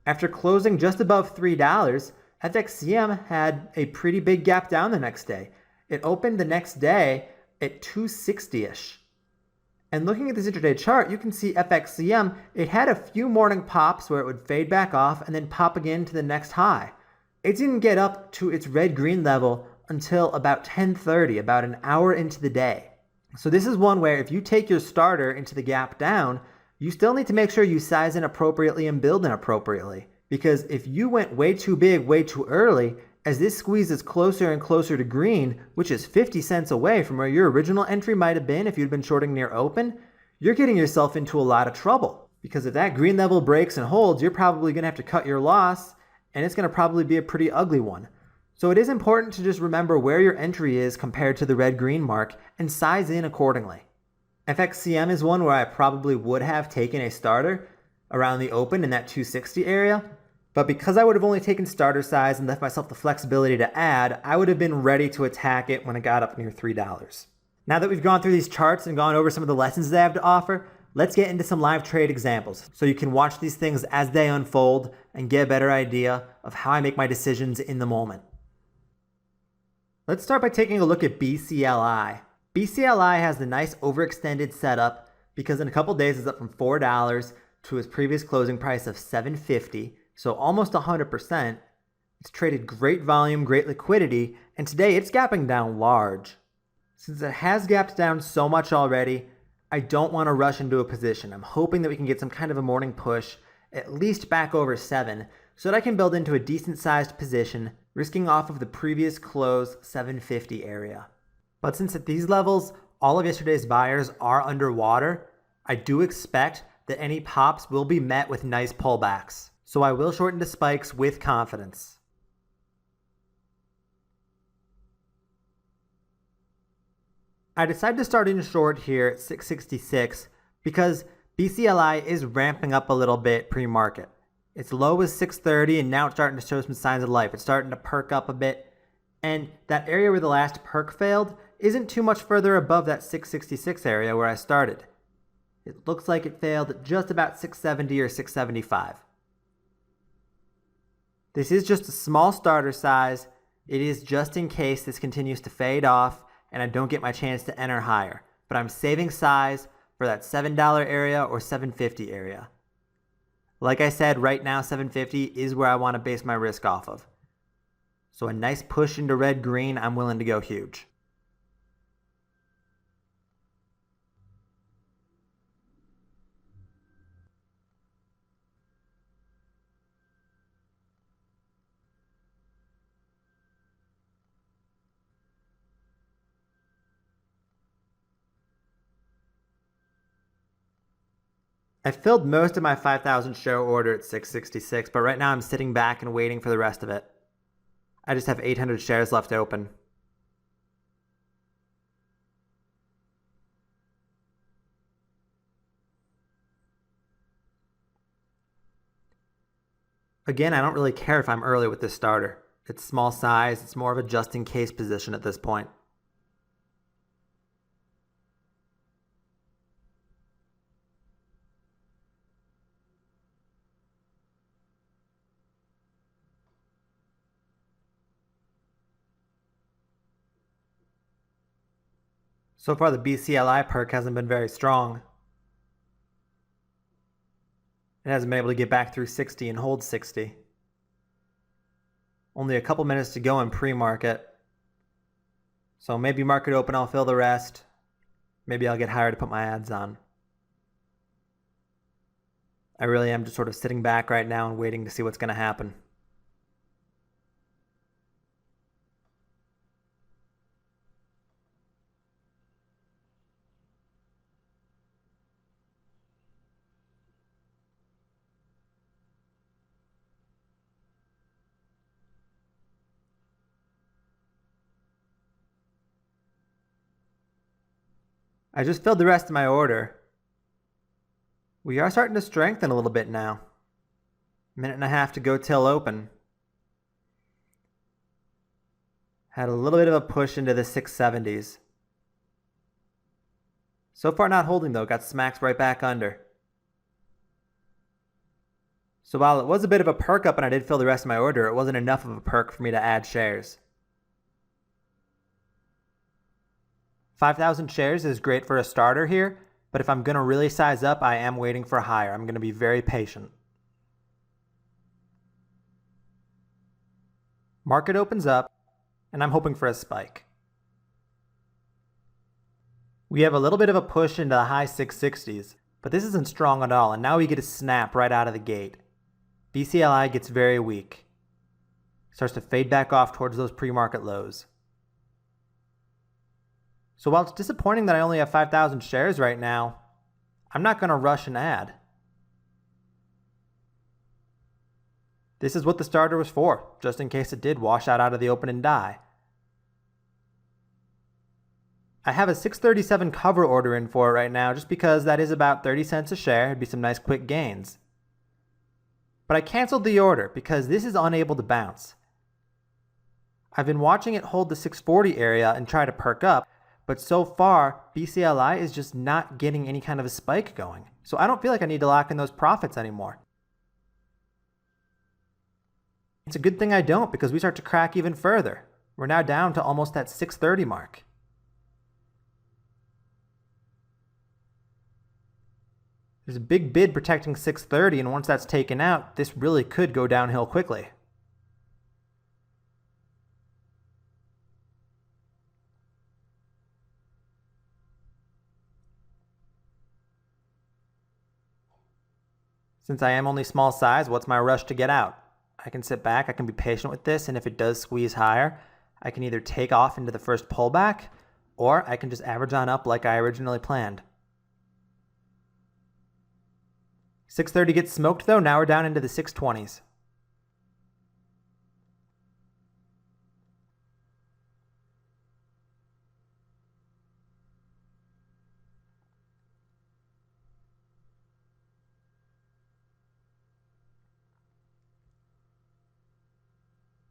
After closing just above $3, FXCM had a pretty big gap down the next day. It opened the next day at 260-ish. And looking at this intraday chart, you can see FXCM, it had a few morning pops where it would fade back off and then pop again to the next high. It didn't get up to its red-green level until about 10:30, about an hour into the day. So this is one where if you take your starter into the gap down, you still need to make sure you size in appropriately and build in appropriately. Because if you went way too big, way too early, as this squeezes closer and closer to green, which is 50 cents away from where your original entry might have been if you'd been shorting near open, you're getting yourself into a lot of trouble. Because if that green level breaks and holds, you're probably going to have to cut your loss, and it's going to probably be a pretty ugly one. So it is important to just remember where your entry is compared to the red-green mark and size in accordingly. FXCM is one where I probably would have taken a starter around the open in that 260 area, but because I would have only taken starter size and left myself the flexibility to add, I would have been ready to attack it when it got up near $3. Now that we've gone through these charts and gone over some of the lessons they have to offer, let's get into some live trade examples so you can watch these things as they unfold and get a better idea of how I make my decisions in the moment. Let's start by taking a look at BCLI. BCLI has the nice overextended setup because in a couple days it's up from $4 to its previous closing price of $7.50, so almost 100%. It's traded great volume, great liquidity, and today it's gapping down large. Since it has gapped down so much already, I don't want to rush into a position. I'm hoping that we can get some kind of a morning push, at least back over 7, so that I can build into a decent sized position, risking off of the previous close 750 area. But since at these levels, all of yesterday's buyers are underwater, I do expect that any pops will be met with nice pullbacks. So I will short into spikes with confidence. I decided to start in short here at 666 because BCLI is ramping up a little bit pre-market. Its low was 630 and now it's starting to show some signs of life. It's starting to perk up a bit. And that area where the last perk failed isn't too much further above that 666 area where I started. It looks like it failed at just about 670 or 675. This is just a small starter size. It is just in case this continues to fade off and I don't get my chance to enter higher. But I'm saving size for that $7 area or $7.50 area. Like I said, right now $7.50 is where I want to base my risk off of. So a nice push into red-green, I'm willing to go huge. I filled most of my 5,000 share order at 666, but right now I'm sitting back and waiting for the rest of it. I just have 800 shares left open. Again, I don't really care if I'm early with this starter. It's small size, it's more of a just-in-case position at this point. So far, the BCLI perk hasn't been very strong. It hasn't been able to get back through 60 and hold 60. Only a couple minutes to go in pre-market. So maybe market open, I'll fill the rest. Maybe I'll get higher to put my ads on. I really am just sort of sitting back right now and waiting to see what's going to happen. I just filled the rest of my order. We are starting to strengthen a little bit now. Minute and a half to go till open. Had a little bit of a push into the 670s. So far not holding though, got smacked right back under. So while it was a bit of a perk up and I did fill the rest of my order, it wasn't enough of a perk for me to add shares. 5,000 shares is great for a starter here, but if I'm going to really size up, I am waiting for higher. I'm going to be very patient. Market opens up, and I'm hoping for a spike. We have a little bit of a push into the high 660s, but this isn't strong at all, and now we get a snap right out of the gate. BCLI gets very weak. Starts to fade back off towards those pre-market lows. So while it's disappointing that I only have 5,000 shares right now, I'm not going to rush and add. This is what the starter was for, just in case it did wash out of the open and die. I have a 637 cover order in for it right now just because that is about 30 cents a share. It'd be some nice quick gains. But I canceled the order because this is unable to bounce. I've been watching it hold the 640 area and try to perk up, but so far BCLI is just not getting any kind of a spike going. So I don't feel like I need to lock in those profits anymore. It's a good thing I don't because we start to crack even further. We're now down to almost that 630 mark. There's a big bid protecting 630, and once that's taken out, this really could go downhill quickly. Since I am only small size, what's my rush to get out? I can sit back, I can be patient with this, and if it does squeeze higher, I can either take off into the first pullback, or I can just average on up like I originally planned. 630 gets smoked though, now we're down into the 620s.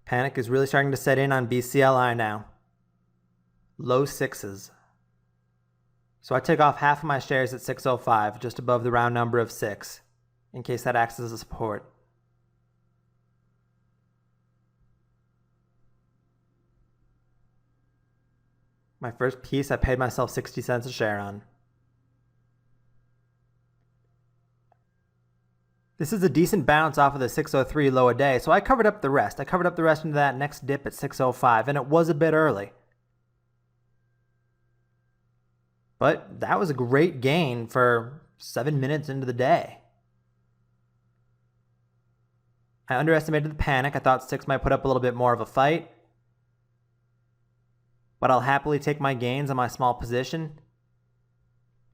Panic is really starting to set in on BCLI now. Low sixes. So I take off half of my shares at 605, just above the round number of 6, in case that acts as a support. My first piece I paid myself 60 cents a share on. This is a decent bounce off of the 603 low a day, so I covered up the rest. I covered up the rest into that next dip at 605, and it was a bit early. But that was a great gain for 7 minutes into the day. I underestimated the panic. I thought 6 might put up a little bit more of a fight. But I'll happily take my gains on my small position.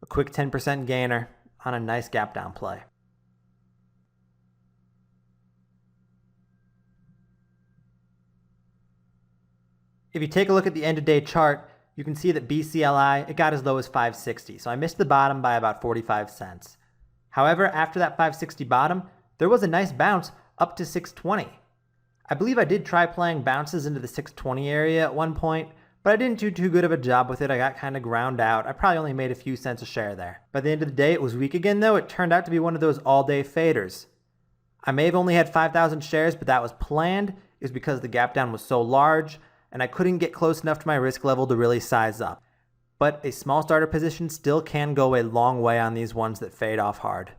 A quick 10% gainer on a nice gap down play. If you take a look at the end of day chart, you can see that BCLI, it got as low as 560. So I missed the bottom by about 45 cents. However, after that 560 bottom, there was a nice bounce up to 620. I believe I did try playing bounces into the 620 area at one point, but I didn't do too good of a job with it. I got kind of ground out. I probably only made a few cents a share there. By the end of the day, it was weak again though. It turned out to be one of those all-day faders. I may have only had 5,000 shares, but that was planned. It was because the gap down was so large, and I couldn't get close enough to my risk level to really size up. But a small starter position still can go a long way on these ones that fade off hard.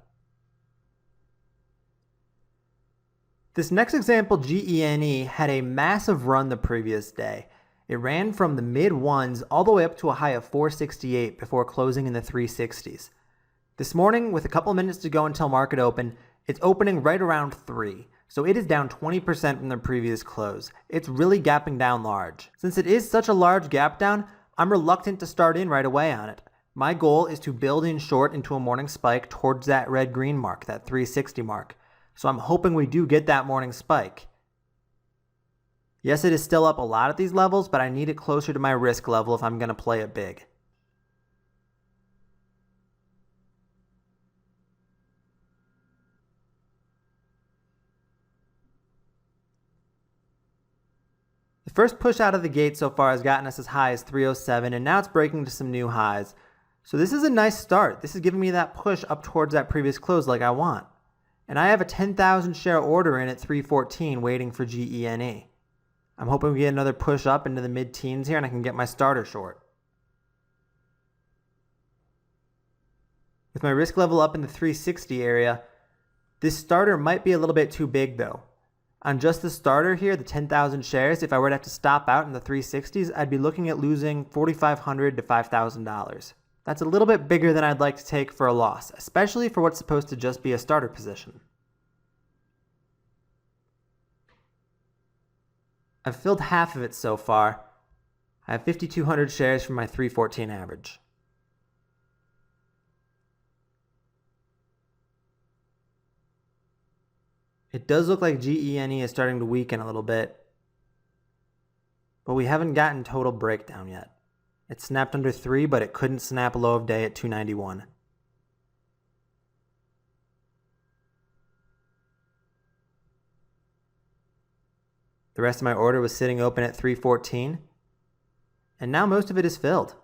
This next example, GENE, had a massive run the previous day. It ran from the mid ones all the way up to a high of 468 before closing in the 360s. This morning, with a couple minutes to go until market open, it's opening right around 3. So it is down 20% from the previous close. It's really gapping down large. Since it is such a large gap down, I'm reluctant to start in right away on it. My goal is to build in short into a morning spike towards that red-green mark, that 360 mark. So I'm hoping we do get that morning spike. Yes, it is still up a lot at these levels, but I need it closer to my risk level if I'm going to play it big. first push out of the gate so far has gotten us as high as 307, and now it's breaking to some new highs. So this is a nice start. This is giving me that push up towards that previous close like I want. And I have a 10,000 share order in at 314 waiting for GENE. I'm hoping we get another push up into the mid-teens here and I can get my starter short. With my risk level up in the 360 area, this starter might be a little bit too big though. On just the starter here, the 10,000 shares, if I were to have to stop out in the 360s, I'd be looking at losing $4,500 to $5,000. That's a little bit bigger than I'd like to take for a loss, especially for what's supposed to just be a starter position. I've filled half of it so far. I have 5,200 shares from my 314 average. It does look like GENE is starting to weaken a little bit, but we haven't gotten total breakdown yet. It snapped under 3, but it couldn't snap low of day at 291. The rest of my order was sitting open at 314, and now most of it is filled.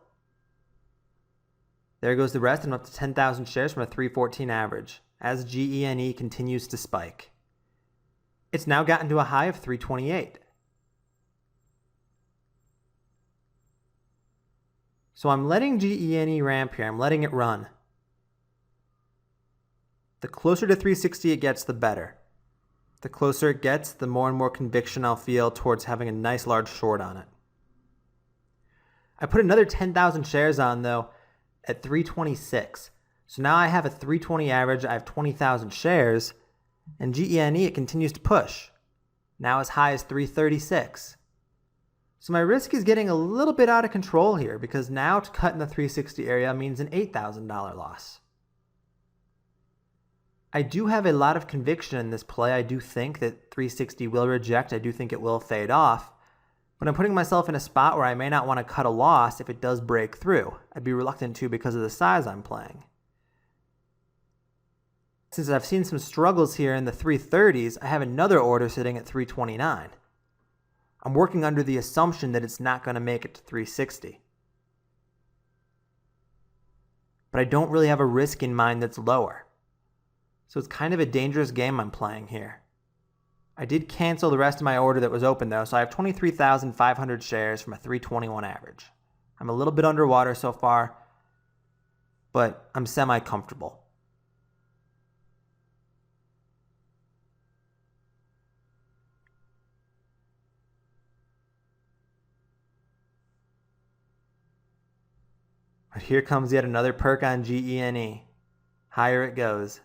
There goes the rest, and I'm up to 10,000 shares from a 314 average, as GENE continues to spike. It's now gotten to a high of 328. So I'm letting GENE ramp here. I'm letting it run. The closer to 360 it gets, the better. The closer it gets, the more and more conviction I'll feel towards having a nice large short on it. I put another 10,000 shares on though at 326. So now I have a 320 average, I have 20,000 shares, and GENE, it continues to push. Now as high as 336. So my risk is getting a little bit out of control here because now to cut in the 360 area means an $8,000 loss. I do have a lot of conviction in this play. I do think that 360 will reject. I do think it will fade off. But I'm putting myself in a spot where I may not want to cut a loss if it does break through. I'd be reluctant to because of the size I'm playing. Since I've seen some struggles here in the 330s, I have another order sitting at 329. I'm working under the assumption that it's not going to make it to 360. But I don't really have a risk in mind that's lower. So it's kind of a dangerous game I'm playing here. I did cancel the rest of my order that was open though, so I have 23,500 shares from a 321 average. I'm a little bit underwater so far, but I'm semi-comfortable. But here comes yet another perk on GENE. Higher it goes.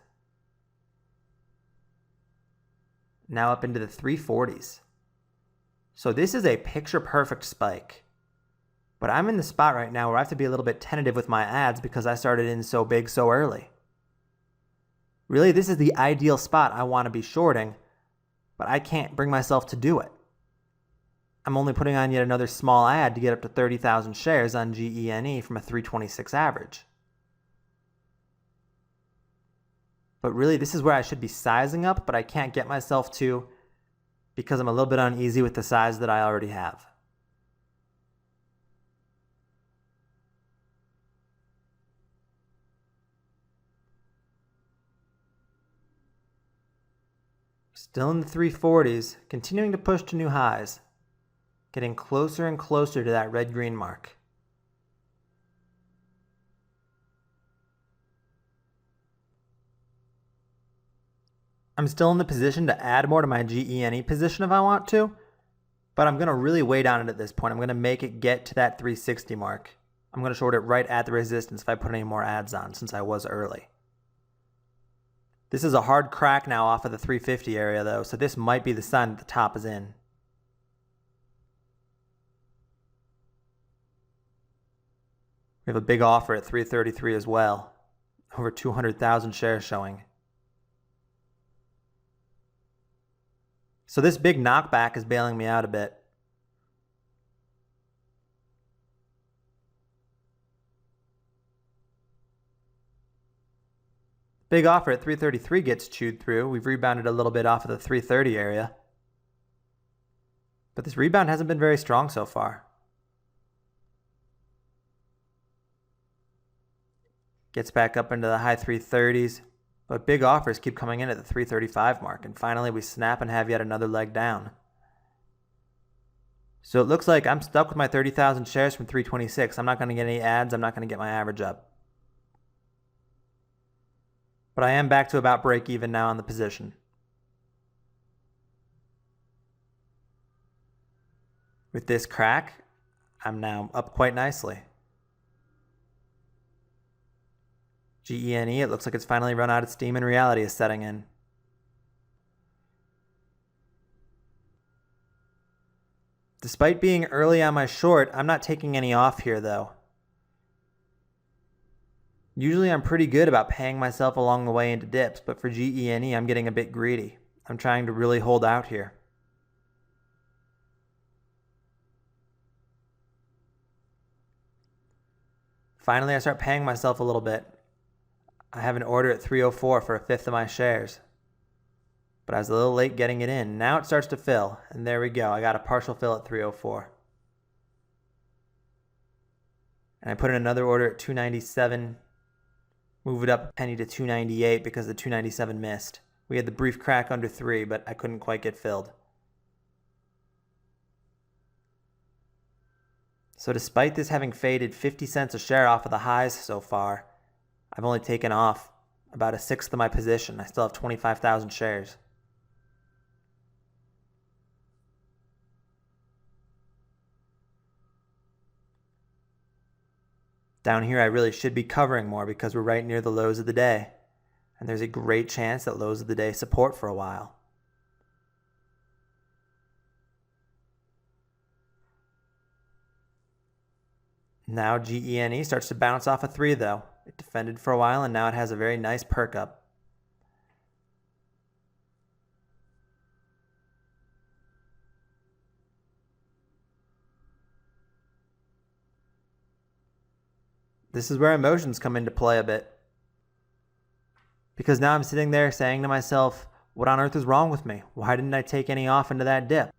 Now up into the 340s. So this is a picture-perfect spike. But I'm in the spot right now where I have to be a little bit tentative with my ads because I started in so big so early. Really, this is the ideal spot I want to be shorting, but I can't bring myself to do it. I'm only putting on yet another small ad to get up to 30,000 shares on GENE from a 326 average. But really, this is where I should be sizing up, but I can't get myself to because I'm a little bit uneasy with the size that I already have. Still in the 340s, continuing to push to new highs. Getting closer and closer to that red-green mark. I'm still in the position to add more to my GENE position if I want to, but I'm going to really wait on it at this point. I'm going to make it get to that 360 mark. I'm going to short it right at the resistance if I put any more ads on since I was early. This is a hard crack now off of the 350 area though, so this might be the sign that the top is in. We have a big offer at 333 as well. Over 200,000 shares showing. So this big knockback is bailing me out a bit. Big offer at 333 gets chewed through. We've rebounded a little bit off of the 330 area. But this rebound hasn't been very strong so far. Gets back up into the high 330s, but big offers keep coming in at the 335 mark, and finally we snap and have yet another leg down. So it looks like I'm stuck with my 30,000 shares from 326. I'm not going to get any ads. I'm not going to get my average up. But I am back to about break even now on the position. With this crack, I'm now up quite nicely. GENE, it looks like it's finally run out of steam and reality is setting in. Despite being early on my short, I'm not taking any off here though. Usually I'm pretty good about paying myself along the way into dips, but for GENE, I'm getting a bit greedy. I'm trying to really hold out here. Finally, I start paying myself a little bit. I have an order at 304 for a fifth of my shares. But I was a little late getting it in. Now it starts to fill, and there we go. I got a partial fill at 304. And I put in another order at 297. Move it up a penny to 298 because the 297 missed. We had the brief crack under 3, but I couldn't quite get filled. So despite this having faded 50 cents a share off of the highs so far, I've only taken off about a sixth of my position. I still have 25,000 shares. Down here, I really should be covering more because we're right near the lows of the day. And there's a great chance that lows of the day support for a while. Now GENE starts to bounce off a 3 though. It defended for a while and now it has a very nice perk up. This is where emotions come into play a bit. Because now I'm sitting there saying to myself, what on earth is wrong with me? Why didn't I take any off into that dip?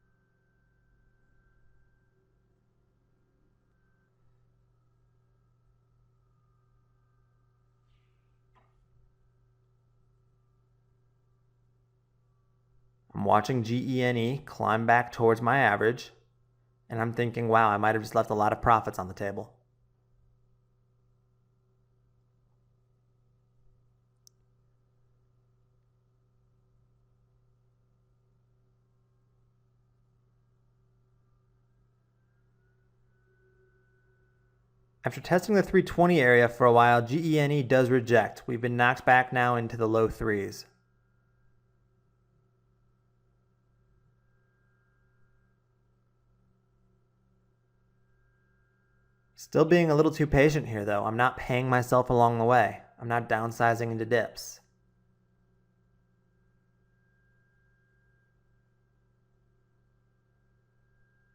I'm watching GENE climb back towards my average, and I'm thinking, wow, I might have just left a lot of profits on the table. After testing the 320 area for a while, GENE does reject. We've been knocked back now into the low 3s. Still being a little too patient here though. I'm not paying myself along the way. I'm not downsizing into dips.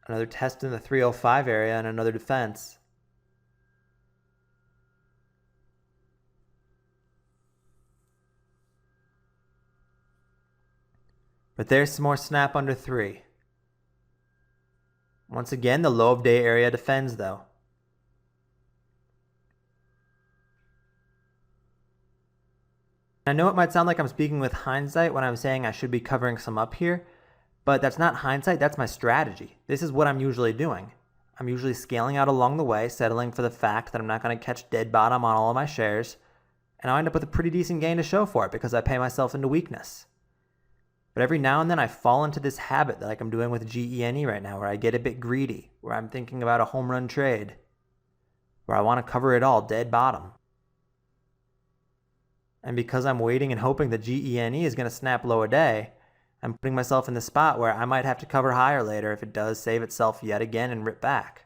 Another test in the 305 area and another defense. But there's some more snap under 3. Once again, the low of day area defends though. I know it might sound like I'm speaking with hindsight when I'm saying I should be covering some up here, but that's not hindsight, that's my strategy. This is what I'm usually doing. I'm usually scaling out along the way, settling for the fact that I'm not going to catch dead bottom on all of my shares, and I'll end up with a pretty decent gain to show for it because I pay myself into weakness. But every now and then I fall into this habit like I'm doing with GENE right now, where I get a bit greedy, where I'm thinking about a home run trade, where I want to cover it all dead bottom. And because I'm waiting and hoping that GENE is going to snap low a day, I'm putting myself in the spot where I might have to cover higher later if it does save itself yet again and rip back.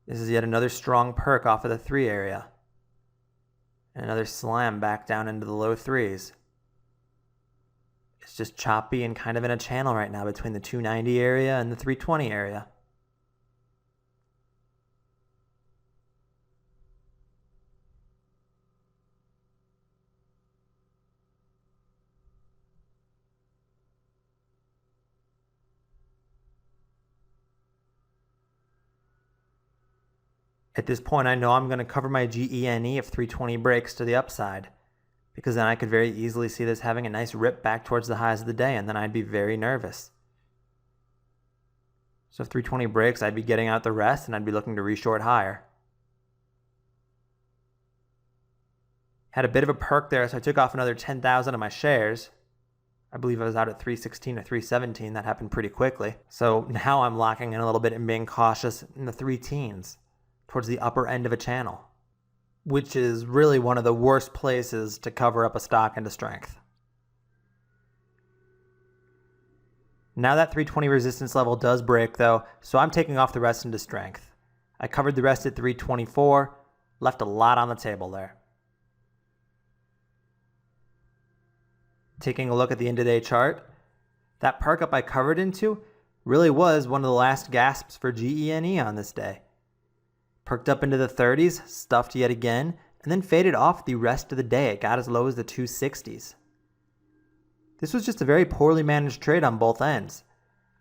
This is yet another strong perk off of the 3 area. And another slam back down into the low 3s. It's just choppy and kind of in a channel right now between the 290 area and the 320 area. At this point, I know I'm going to cover my GENE if 320 breaks to the upside, because then I could very easily see this having a nice rip back towards the highs of the day, and then I'd be very nervous. So if 320 breaks, I'd be getting out the rest, and I'd be looking to reshort higher. Had a bit of a perk there, so I took off another 10,000 of my shares. I believe I was out at 316 or 317. That happened pretty quickly. So now I'm locking in a little bit and being cautious in the 3 teens, towards the upper end of a channel, which is really one of the worst places to cover up a stock into strength. Now that 320 resistance level does break though, so I'm taking off the rest into strength. I covered the rest at 324, left a lot on the table there. Taking a look at the intraday chart, that perk up I covered into really was one of the last gasps for GENE on this day. Perked up into the 30s, stuffed yet again, and then faded off the rest of the day. It got as low as the 260s. This was just a very poorly managed trade on both ends.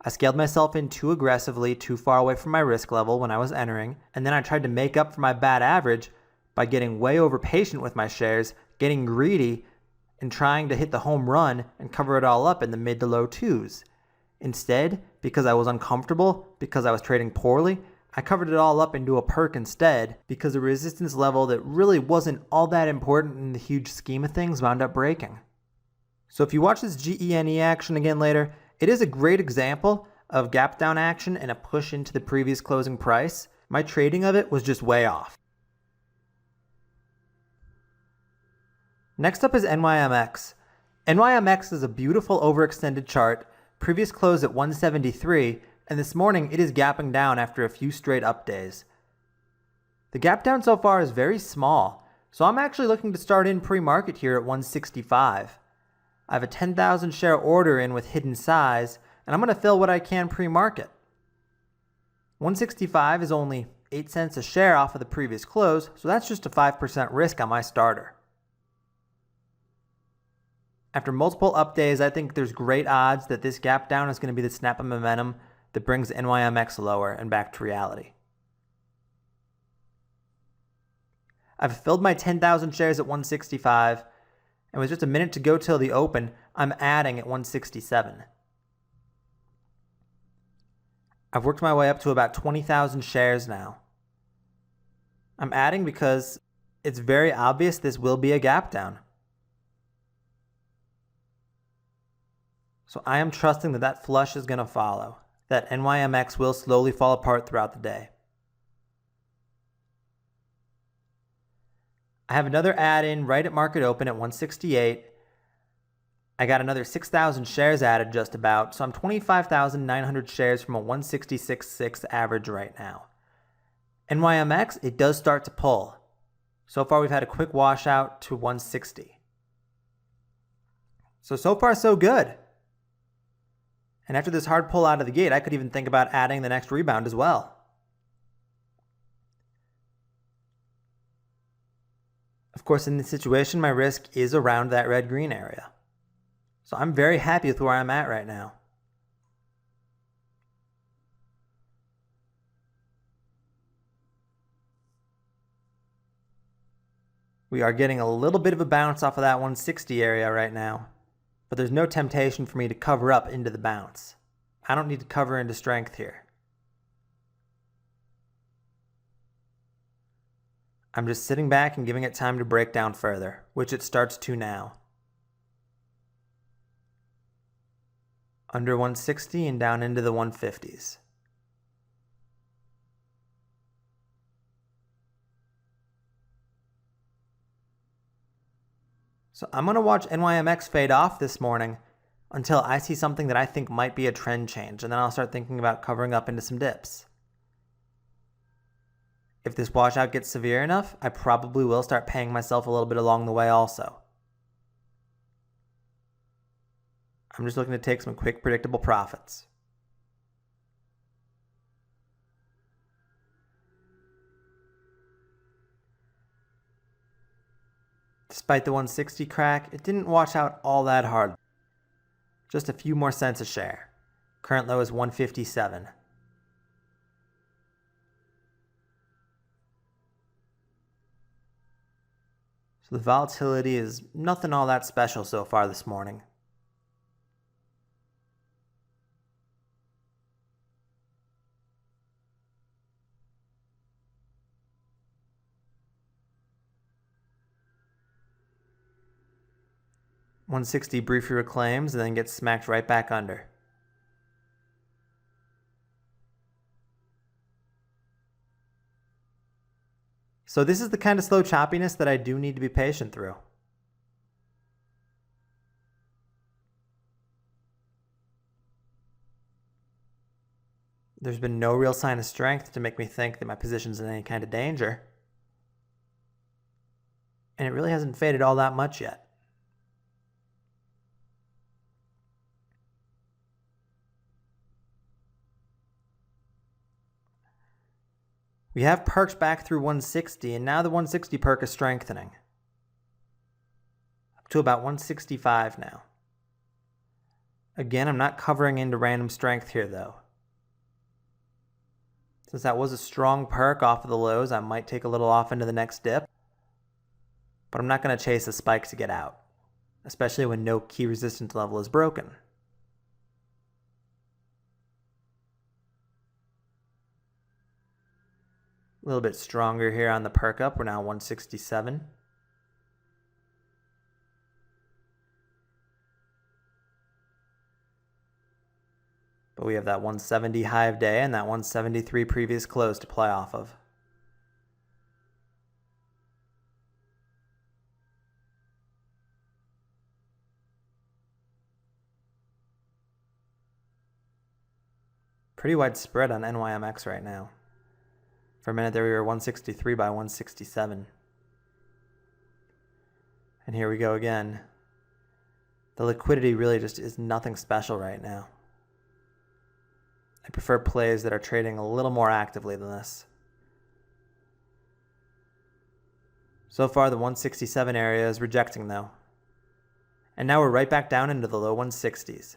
I scaled myself in too aggressively, too far away from my risk level when I was entering, and then I tried to make up for my bad average by getting way over patient with my shares, getting greedy, and trying to hit the home run and cover it all up in the mid to low twos. Instead, because I was uncomfortable, because I was trading poorly, I covered it all up into a perk instead, because the resistance level that really wasn't all that important in the huge scheme of things wound up breaking. So if you watch this GENE action again later, it is a great example of gap down action and a push into the previous closing price. My trading of it was just way off. Next up is NYMX. NYMX is a beautiful overextended chart, previous close at 173, and this morning it is gapping down after a few straight up days. The gap down so far is very small, so I'm actually looking to start in pre-market here at 165. I have a 10,000 share order in with hidden size, and I'm going to fill what I can pre-market. 165 is only 8 cents a share off of the previous close, so that's just a 5% risk on my starter. After multiple up days, I think there's great odds that this gap down is going to be the snap of momentum that brings NYMX lower and back to reality. I've filled my 10,000 shares at 165, and with just a minute to go till the open, I'm adding at 167. I've worked my way up to about 20,000 shares now. I'm adding because it's very obvious this will be a gap down. So I am trusting that that flush is going to follow, that NYMX will slowly fall apart throughout the day. I have another add-in right at market open at 168. I got another 6,000 shares added just about, so I'm 25,900 shares from a 166.6 average right now. NYMX, it does start to pull. So far we've had a quick washout to 160. So far so good. And after this hard pull out of the gate, I could even think about adding the next rebound as well. Of course, in this situation, my risk is around that red-green area. So I'm very happy with where I'm at right now. We are getting a little bit of a bounce off of that 160 area right now, but there's no temptation for me to cover up into the bounce. I don't need to cover into strength here. I'm just sitting back and giving it time to break down further, which it starts to now. Under 160 and down into the 150s. So I'm going to watch NYMX fade off this morning until I see something that I think might be a trend change, and then I'll start thinking about covering up into some dips. If this washout gets severe enough, I probably will start paying myself a little bit along the way also. I'm just looking to take some quick, predictable profits. Despite the 160 crack, it didn't wash out all that hard. Just a few more cents a share. Current low is 157. So the volatility is nothing all that special so far this morning. $160 briefly reclaims and then gets smacked right back under. So this is the kind of slow choppiness that I do need to be patient through. There's been no real sign of strength to make me think that my position's in any kind of danger. And it really hasn't faded all that much yet. We have perked back through 160, and now the 160 perk is strengthening. Up to about 165 now. Again, I'm not covering into random strength here though. Since that was a strong perk off of the lows, I might take a little off into the next dip. But I'm not going to chase a spike to get out, especially when no key resistance level is broken. A little bit stronger here on the perk up. We're now 167. But we have that 170 high of day and that 173 previous close to play off of. Pretty wide spread on NYMX right now. For a minute there we were 163 by 167. And here we go again. The liquidity really just is nothing special right now. I prefer plays that are trading a little more actively than this. So far the 167 area is rejecting though. And now we're right back down into the low 160s.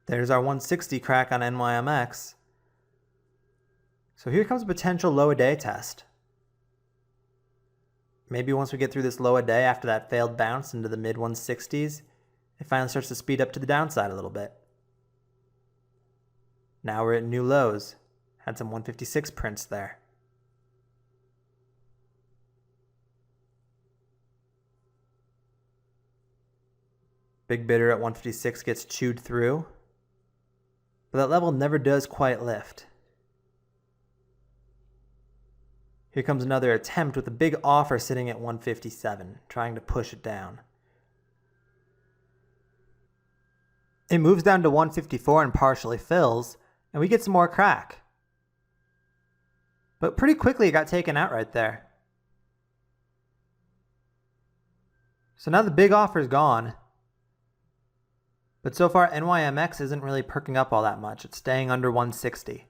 There's our 160 crack on NYMX. So here comes a potential low a day test. Maybe once we get through this low a day after that failed bounce into the mid 160s, it finally starts to speed up to the downside a little bit. Now we're at new lows. Had some 156 prints there. Big bidder at 156 gets chewed through. But that level never does quite lift. Here comes another attempt with a big offer sitting at 157, trying to push it down. It moves down to 154 and partially fills, and we get some more crack. But pretty quickly it got taken out right there. So now the big offer is gone. But so far, NYMX isn't really perking up all that much. It's staying under 160.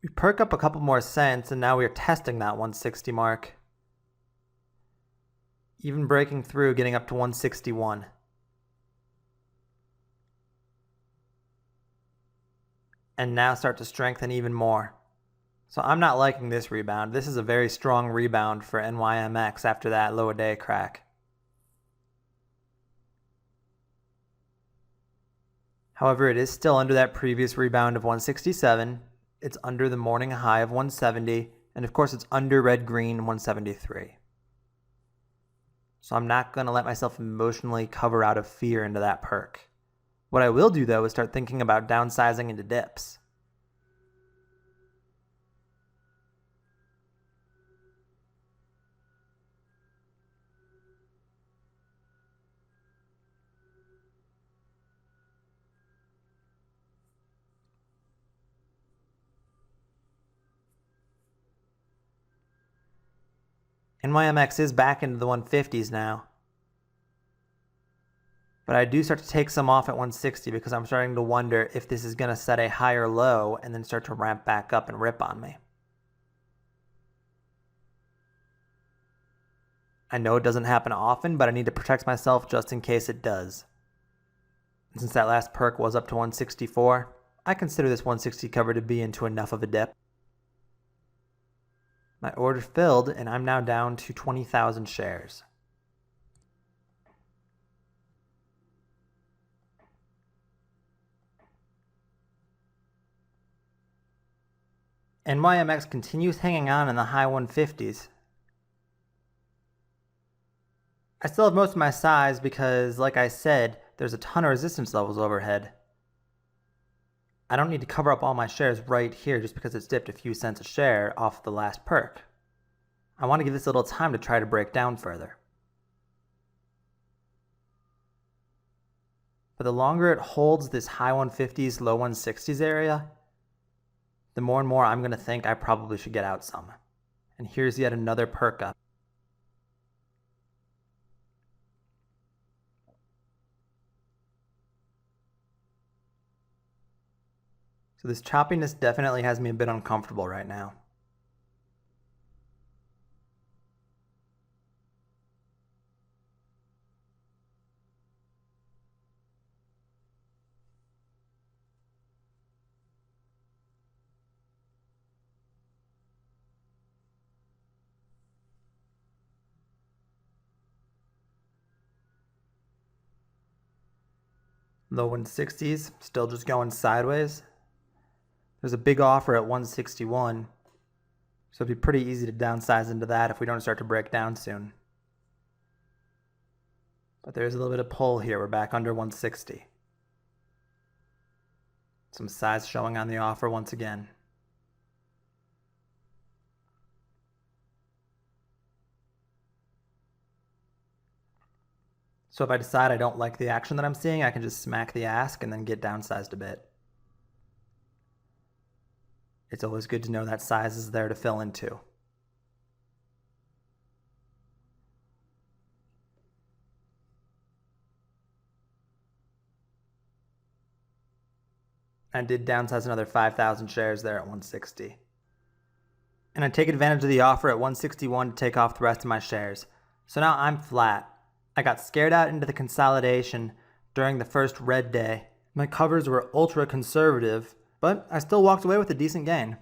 We perk up a couple more cents, and now we're testing that 160 mark. Even breaking through, getting up to 161. And now start to strengthen even more. So I'm not liking this rebound. This is a very strong rebound for NYMX after that low a day crack. However, it is still under that previous rebound of 167. It's under the morning high of 170. And of course, it's under red-green 173. So I'm not going to let myself emotionally cover out of fear into that perk. What I will do though is start thinking about downsizing into dips. NYMX is back into the 150s now. But I do start to take some off at 160 because I'm starting to wonder if this is going to set a higher low and then start to ramp back up and rip on me. I know it doesn't happen often, but I need to protect myself just in case it does. And since that last perk was up to 164, I consider this 160 cover to be into enough of a dip. My order filled, and I'm now down to 20,000 shares. NYMX continues hanging on in the high 150s. I still have most of my size because, like I said, there's a ton of resistance levels overhead. I don't need to cover up all my shares right here just because it's dipped a few cents a share off the last perk. I want to give this a little time to try to break down further. But the longer it holds this high 150s, low 160s area, the more and more I'm going to think I probably should get out some. And here's yet another perk up. So this choppiness definitely has me a bit uncomfortable right now. Low 160s, still just going sideways. There's a big offer at 161, so it'd be pretty easy to downsize into that if we don't start to break down soon. But there's a little bit of pull here. We're back under 160. Some size showing on the offer once again. So if I decide I don't like the action that I'm seeing, I can just smack the ask and then get downsized a bit. It's always good to know that size is there to fill into. I did downsize another 5,000 shares there at 160. And I take advantage of the offer at 161 to take off the rest of my shares. So now I'm flat. I got scared out into the consolidation during the first red day. My covers were ultra conservative, but I still walked away with a decent gain.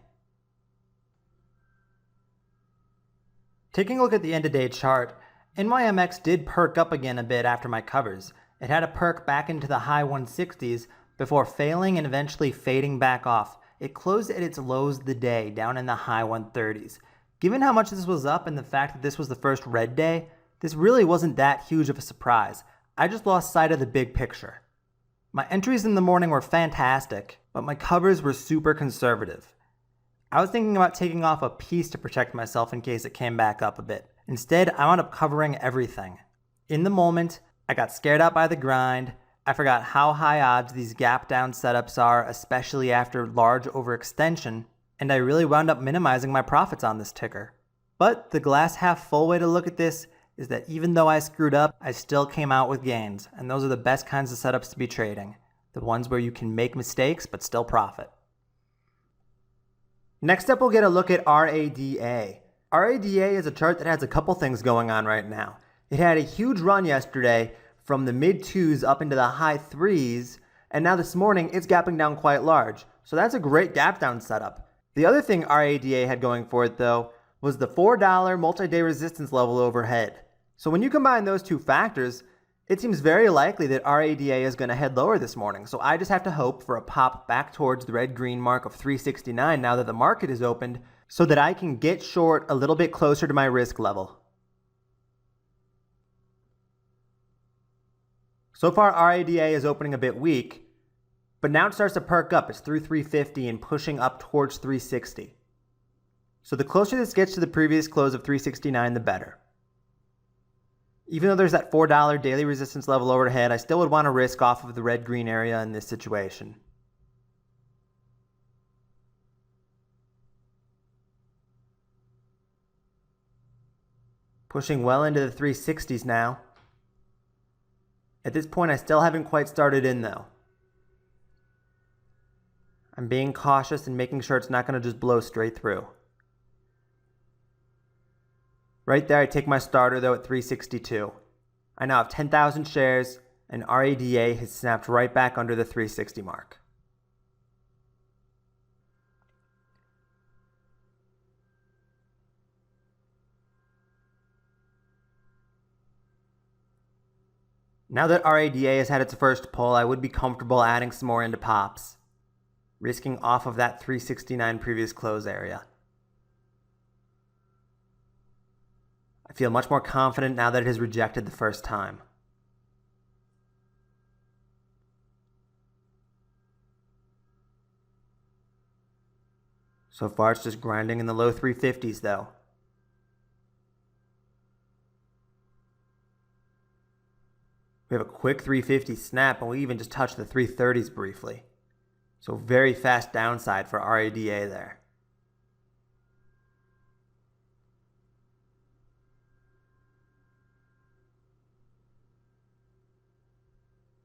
Taking a look at the end-of-day chart, NYMX did perk up again a bit after my covers. It had a perk back into the high 160s before failing and eventually fading back off. It closed at its lows of the day, down in the high 130s. Given how much this was up and the fact that this was the first red day, this really wasn't that huge of a surprise. I just lost sight of the big picture. My entries in the morning were fantastic, but my covers were super conservative. I was thinking about taking off a piece to protect myself in case it came back up a bit. Instead, I wound up covering everything. In the moment, I got scared out by the grind. I forgot how high odds these gap down setups are, especially after large overextension, and I really wound up minimizing my profits on this ticker. But the glass half full way to look at this is that even though I screwed up, I still came out with gains, and those are the best kinds of setups to be trading. The ones where you can make mistakes but still profit. Next up, we'll get a look at RADA. RADA is a chart that has a couple things going on right now. It had a huge run yesterday from the mid 2s up into the high 3s, and now this morning it's gapping down quite large. So that's a great gap down setup. The other thing RADA had going for it though was the $4 multi-day resistance level overhead. So when you combine those two factors, it seems very likely that RADA is going to head lower this morning. So I just have to hope for a pop back towards the red-green mark of 369 now that the market is opened so that I can get short a little bit closer to my risk level. So far, RADA is opening a bit weak, but now it starts to perk up. It's through 350 and pushing up towards 360. So the closer this gets to the previous close of 369, the better. Even though there's that $4 daily resistance level overhead, I still would want to risk off of the red-green area in this situation. Pushing well into the 360s now. At this point, I still haven't quite started in though. I'm being cautious and making sure it's not going to just blow straight through. Right there, I take my starter though at 362. I now have 10,000 shares and RADA has snapped right back under the 360 mark. Now that RADA has had its first pull, I would be comfortable adding some more into pops, risking off of that 369 previous close area. I feel much more confident now that it has rejected the first time. So far it's just grinding in the low 350s though. We have a quick 350 snap and we even just touched the 330s briefly. So very fast downside for RADA there.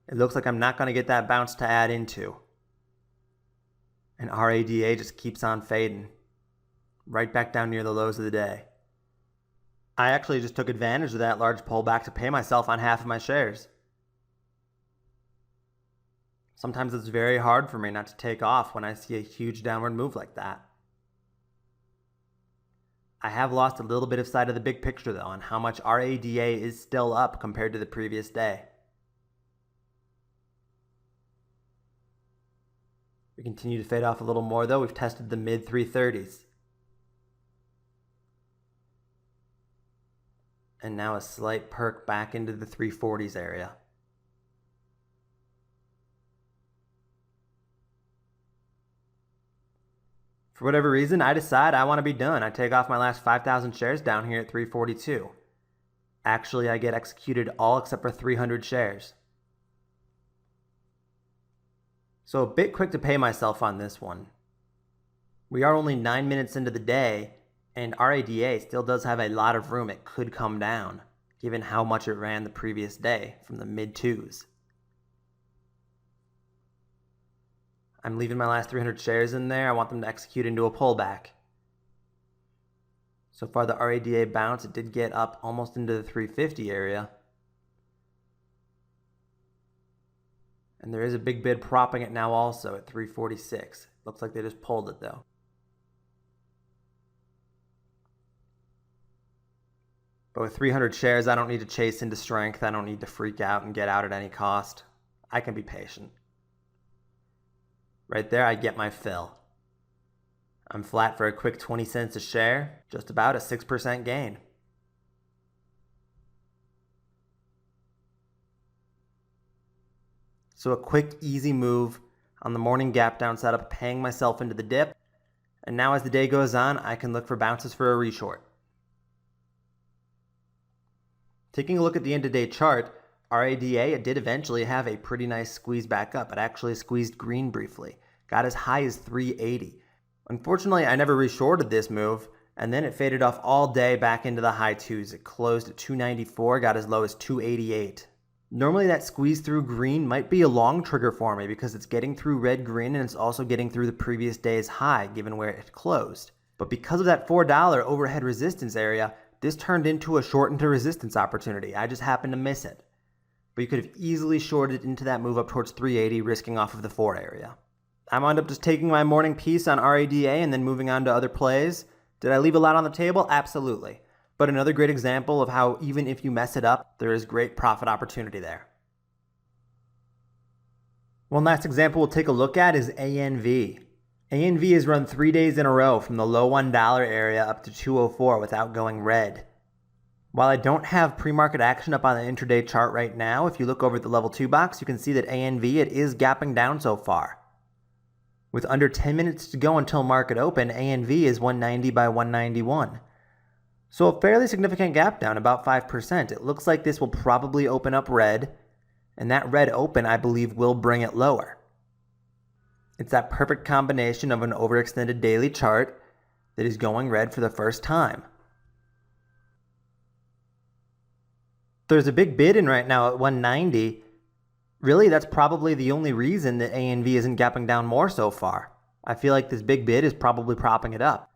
It looks like I'm not going to get that bounce to add into. And RADA just keeps on fading. Right back down near the lows of the day. I actually just took advantage of that large pullback to pay myself on half of my shares. Sometimes it's very hard for me not to take off when I see a huge downward move like that. I have lost a little bit of sight of the big picture though on how much RADA is still up compared to the previous day. We continue to fade off a little more though. We've tested the mid 330s. And now a slight perk back into the 340s area. For whatever reason, I decide I want to be done. I take off my last 5,000 shares down here at 342. Actually, I get executed all except for 300 shares. So a bit quick to pay myself on this one. We are only 9 minutes into the day, and RADA still does have a lot of room. It could come down, given how much it ran the previous day from the mid-2s. I'm leaving my last 300 shares in there. I want them to execute into a pullback. So far the RADA bounce, it did get up almost into the 350 area. And there is a big bid propping it now also at 346. Looks like they just pulled it though. But with 300 shares, I don't need to chase into strength. I don't need to freak out and get out at any cost. I can be patient. Right there, I get my fill. I'm flat for a quick 20 cents a share, just about a 6% gain. So a quick, easy move on the morning gap down setup, paying myself into the dip. And now as the day goes on, I can look for bounces for a reshort. Taking a look at the end-of-day chart, RADA, it did eventually have a pretty nice squeeze back up. It actually squeezed green briefly. Got as high as 380. Unfortunately, I never reshorted this move, and then it faded off all day back into the high 2s. It closed at 294, got as low as 288. Normally that squeeze through green might be a long trigger for me because it's getting through red-green and it's also getting through the previous day's high given where it closed. But because of that $4 overhead resistance area, this turned into a short into resistance opportunity. I just happened to miss it. But you could have easily shorted into that move up towards 380, risking off of the 4 area. I wound up just taking my morning piece on RADA and then moving on to other plays. Did I leave a lot on the table? Absolutely. But another great example of how even if you mess it up, there is great profit opportunity there. One last example we'll take a look at is ANV. ANV has run 3 days in a row from the low $1 area up to 204 without going red. While I don't have pre-market action up on the intraday chart right now, if you look over at the level 2 box, you can see that ANV, it is gapping down so far. With under 10 minutes to go until market open, ANV is 190 by 191. So a fairly significant gap down, about 5%. It looks like this will probably open up red, and that red open, I believe, will bring it lower. It's that perfect combination of an overextended daily chart that is going red for the first time. There's a big bid in right now at 190. Really, that's probably the only reason that ANV isn't gapping down more so far. I feel like this big bid is probably propping it up.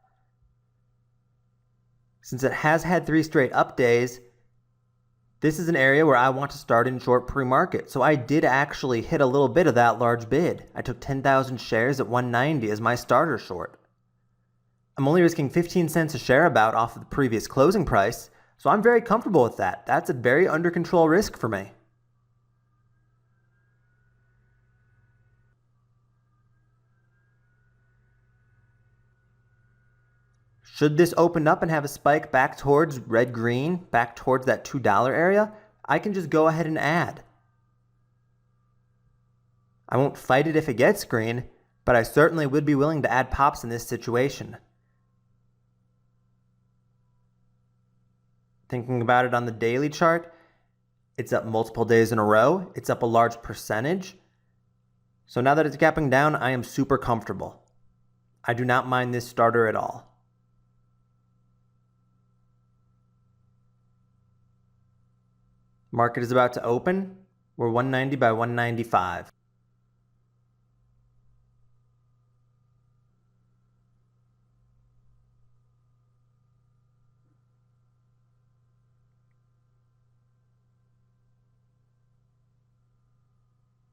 Since it has had 3 straight up days, this is an area where I want to start in short pre-market. So I did actually hit a little bit of that large bid. I took 10,000 shares at 190 as my starter short. I'm only risking 15 cents a share about off of the previous closing price, so I'm very comfortable with that. That's a very under control risk for me. Should this open up and have a spike back towards red-green, back towards that $2 area, I can just go ahead and add. I won't fight it if it gets green, but I certainly would be willing to add pops in this situation. Thinking about it on the daily chart, it's up multiple days in a row. It's up a large percentage. So now that it's gapping down, I am super comfortable. I do not mind this starter at all. Market is about to open. We're 190 by 195.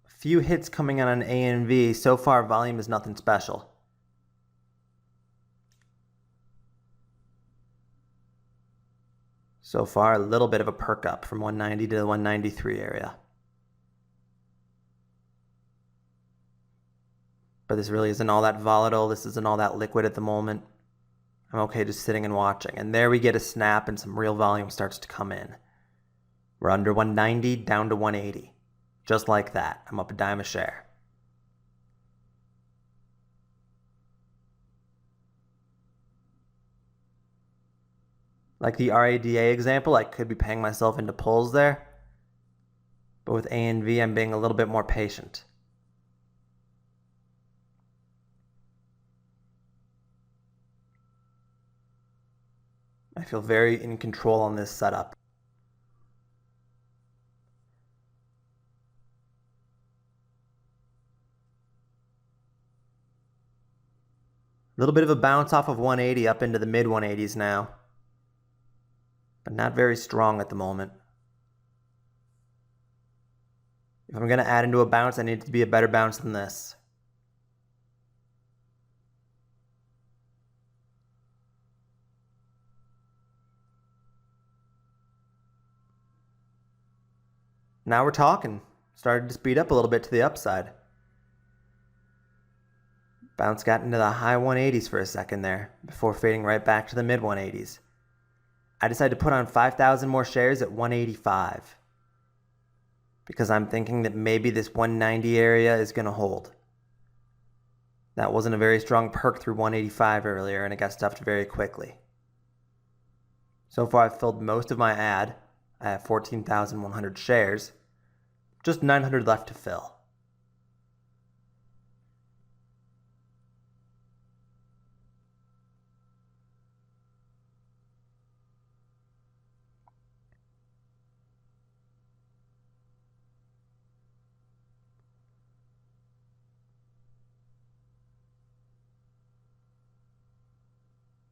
Few hits coming in on ANV. So far, volume is nothing special. So far, a little bit of a perk up from 190 to the 193 area. But this really isn't all that volatile. This isn't all that liquid at the moment. I'm okay just sitting and watching. And there we get a snap and some real volume starts to come in. We're under 190, down to 180. Just like that. I'm up a dime a share. Like the RADA example, I could be paying myself into pulls there. But with ANV, I'm being a little bit more patient. I feel very in control on this setup. A little bit of a bounce off of 180 up into the mid 180s now. But not very strong at the moment. If I'm going to add into a bounce, I need it to be a better bounce than this. Now we're talking. Started to speed up a little bit to the upside. Bounce got into the high 180s for a second there, before fading right back to the mid 180s. I decided to put on 5,000 more shares at 185. Because I'm thinking that maybe this 190 area is going to hold. That wasn't a very strong perk through 185 earlier, and it got stuffed very quickly. So far I've filled most of my ad. I have 14,100 shares. Just 900 left to fill.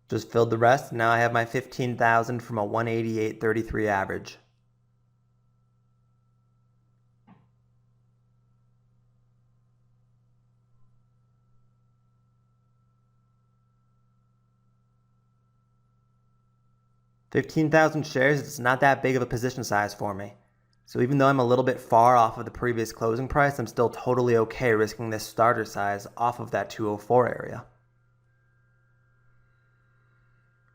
Just filled the rest. Now I have my 15,000 from a 188.33 average. $15,000 shares, it's not that big of a position size for me. So even though I'm a little bit far off of the previous closing price, I'm still totally okay risking this starter size off of that 204 area.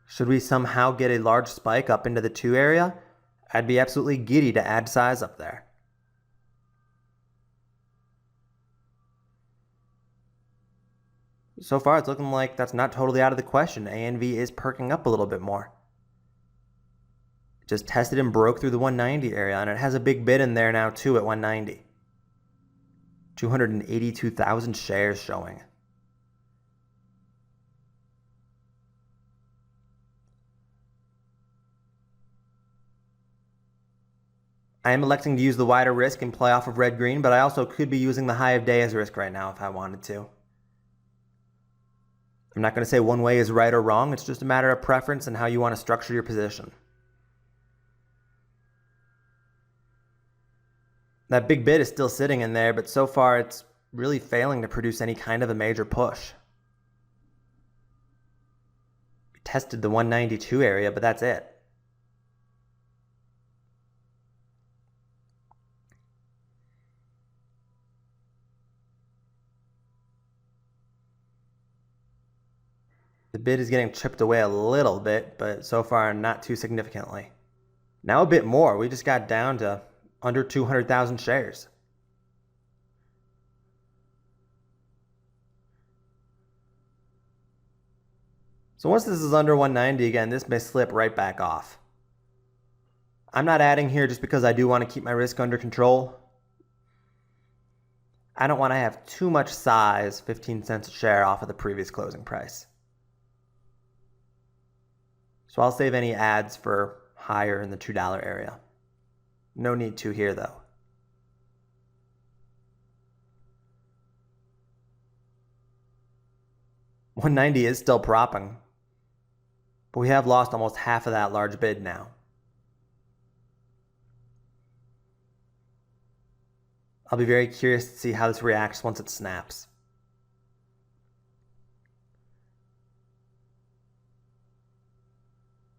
Should we somehow get a large spike up into the 2 area, I'd be absolutely giddy to add size up there. So far, it's looking like that's not totally out of the question. ANV is perking up a little bit more. It just tested and broke through the 190 area, and it has a big bid in there now too at 190. 282,000 shares showing. I am electing to use the wider risk and play off of red-green, but I also could be using the high of day as risk right now if I wanted to. I'm not going to say one way is right or wrong, it's just a matter of preference and how you want to structure your position. That big bid is still sitting in there, but so far it's really failing to produce any kind of a major push. We tested the 192 area, but that's it. The bid is getting chipped away a little bit, but so far not too significantly. Now a bit more. We just got down to under 200,000 shares. So once this is under 190 again, this may slip right back off. I'm not adding here just because I do want to keep my risk under control. I don't want to have too much size, 15 cents a share off of the previous closing price. So I'll save any adds for higher in the $2 area. No need to here though. $190 is still propping, but we have lost almost half of that large bid now. I'll be very curious to see how this reacts once it snaps.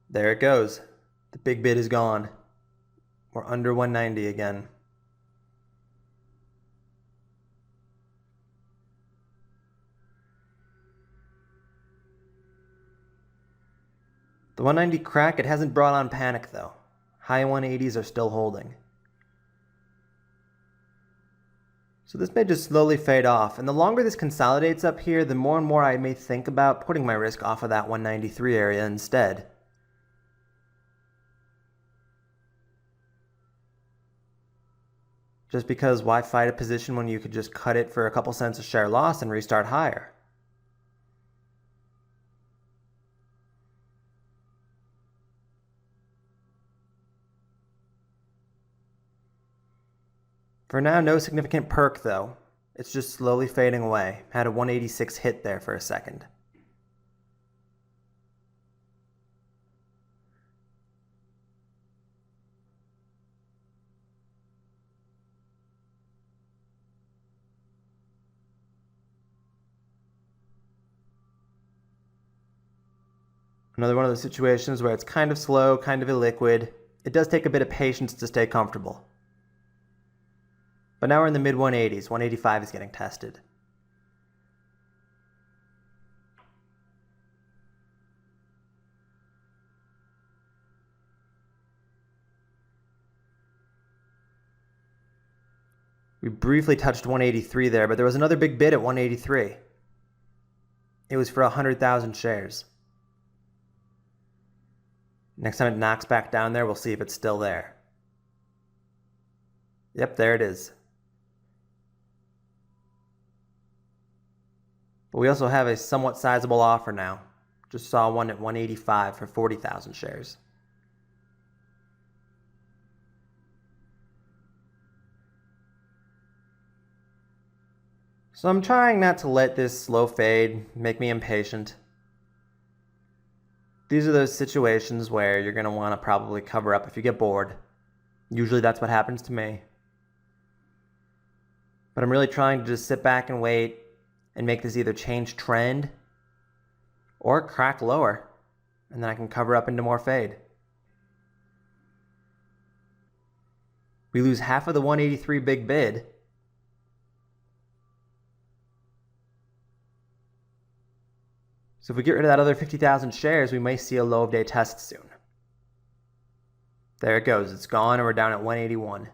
There it goes. The big bid is gone. We're under 190 again. The 190 crack, it hasn't brought on panic though. High 180s are still holding. So this may just slowly fade off, and the longer this consolidates up here, the more and more I may think about putting my risk off of that 193 area instead. Just because why fight a position when you could just cut it for a couple cents a share loss and restart higher? For now, no significant perk though. It's just slowly fading away. Had a 186 hit there for a second. Another one of those situations where it's kind of slow, kind of illiquid. It does take a bit of patience to stay comfortable. But now we're in the mid 180s. 185 is getting tested. We briefly touched 183 there, but there was another big bid at 183. It was for 100,000 shares. Next time it knocks back down there, we'll see if it's still there. Yep, there it is. But we also have a somewhat sizable offer now. Just saw one at 185 for 40,000 shares. So I'm trying not to let this slow fade make me impatient. These are those situations where you're going to want to probably cover up if you get bored. Usually that's what happens to me. But I'm really trying to just sit back and wait and make this either change trend or crack lower, and then I can cover up into more fade. We lose half of the 183 big bid. So if we get rid of that other 50,000 shares, we may see a low of day test soon. There it goes. It's gone and we're down at 181.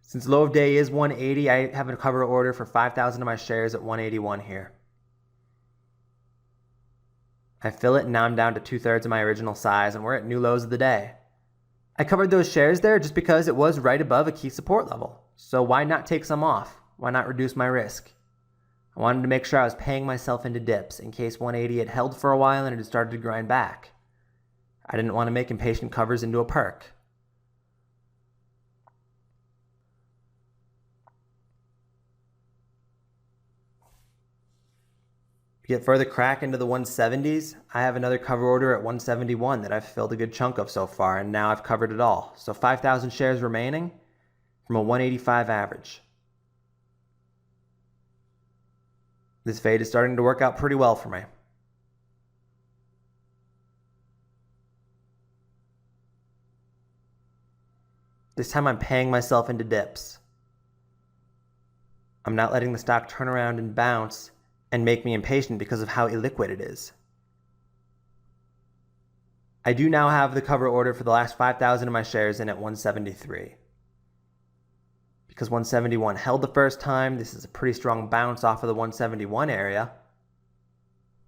Since low of day is 180, I have a cover order for 5,000 of my shares at 181 here. I fill it and now I'm down to 2/3 of my original size and we're at new lows of the day. I covered those shares there just because it was right above a key support level. So why not take some off? Why not reduce my risk? I wanted to make sure I was paying myself into dips in case 180 had held for a while and it had started to grind back. I didn't want to make impatient covers into a perk. To get further crack into the 170s, I have another cover order at 171 that I've filled a good chunk of so far, and now I've covered it all. So 5,000 shares remaining from a 185 average. This fade is starting to work out pretty well for me. This time I'm paying myself into dips. I'm not letting the stock turn around and bounce and make me impatient because of how illiquid it is. I do now have the cover order for the last 5,000 of my shares in at 173. Because 171 held the first time, this is a pretty strong bounce off of the 171 area,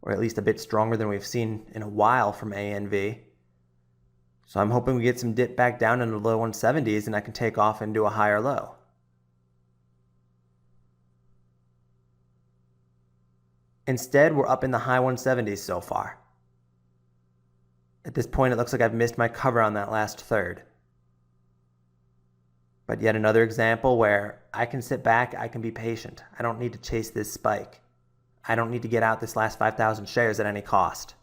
or at least a bit stronger than we've seen in a while from ANV. So I'm hoping we get some dip back down into the low 170s and I can take off into a higher low. Instead, we're up in the high 170s so far. At this point, it looks like I've missed my cover on that last third. But yet another example where I can sit back, I can be patient. I don't need to chase this spike. I don't need to get out this last 5,000 shares at any cost.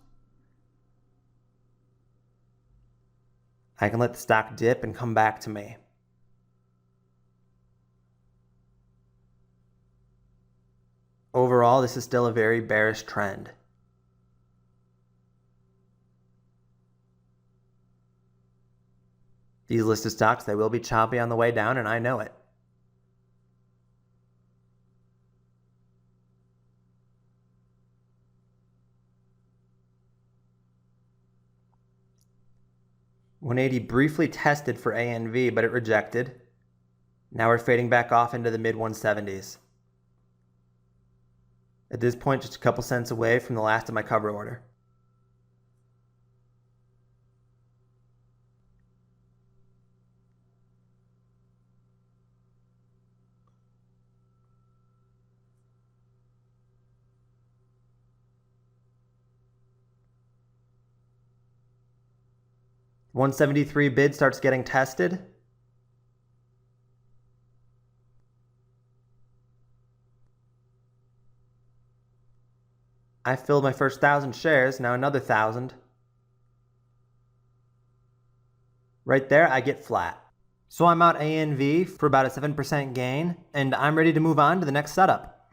I can let the stock dip and come back to me. Overall, this is still a very bearish trend. These listed stocks, they will be choppy on the way down, and I know it. $180 briefly tested for ANV, but it rejected. Now we're fading back off into the mid-170s. At this point, just a couple cents away from the last of my cover order. $173 bid starts getting tested. I filled my first 1,000 shares, now another 1,000. Right there, I get flat. So I'm out ANV for about a 7% gain, and I'm ready to move on to the next setup.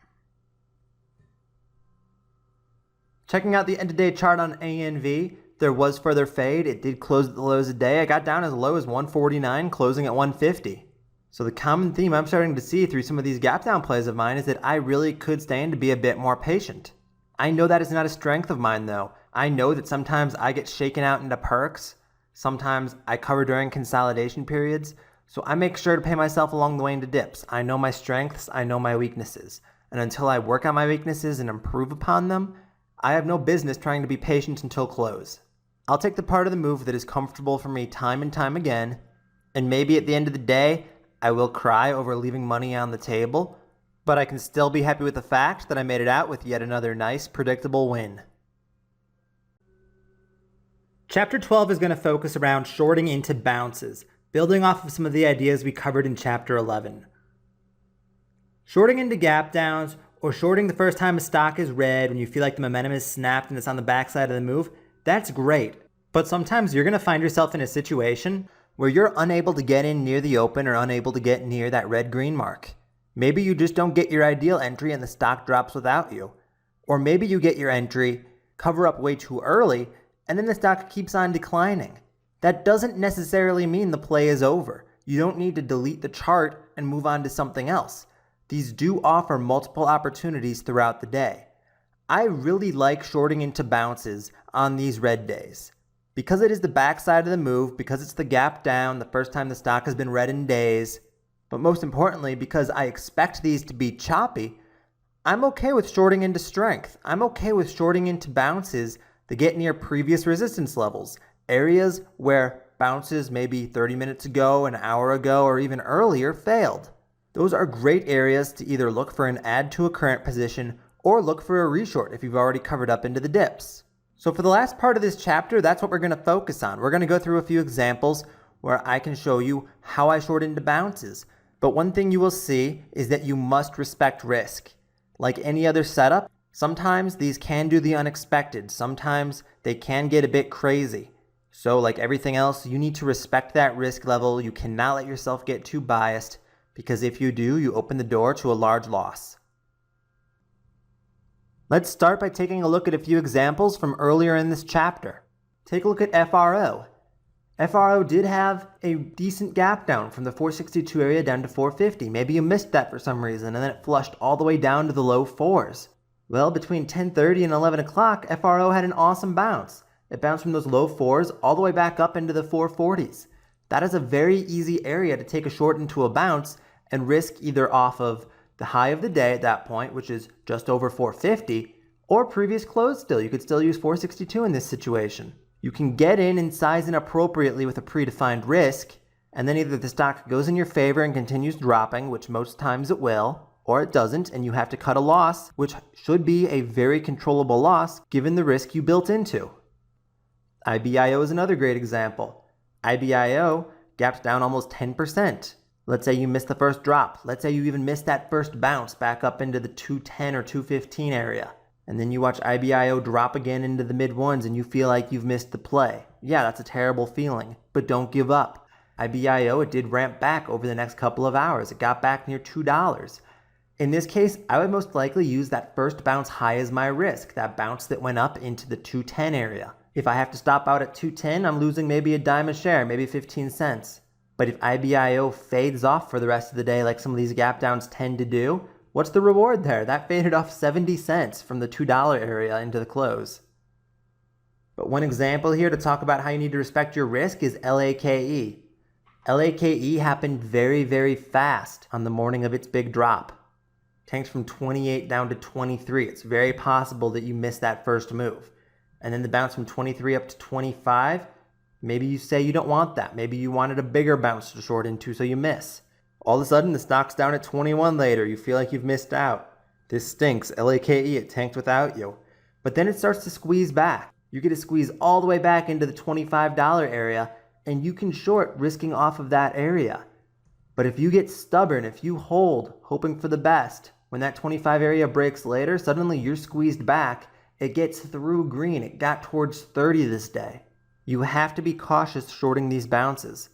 Checking out the end-of-day chart on ANV, there was further fade. It did close at the lows of the day. I got down as low as 149, closing at 150. So the common theme I'm starting to see through some of these gap down plays of mine is that I really could stand to be a bit more patient. I know that is not a strength of mine though. I know that sometimes I get shaken out into perks. Sometimes I cover during consolidation periods. So I make sure to pay myself along the way into dips. I know my strengths, I know my weaknesses. And until I work on my weaknesses and improve upon them, I have no business trying to be patient until close. I'll take the part of the move that is comfortable for me time and time again, and maybe at the end of the day, I will cry over leaving money on the table, but I can still be happy with the fact that I made it out with yet another nice, predictable win. Chapter 12 is going to focus around shorting into bounces, building off of some of the ideas we covered in Chapter 11. Shorting into gap downs, or shorting the first time a stock is red when you feel like the momentum is snapped and it's on the backside of the move, that's great. But sometimes you're going to find yourself in a situation where you're unable to get in near the open or unable to get near that red-green mark. Maybe you just don't get your ideal entry and the stock drops without you. Or maybe you get your entry, cover up way too early, and then the stock keeps on declining. That doesn't necessarily mean the play is over. You don't need to delete the chart and move on to something else. These do offer multiple opportunities throughout the day. I really like shorting into bounces on these red days. Because it is the backside of the move, because it's the gap down, the first time the stock has been red in days, but most importantly, because I expect these to be choppy, I'm okay with shorting into strength. I'm okay with shorting into bounces that get near previous resistance levels, areas where bounces maybe 30 minutes ago, an hour ago, or even earlier failed. Those are great areas to either look for an add to a current position or look for a reshort if you've already covered up into the dips. So for the last part of this chapter, that's what we're going to focus on. We're going to go through a few examples where I can show you how I short into bounces. But one thing you will see is that you must respect risk. Like any other setup, sometimes these can do the unexpected. Sometimes they can get a bit crazy. So like everything else, you need to respect that risk level. You cannot let yourself get too biased, because if you do, you open the door to a large loss. Let's start by taking a look at a few examples from earlier in this chapter. Take a look at FRO. FRO did have a decent gap down from the 462 area down to 450. Maybe you missed that for some reason, and then it flushed all the way down to the low fours. Well, between 10:30 and 11 o'clock, FRO had an awesome bounce. It bounced from those low fours all the way back up into the 440s. That is a very easy area to take a short into a bounce and risk either off of the high of the day at that point, which is just over 450, or previous close still. You could still use 462 in this situation. You can get in and size in appropriately with a predefined risk, and then either the stock goes in your favor and continues dropping, which most times it will, or it doesn't, and you have to cut a loss, which should be a very controllable loss given the risk you built into. IBIO is another great example. IBIO gaps down almost 10%. Let's say you missed the first drop. Let's say you even missed that first bounce back up into the 210 or 215 area. And then you watch IBIO drop again into the mid ones and you feel like you've missed the play. Yeah, that's a terrible feeling, but don't give up. IBIO, it did ramp back over the next couple of hours. It got back near $2. In this case, I would most likely use that first bounce high as my risk, that bounce that went up into the 210 area. If I have to stop out at 210, I'm losing maybe a dime a share, maybe 15 cents. But if IBIO fades off for the rest of the day like some of these gap downs tend to do, what's the reward there? That faded off 70 cents from the $2 area into the close. But one example here to talk about how you need to respect your risk is LAKE. LAKE happened very, very fast on the morning of its big drop. Tanked from 28 down to 23. It's very possible that you missed that first move. And then the bounce from 23 up to 25, maybe you say you don't want that. Maybe you wanted a bigger bounce to short into, so you miss. All of a sudden, the stock's down at 21 later. You feel like you've missed out. This stinks. LAKE, it tanked without you. But then it starts to squeeze back. You get to squeeze all the way back into the $25 area, and you can short risking off of that area. But if you get stubborn, if you hold, hoping for the best, when that 25 area breaks later, suddenly you're squeezed back. It gets through green. It got towards 30 this day. You have to be cautious shorting these bounces.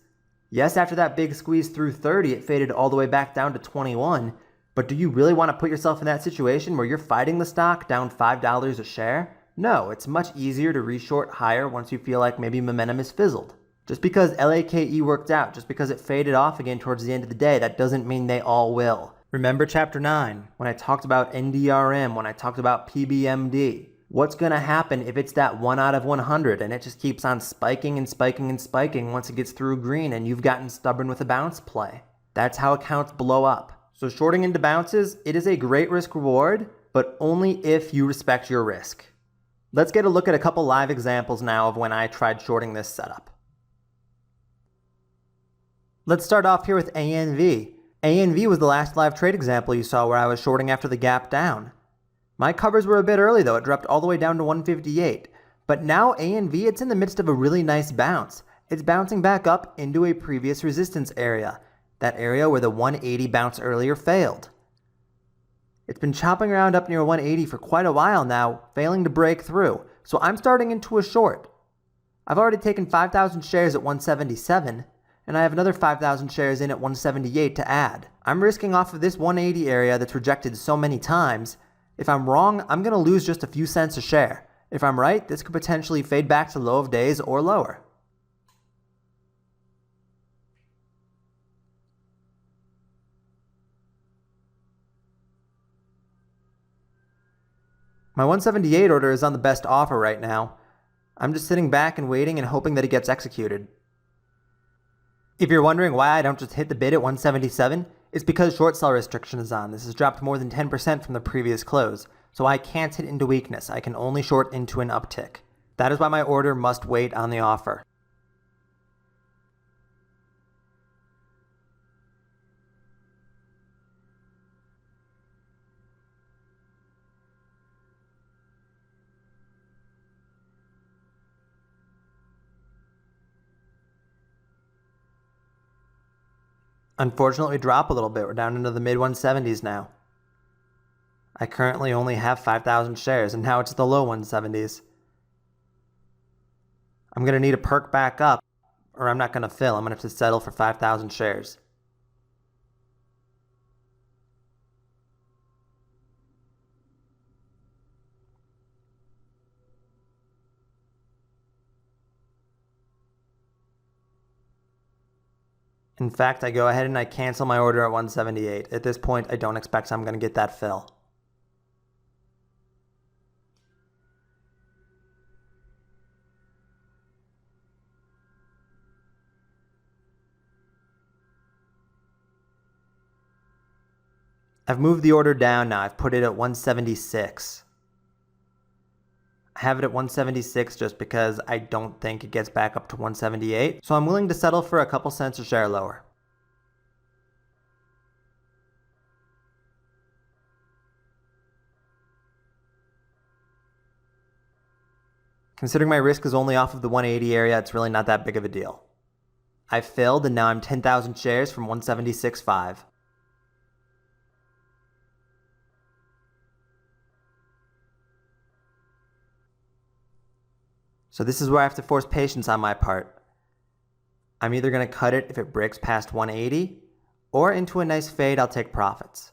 Yes, after that big squeeze through 30, it faded all the way back down to 21. But do you really want to put yourself in that situation where you're fighting the stock down $5 a share? No, it's much easier to reshort higher once you feel like maybe momentum is fizzled. Just because LAKE worked out, just because it faded off again towards the end of the day, that doesn't mean they all will. Remember chapter 9, when I talked about NDRM, when I talked about PBMD. What's going to happen if it's that 1 out of 100 and it just keeps on spiking and spiking and spiking once it gets through green and you've gotten stubborn with a bounce play? That's how accounts blow up. So shorting into bounces, it is a great risk reward, but only if you respect your risk. Let's get a look at a couple live examples now of when I tried shorting this setup. Let's start off here with ANV. ANV was the last live trade example you saw where I was shorting after the gap down. My covers were a bit early though, it dropped all the way down to 158. But now ANV, it's in the midst of a really nice bounce. It's bouncing back up into a previous resistance area, that area where the 180 bounce earlier failed. It's been chopping around up near 180 for quite a while now, failing to break through. So I'm starting into a short. I've already taken 5,000 shares at 177, and I have another 5,000 shares in at 178 to add. I'm risking off of this 180 area that's rejected so many times. If I'm wrong, I'm going to lose just a few cents a share. If I'm right, this could potentially fade back to low of days or lower. My 178 order is on the best offer right now. I'm just sitting back and waiting and hoping that it gets executed. If you're wondering why I don't just hit the bid at 177, it's because short sell restriction is on. This has dropped more than 10% from the previous close, so I can't hit into weakness. I can only short into an uptick. That is why my order must wait on the offer. Unfortunately, we drop a little bit. We're down into the mid 170s now. I currently only have 5,000 shares, and now it's the low 170s. I'm going to need a perk back up, or I'm not going to fill. I'm going to have to settle for 5,000 shares. In fact, I go ahead and I cancel my order at 178. At this point, I don't expect I'm going to get that fill. I've moved the order down now. I've put it at 176. I have it at 176 just because I don't think it gets back up to 178. So I'm willing to settle for a couple cents a share lower. Considering my risk is only off of the 180 area, it's really not that big of a deal. I filled and now I'm 10,000 shares from 176.5. So this is where I have to force patience on my part. I'm either going to cut it if it breaks past 180, or into a nice fade, I'll take profits.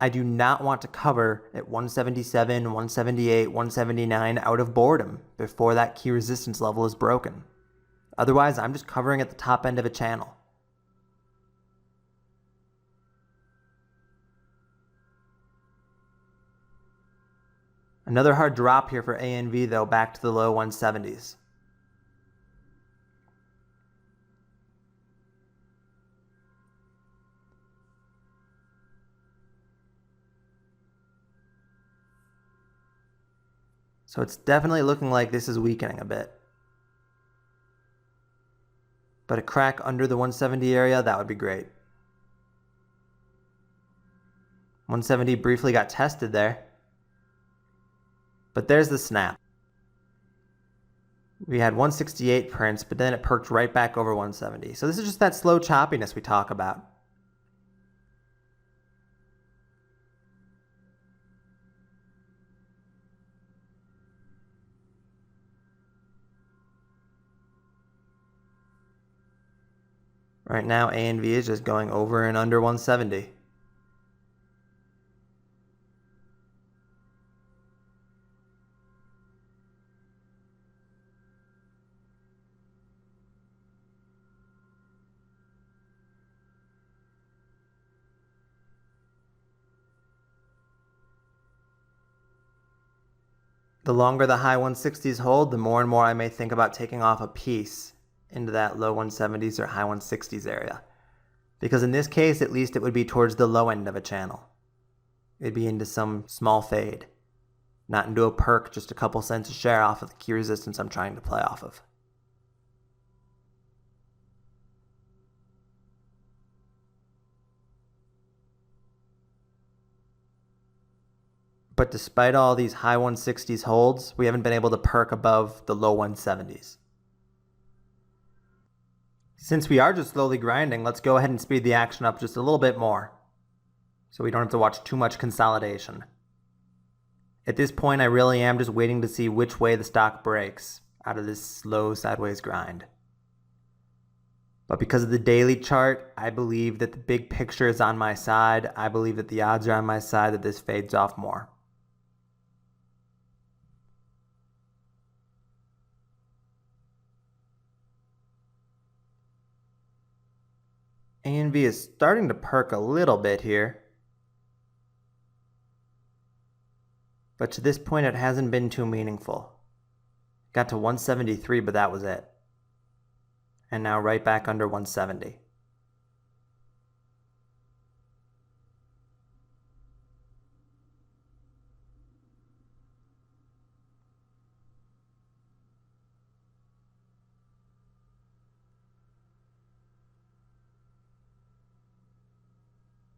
I do not want to cover at 177, 178, 179 out of boredom before that key resistance level is broken. Otherwise, I'm just covering at the top end of a channel. Another hard drop here for ANV though, back to the low 170s. So it's definitely looking like this is weakening a bit. But a crack under the 170 area, that would be great. 170 briefly got tested there. But there's the snap. We had 168 prints, but then it perked right back over 170. So this is just that slow choppiness we talk about. Right now, ANV is just going over and under 170. The longer the high 160s hold, the more and more I may think about taking off a piece into that low 170s or high 160s area. Because in this case, at least it would be towards the low end of a channel. It'd be into some small fade, not into a perk, just a couple cents a share off of the key resistance I'm trying to play off of. But despite all these high 160s holds, we haven't been able to perk above the low 170s. Since we are just slowly grinding, let's go ahead and speed the action up just a little bit more, so we don't have to watch too much consolidation. At this point, I really am just waiting to see which way the stock breaks out of this slow sideways grind. But because of the daily chart, I believe that the big picture is on my side. I believe that the odds are on my side that this fades off more. ANV is starting to perk a little bit here. but to this point it hasn't been too meaningful. Got to 173, but that was it. And now right back under 170.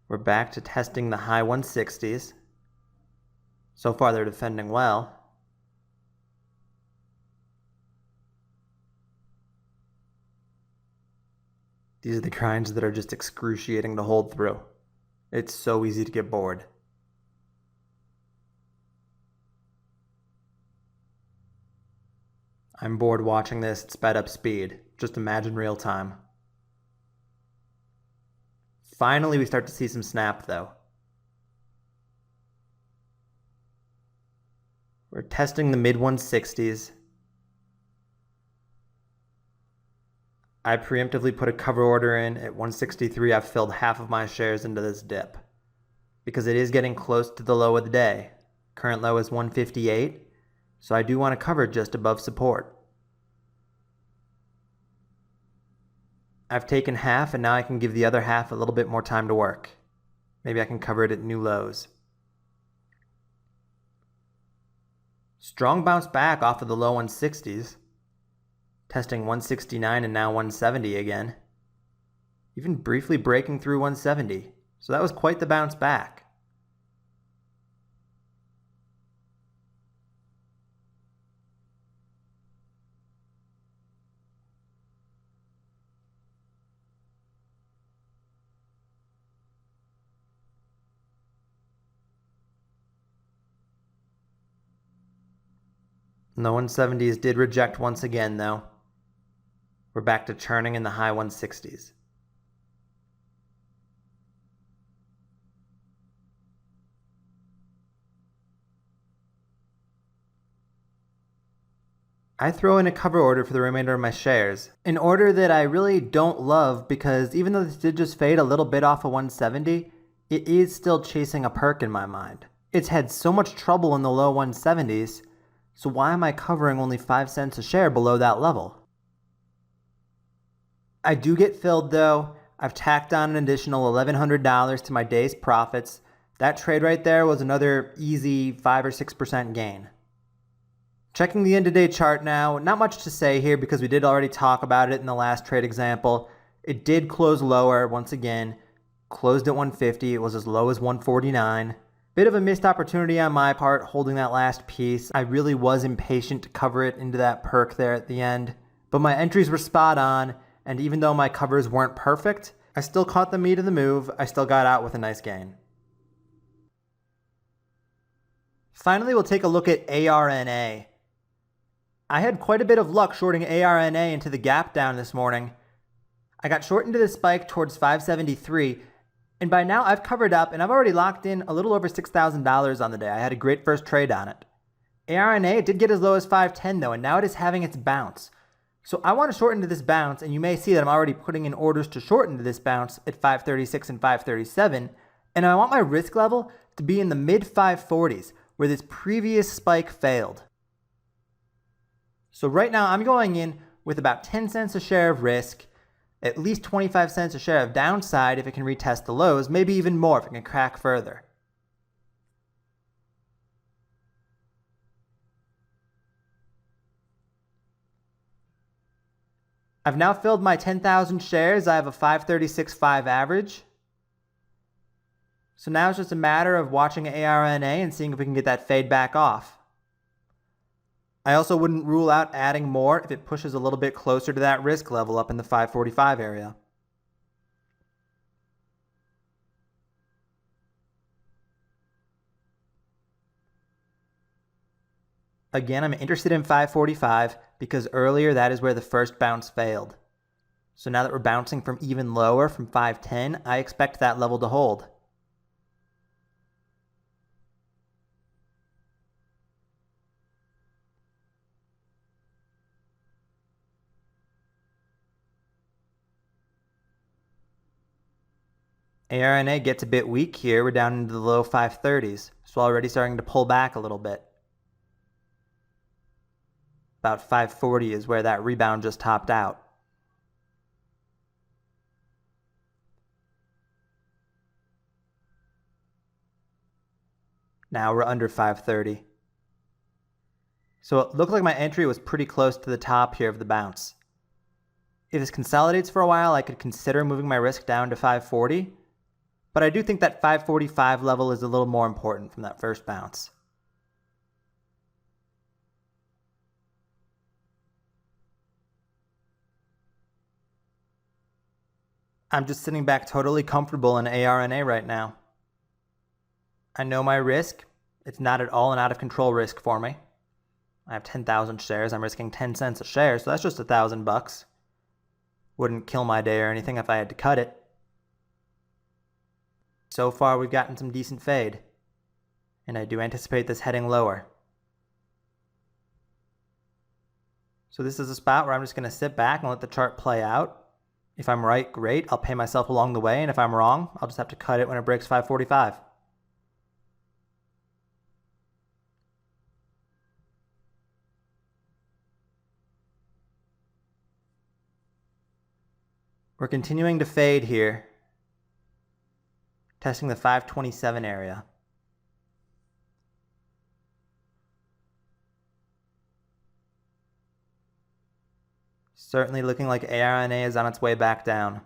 We're back to testing the high 160s. So far they're defending well. These are the grinds that are just excruciating to hold through. It's so easy to get bored. I'm bored watching this at sped up speed. Just imagine real time. Finally, we start to see some snap though. We're testing the mid 160s. I preemptively put a cover order in at 163. I've filled half of my shares into this dip because it is getting close to the low of the day. Current low is 158, so I do want to cover just above support. I've taken half and now I can give the other half a little bit more time to work. Maybe I can cover it at new lows. Strong bounce back off of the low 160s. Testing 169 and now 170 again. Even briefly breaking through 170. So that was quite the bounce back. The 170s did reject once again though. We're back to churning in the high 160s. I throw in a cover order for the remainder of my shares. An order that I really don't love because even though this did just fade a little bit off of 170, it is still chasing a perk in my mind. It's had so much trouble in the low 170s, so why am I covering only 5 cents a share below that level? I do get filled though. I've tacked on an additional $1,100 to my day's profits. That trade right there was another easy 5 or 6% gain. Checking the end-of-day chart now, not much to say here because we did already talk about it in the last trade example. It did close lower once again, closed at 150, it was as low as 149. Bit of a missed opportunity on my part holding that last piece. I really was impatient to cover it into that perk there at the end, but my entries were spot on, and even though my covers weren't perfect, I still caught the meat of the move. I still got out with a nice gain. Finally, we'll take a look at ARNA. I had quite a bit of luck shorting ARNA into the gap down this morning. I got short into the spike towards 573, and by now I've covered up and I've already locked in a little over $6,000 on the day. I had a great first trade on it. ARNA did get as low as 510 though, and now it is having its bounce. So I want to short into this bounce, and you may see that I'm already putting in orders to short into this bounce at 536 and 537, and I want my risk level to be in the mid 540s where this previous spike failed. So right now I'm going in with about 10 cents a share of risk, at least 25 cents a share of downside if it can retest the lows, maybe even more if it can crack further. I've now filled my 10,000 shares. I have a 536.5 average. So now it's just a matter of watching ARNA and seeing if we can get that fade back off. I also wouldn't rule out adding more if it pushes a little bit closer to that risk level up in the 545 area. Again, I'm interested in 545 because earlier that is where the first bounce failed. So now that we're bouncing from even lower from 510, I expect that level to hold. ARNA gets a bit weak here. We're down into the low 530s, so already starting to pull back a little bit. About 540 is where that rebound just topped out. Now we're under 530. So it looked like my entry was pretty close to the top here of the bounce. If this consolidates for a while, I could consider moving my risk down to 540, but I do think that 545 level is a little more important from that first bounce. I'm just sitting back totally comfortable in ARNA right now. I know my risk. It's not at all an out of control risk for me. I have 10,000 shares. I'm risking 10 cents a share, so that's just $1,000. Wouldn't kill my day or anything if I had to cut it. So far, we've gotten some decent fade, and I do anticipate this heading lower. So this is a spot where I'm just going to sit back and let the chart play out. If I'm right, great. I'll pay myself along the way, and if I'm wrong, I'll just have to cut it when it breaks 545. We're continuing to fade here, testing the 527 area. Certainly looking like ARNA is on its way back down.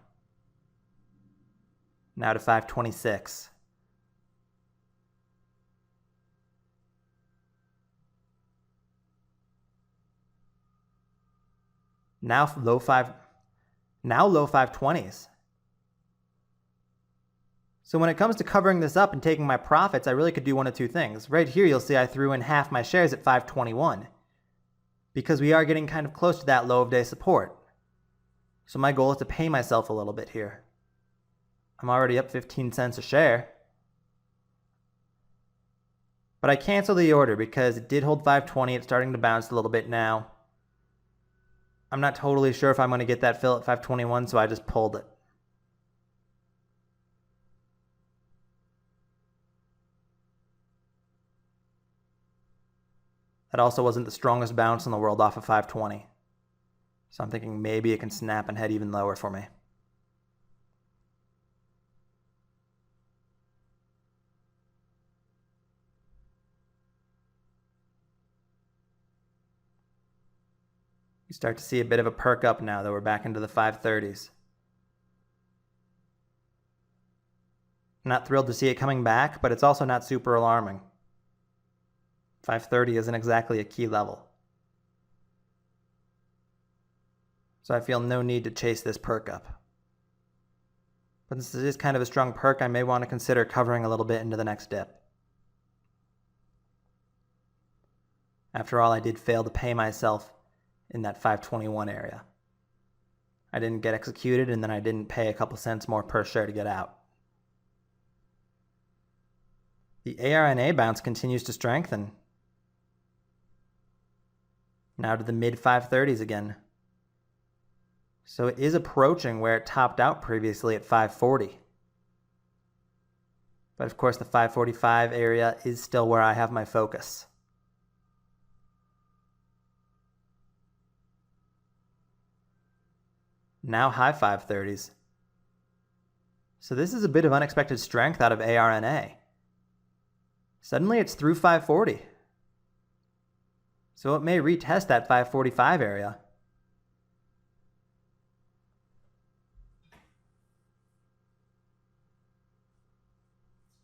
Now to 526. Now low 520s. So when it comes to covering this up and taking my profits, I really could do one of two things. Right here, you'll see I threw in half my shares at 521 because we are getting kind of close to that low of day support. So my goal is to pay myself a little bit here. I'm already up 15 cents a share. But I canceled the order because it did hold 520. It's starting to bounce a little bit now. I'm not totally sure if I'm going to get that fill at 521, so I just pulled it. That also wasn't the strongest bounce in the world off of 520. So I'm thinking maybe it can snap and head even lower for me. You start to see a bit of a perk up now that we're back into the 530s. Not thrilled to see it coming back, but it's also not super alarming. 530 isn't exactly a key level. So I feel no need to chase this perk up. But since it is kind of a strong perk, I may want to consider covering a little bit into the next dip. After all, I did fail to pay myself in that 521 area. I didn't get executed, and then I didn't pay a couple cents more per share to get out. The ARNA bounce continues to strengthen. Now to the mid 530s again. So it is approaching where it topped out previously at 540. But of course the 545 area is still where I have my focus. Now high 530s. So this is a bit of unexpected strength out of ARNA. Suddenly it's through 540. So it may retest that 545 area.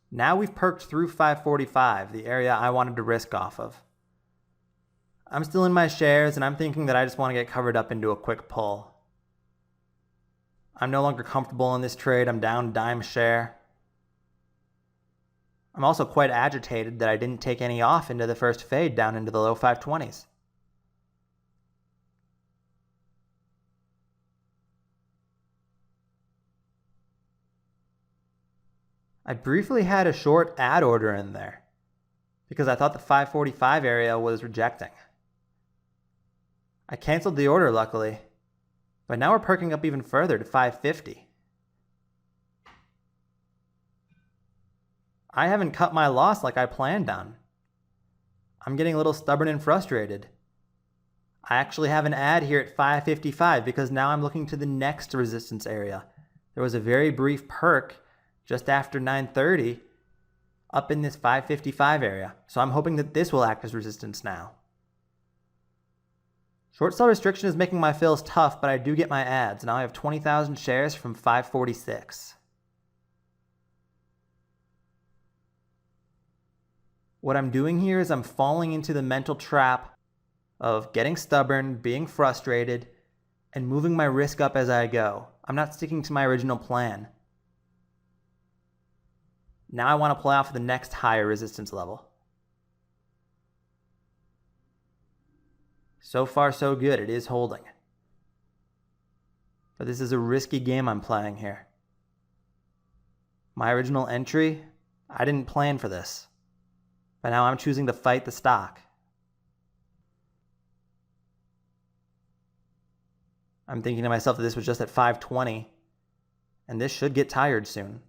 Now we've perked through 545, the area I wanted to risk off of. I'm still in my shares, and I'm thinking that I just want to get covered up into a quick pull. I'm no longer comfortable in this trade. I'm down dime share. I'm also quite agitated that I didn't take any off into the first fade down into the low 520s. I briefly had a short ad order in there because I thought the 545 area was rejecting. I canceled the order luckily, but now we're perking up even further to 550. I haven't cut my loss like I planned on. I'm getting a little stubborn and frustrated. I actually have an ad here at 555 because now I'm looking to the next resistance area. There was a very brief perk just after 9:30 up in this 555 area. So I'm hoping that this will act as resistance now. Short sell restriction is making my fills tough, but I do get my ads. Now I have 20,000 shares from 546. What I'm doing here is I'm falling into the mental trap of getting stubborn, being frustrated, and moving my risk up as I go. I'm not sticking to my original plan. Now I want to play off the next higher resistance level. So far, so good. It is holding. But this is a risky game I'm playing here. My original entry, I didn't plan for this. But now I'm choosing to fight the stock. I'm thinking to myself that this was just at 520, and this should get tired soon.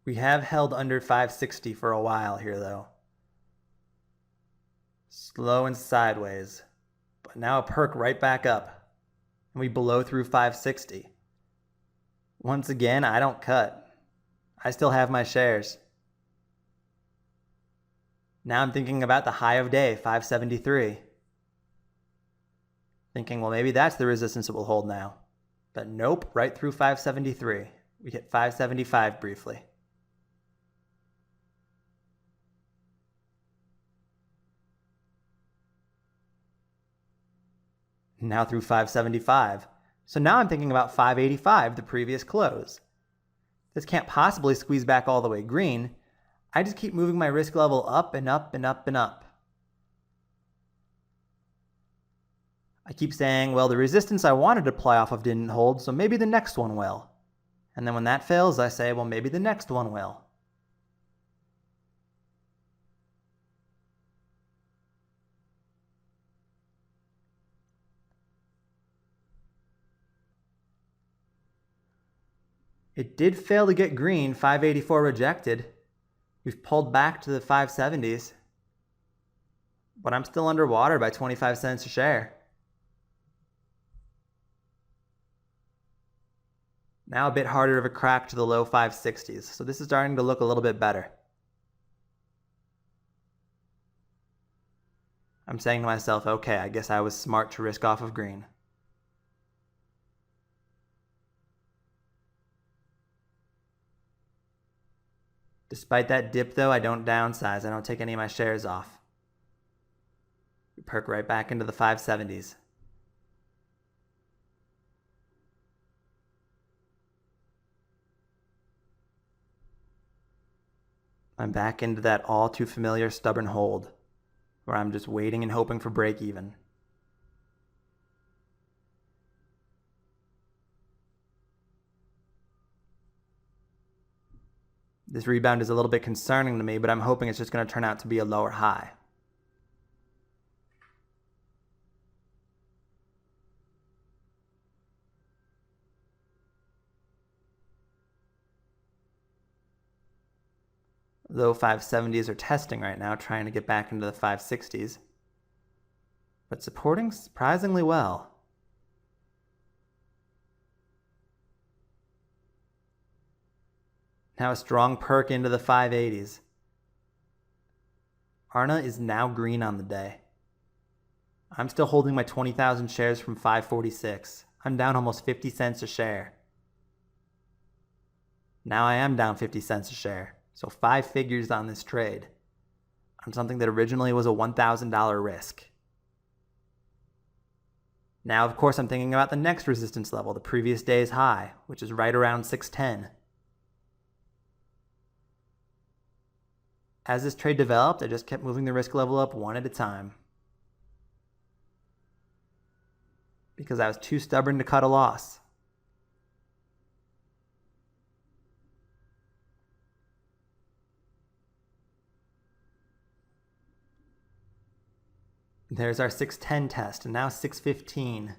We have held under 560 for a while here, though. Slow and sideways, but now a perk right back up. And we blow through 560. Once again, I don't cut. I still have my shares. Now I'm thinking about the high of day, 573. Thinking, well, maybe that's the resistance it will hold now. But nope, right through 573. We hit 575 briefly. Now through 575. So now I'm thinking about 585, the previous close. This can't possibly squeeze back all the way green. I just keep moving my risk level up and up and up and up. I keep saying, well, the resistance I wanted to play off of didn't hold, so maybe the next one will. And then when that fails, I say, well, maybe the next one will. It did fail to get green, 584 rejected. We've pulled back to the 570s. But I'm still underwater by 25 cents a share. Now a bit harder of a crack to the low 560s. So this is starting to look a little bit better. I'm saying to myself, okay, I guess I was smart to risk off of green. Despite that dip, though, I don't downsize. I don't take any of my shares off. We perk right back into the 570s. I'm back into that all too familiar stubborn hold, where I'm just waiting and hoping for break even. This rebound is a little bit concerning to me, but I'm hoping it's just going to turn out to be a lower high. Low 570s are testing right now, trying to get back into the 560s. But supporting surprisingly well. Now a strong perk into the 580s. ARNA is now green on the day. I'm still holding my 20,000 shares from 546. I'm down almost 50 cents a share. Now I am down 50 cents a share. So 5 figures on this trade. On something that originally was a $1,000 risk. Now, of course, I'm thinking about the next resistance level, the previous day's high, which is right around 610. As this trade developed, I just kept moving the risk level up one at a time. Because I was too stubborn to cut a loss. There's our 610 test, and now 615.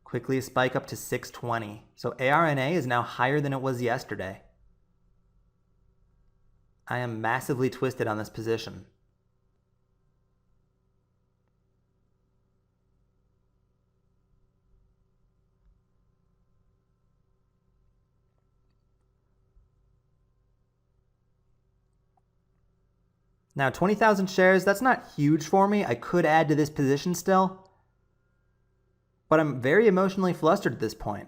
Quickly a spike up to 620. So ARNA is now higher than it was yesterday. I am massively twisted on this position. Now 20,000 shares, that's not huge for me. I could add to this position still. But I'm very emotionally flustered at this point,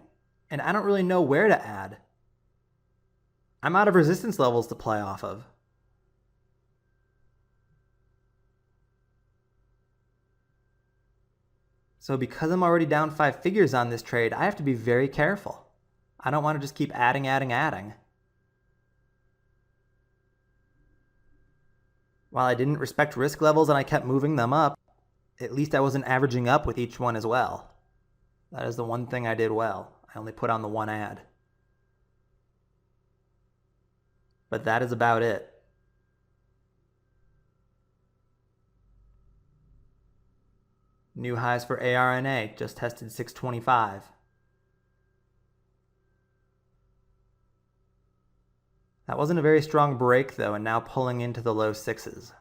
and I don't really know where to add. I'm out of resistance levels to play off of. So because I'm already down 5 figures on this trade, I have to be very careful. I don't want to just keep adding. While I didn't respect risk levels and I kept moving them up, at least I wasn't averaging up with each one as well. That is the one thing I did well. I only put on the one ad. But that is about it. New highs for ARNA, just tested 625. That wasn't a very strong break though, and now pulling into the low sixes.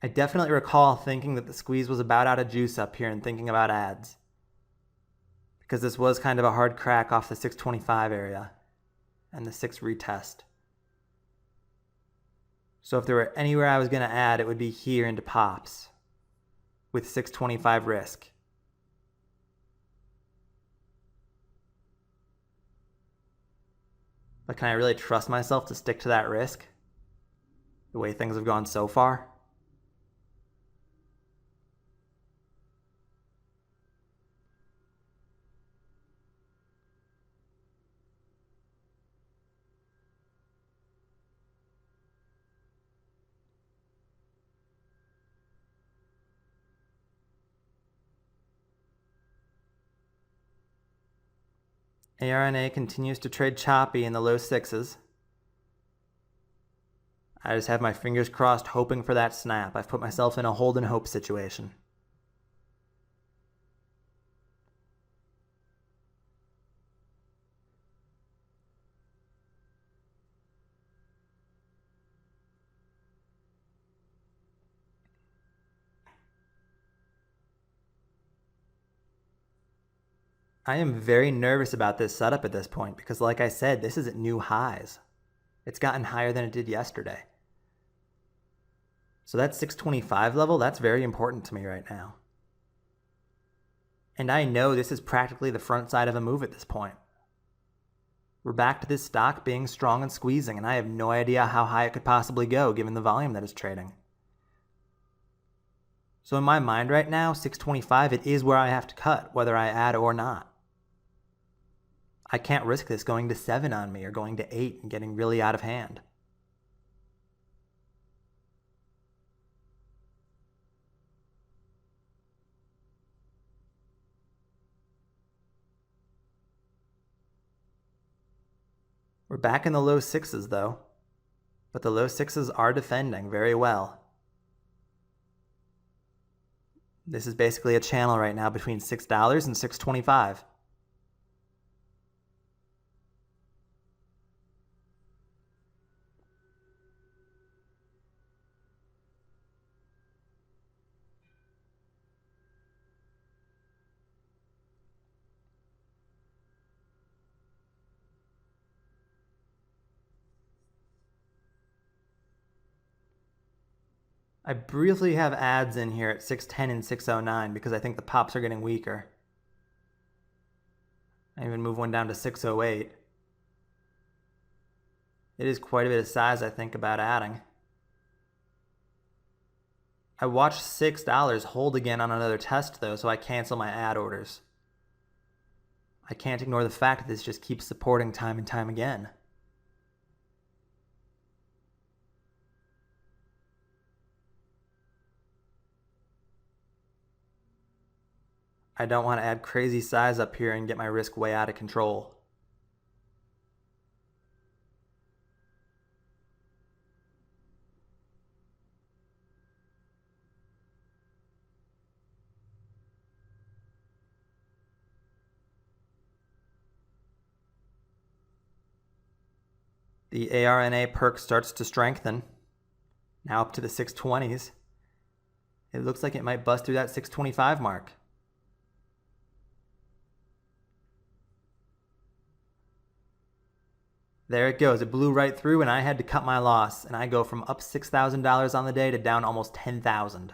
I definitely recall thinking that the squeeze was about out of juice up here and thinking about ads. Because this was kind of a hard crack off the 625 area and the 6 retest. So if there were anywhere I was going to add, it would be here into pops with 625 risk. But can I really trust myself to stick to that risk? The way things have gone so far? ARNA continues to trade choppy in the low sixes. I just have my fingers crossed hoping for that snap. I've put myself in a hold and hope situation. I am very nervous about this setup at this point because, like I said, this is at new highs. It's gotten higher than it did yesterday. So that 625 level, that's very important to me right now. And I know this is practically the front side of a move at this point. We're back to this stock being strong and squeezing, and I have no idea how high it could possibly go given the volume that it's trading. So in my mind right now, 625, it is where I have to cut, whether I add or not. I can't risk this going to 7 on me or going to 8 and getting really out of hand. We're back in the low sixes though, but the low sixes are defending very well. This is basically a channel right now between $6 and $6.25. I briefly have ads in here at 610 and 609 because I think the pops are getting weaker. I even move one down to 608. It is quite a bit of size I think about adding. I watched $6 hold again on another test though, so I cancel my ad orders. I can't ignore the fact that this just keeps supporting time and time again. I don't want to add crazy size up here and get my risk way out of control. The ARNA perk starts to strengthen. Now up to the 620s. It looks like it might bust through that 625 mark. There it goes. It blew right through and I had to cut my loss. And I go from up $6,000 on the day to down almost $10,000.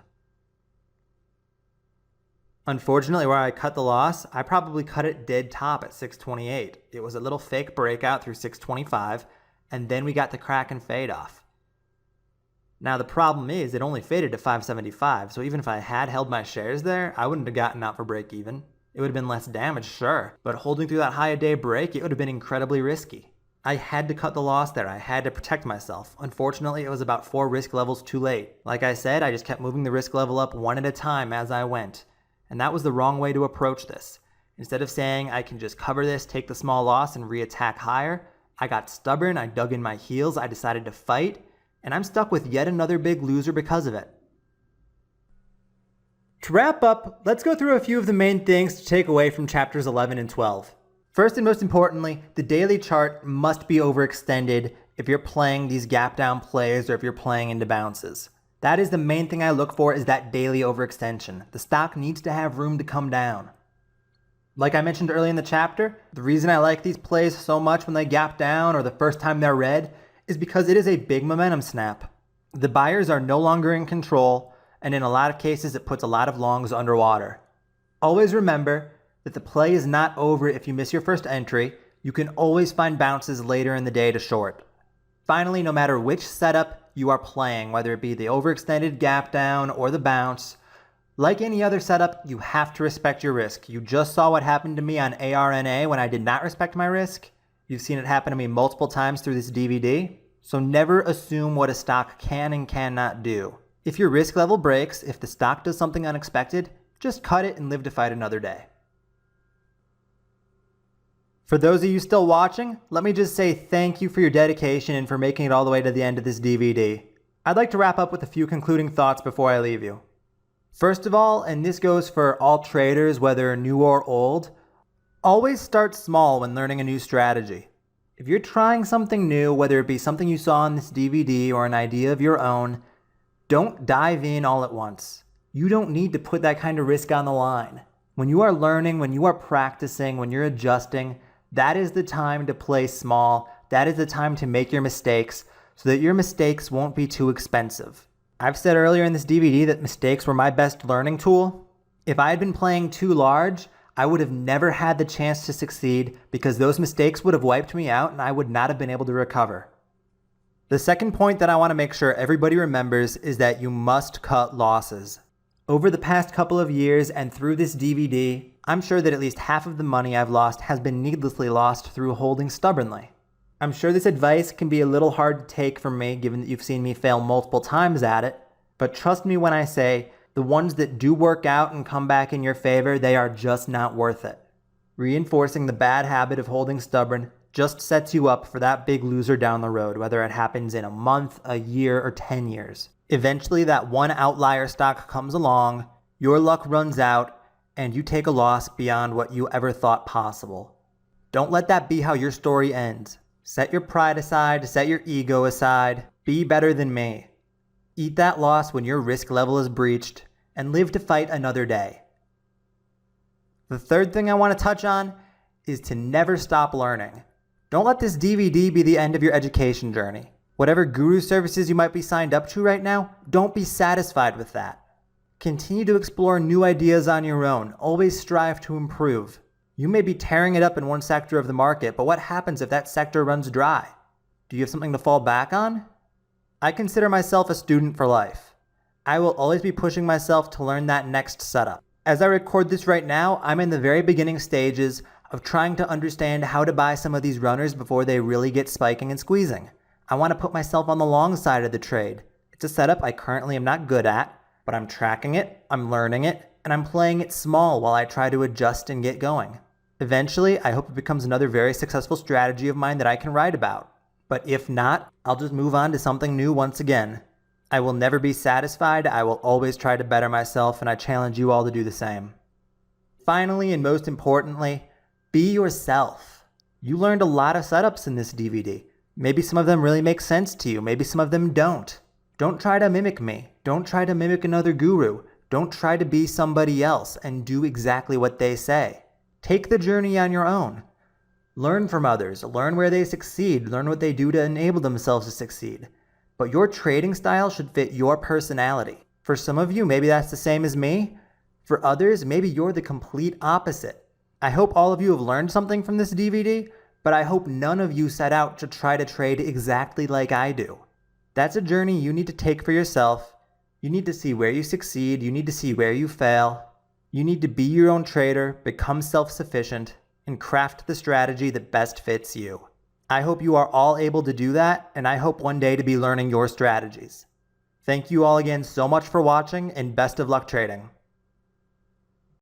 Unfortunately, where I cut the loss, I probably cut it dead top at 628. It was a little fake breakout through 625. And then we got the crack and fade off. Now the problem is it only faded to 575, so even if I had held my shares there, I wouldn't have gotten out for break even. It would have been less damage, sure, but holding through that high a day break, it would have been incredibly risky. I had to cut the loss there. I had to protect myself. Unfortunately, it was about 4 risk levels too late. Like I said, I just kept moving the risk level up one at a time as I went. And that was the wrong way to approach this. Instead of saying I can just cover this, take the small loss, and re-attack higher, I got stubborn, I dug in my heels, I decided to fight, and I'm stuck with yet another big loser because of it. To wrap up, let's go through a few of the main things to take away from chapters 11 and 12. First and most importantly, the daily chart must be overextended if you're playing these gap down plays or if you're playing into bounces. That is the main thing I look for, is that daily overextension. The stock needs to have room to come down. Like I mentioned earlier in the chapter, the reason I like these plays so much when they gap down or the first time they're red is because it is a big momentum snap. The buyers are no longer in control, and in a lot of cases it puts a lot of longs underwater. Always remember that the play is not over if you miss your first entry. You can always find bounces later in the day to short. Finally, no matter which setup you are playing, whether it be the overextended gap down or the bounce, like any other setup, you have to respect your risk. You just saw what happened to me on ARNA when I did not respect my risk. You've seen it happen to me multiple times through this DVD. So never assume what a stock can and cannot do. If your risk level breaks, if the stock does something unexpected, just cut it and live to fight another day. For those of you still watching, let me just say thank you for your dedication and for making it all the way to the end of this DVD. I'd like to wrap up with a few concluding thoughts before I leave you. First of all, and this goes for all traders, whether new or old, always start small when learning a new strategy. If you're trying something new, whether it be something you saw on this DVD or an idea of your own, don't dive in all at once. You don't need to put that kind of risk on the line. When you are learning, when you are practicing, when you're adjusting, that is the time to play small. That is the time to make your mistakes so that your mistakes won't be too expensive. I've said earlier in this DVD that mistakes were my best learning tool. If I had been playing too large, I would have never had the chance to succeed because those mistakes would have wiped me out and I would not have been able to recover. The second point that I want to make sure everybody remembers is that you must cut losses. Over the past couple of years and through this DVD, I'm sure that at least half of the money I've lost has been needlessly lost through holding stubbornly. I'm sure this advice can be a little hard to take from me given that you've seen me fail multiple times at it, but trust me when I say the ones that do work out and come back in your favor, they are just not worth it. Reinforcing the bad habit of holding stubborn just sets you up for that big loser down the road, whether it happens in a month, a year, or 10 years. Eventually that one outlier stock comes along, your luck runs out, and you take a loss beyond what you ever thought possible. Don't let that be how your story ends. Set your pride aside, set your ego aside, be better than me. Eat that loss when your risk level is breached, and live to fight another day. The third thing I want to touch on is to never stop learning. Don't let this DVD be the end of your education journey. Whatever guru services you might be signed up to right now, don't be satisfied with that. Continue to explore new ideas on your own. Always strive to improve. You may be tearing it up in one sector of the market, but what happens if that sector runs dry? Do you have something to fall back on? I consider myself a student for life. I will always be pushing myself to learn that next setup. As I record this right now, I'm in the very beginning stages of trying to understand how to buy some of these runners before they really get spiking and squeezing. I want to put myself on the long side of the trade. It's a setup I currently am not good at, but I'm tracking it, I'm learning it, and and I'm playing it small while I try to adjust and get going. Eventually, I hope it becomes another very successful strategy of mine that I can write about. But if not, I'll just move on to something new once again. I will never be satisfied, I will always try to better myself, and I challenge you all to do the same. Finally, and most importantly, be yourself. You learned a lot of setups in this DVD. Maybe some of them really make sense to you, maybe some of them don't. Don't try to mimic me. Don't try to mimic another guru. Don't try to be somebody else and do exactly what they say. Take the journey on your own. Learn from others, learn where they succeed, learn what they do to enable themselves to succeed. But your trading style should fit your personality. For some of you, maybe that's the same as me. For others, maybe you're the complete opposite. I hope all of you have learned something from this DVD, but I hope none of you set out to try to trade exactly like I do. That's a journey you need to take for yourself. You need to see where you succeed, you need to see where you fail. You need to be your own trader, become self-sufficient, and craft the strategy that best fits you. I hope you are all able to do that, and I hope one day to be learning your strategies. Thank you all again so much for watching, and best of luck trading.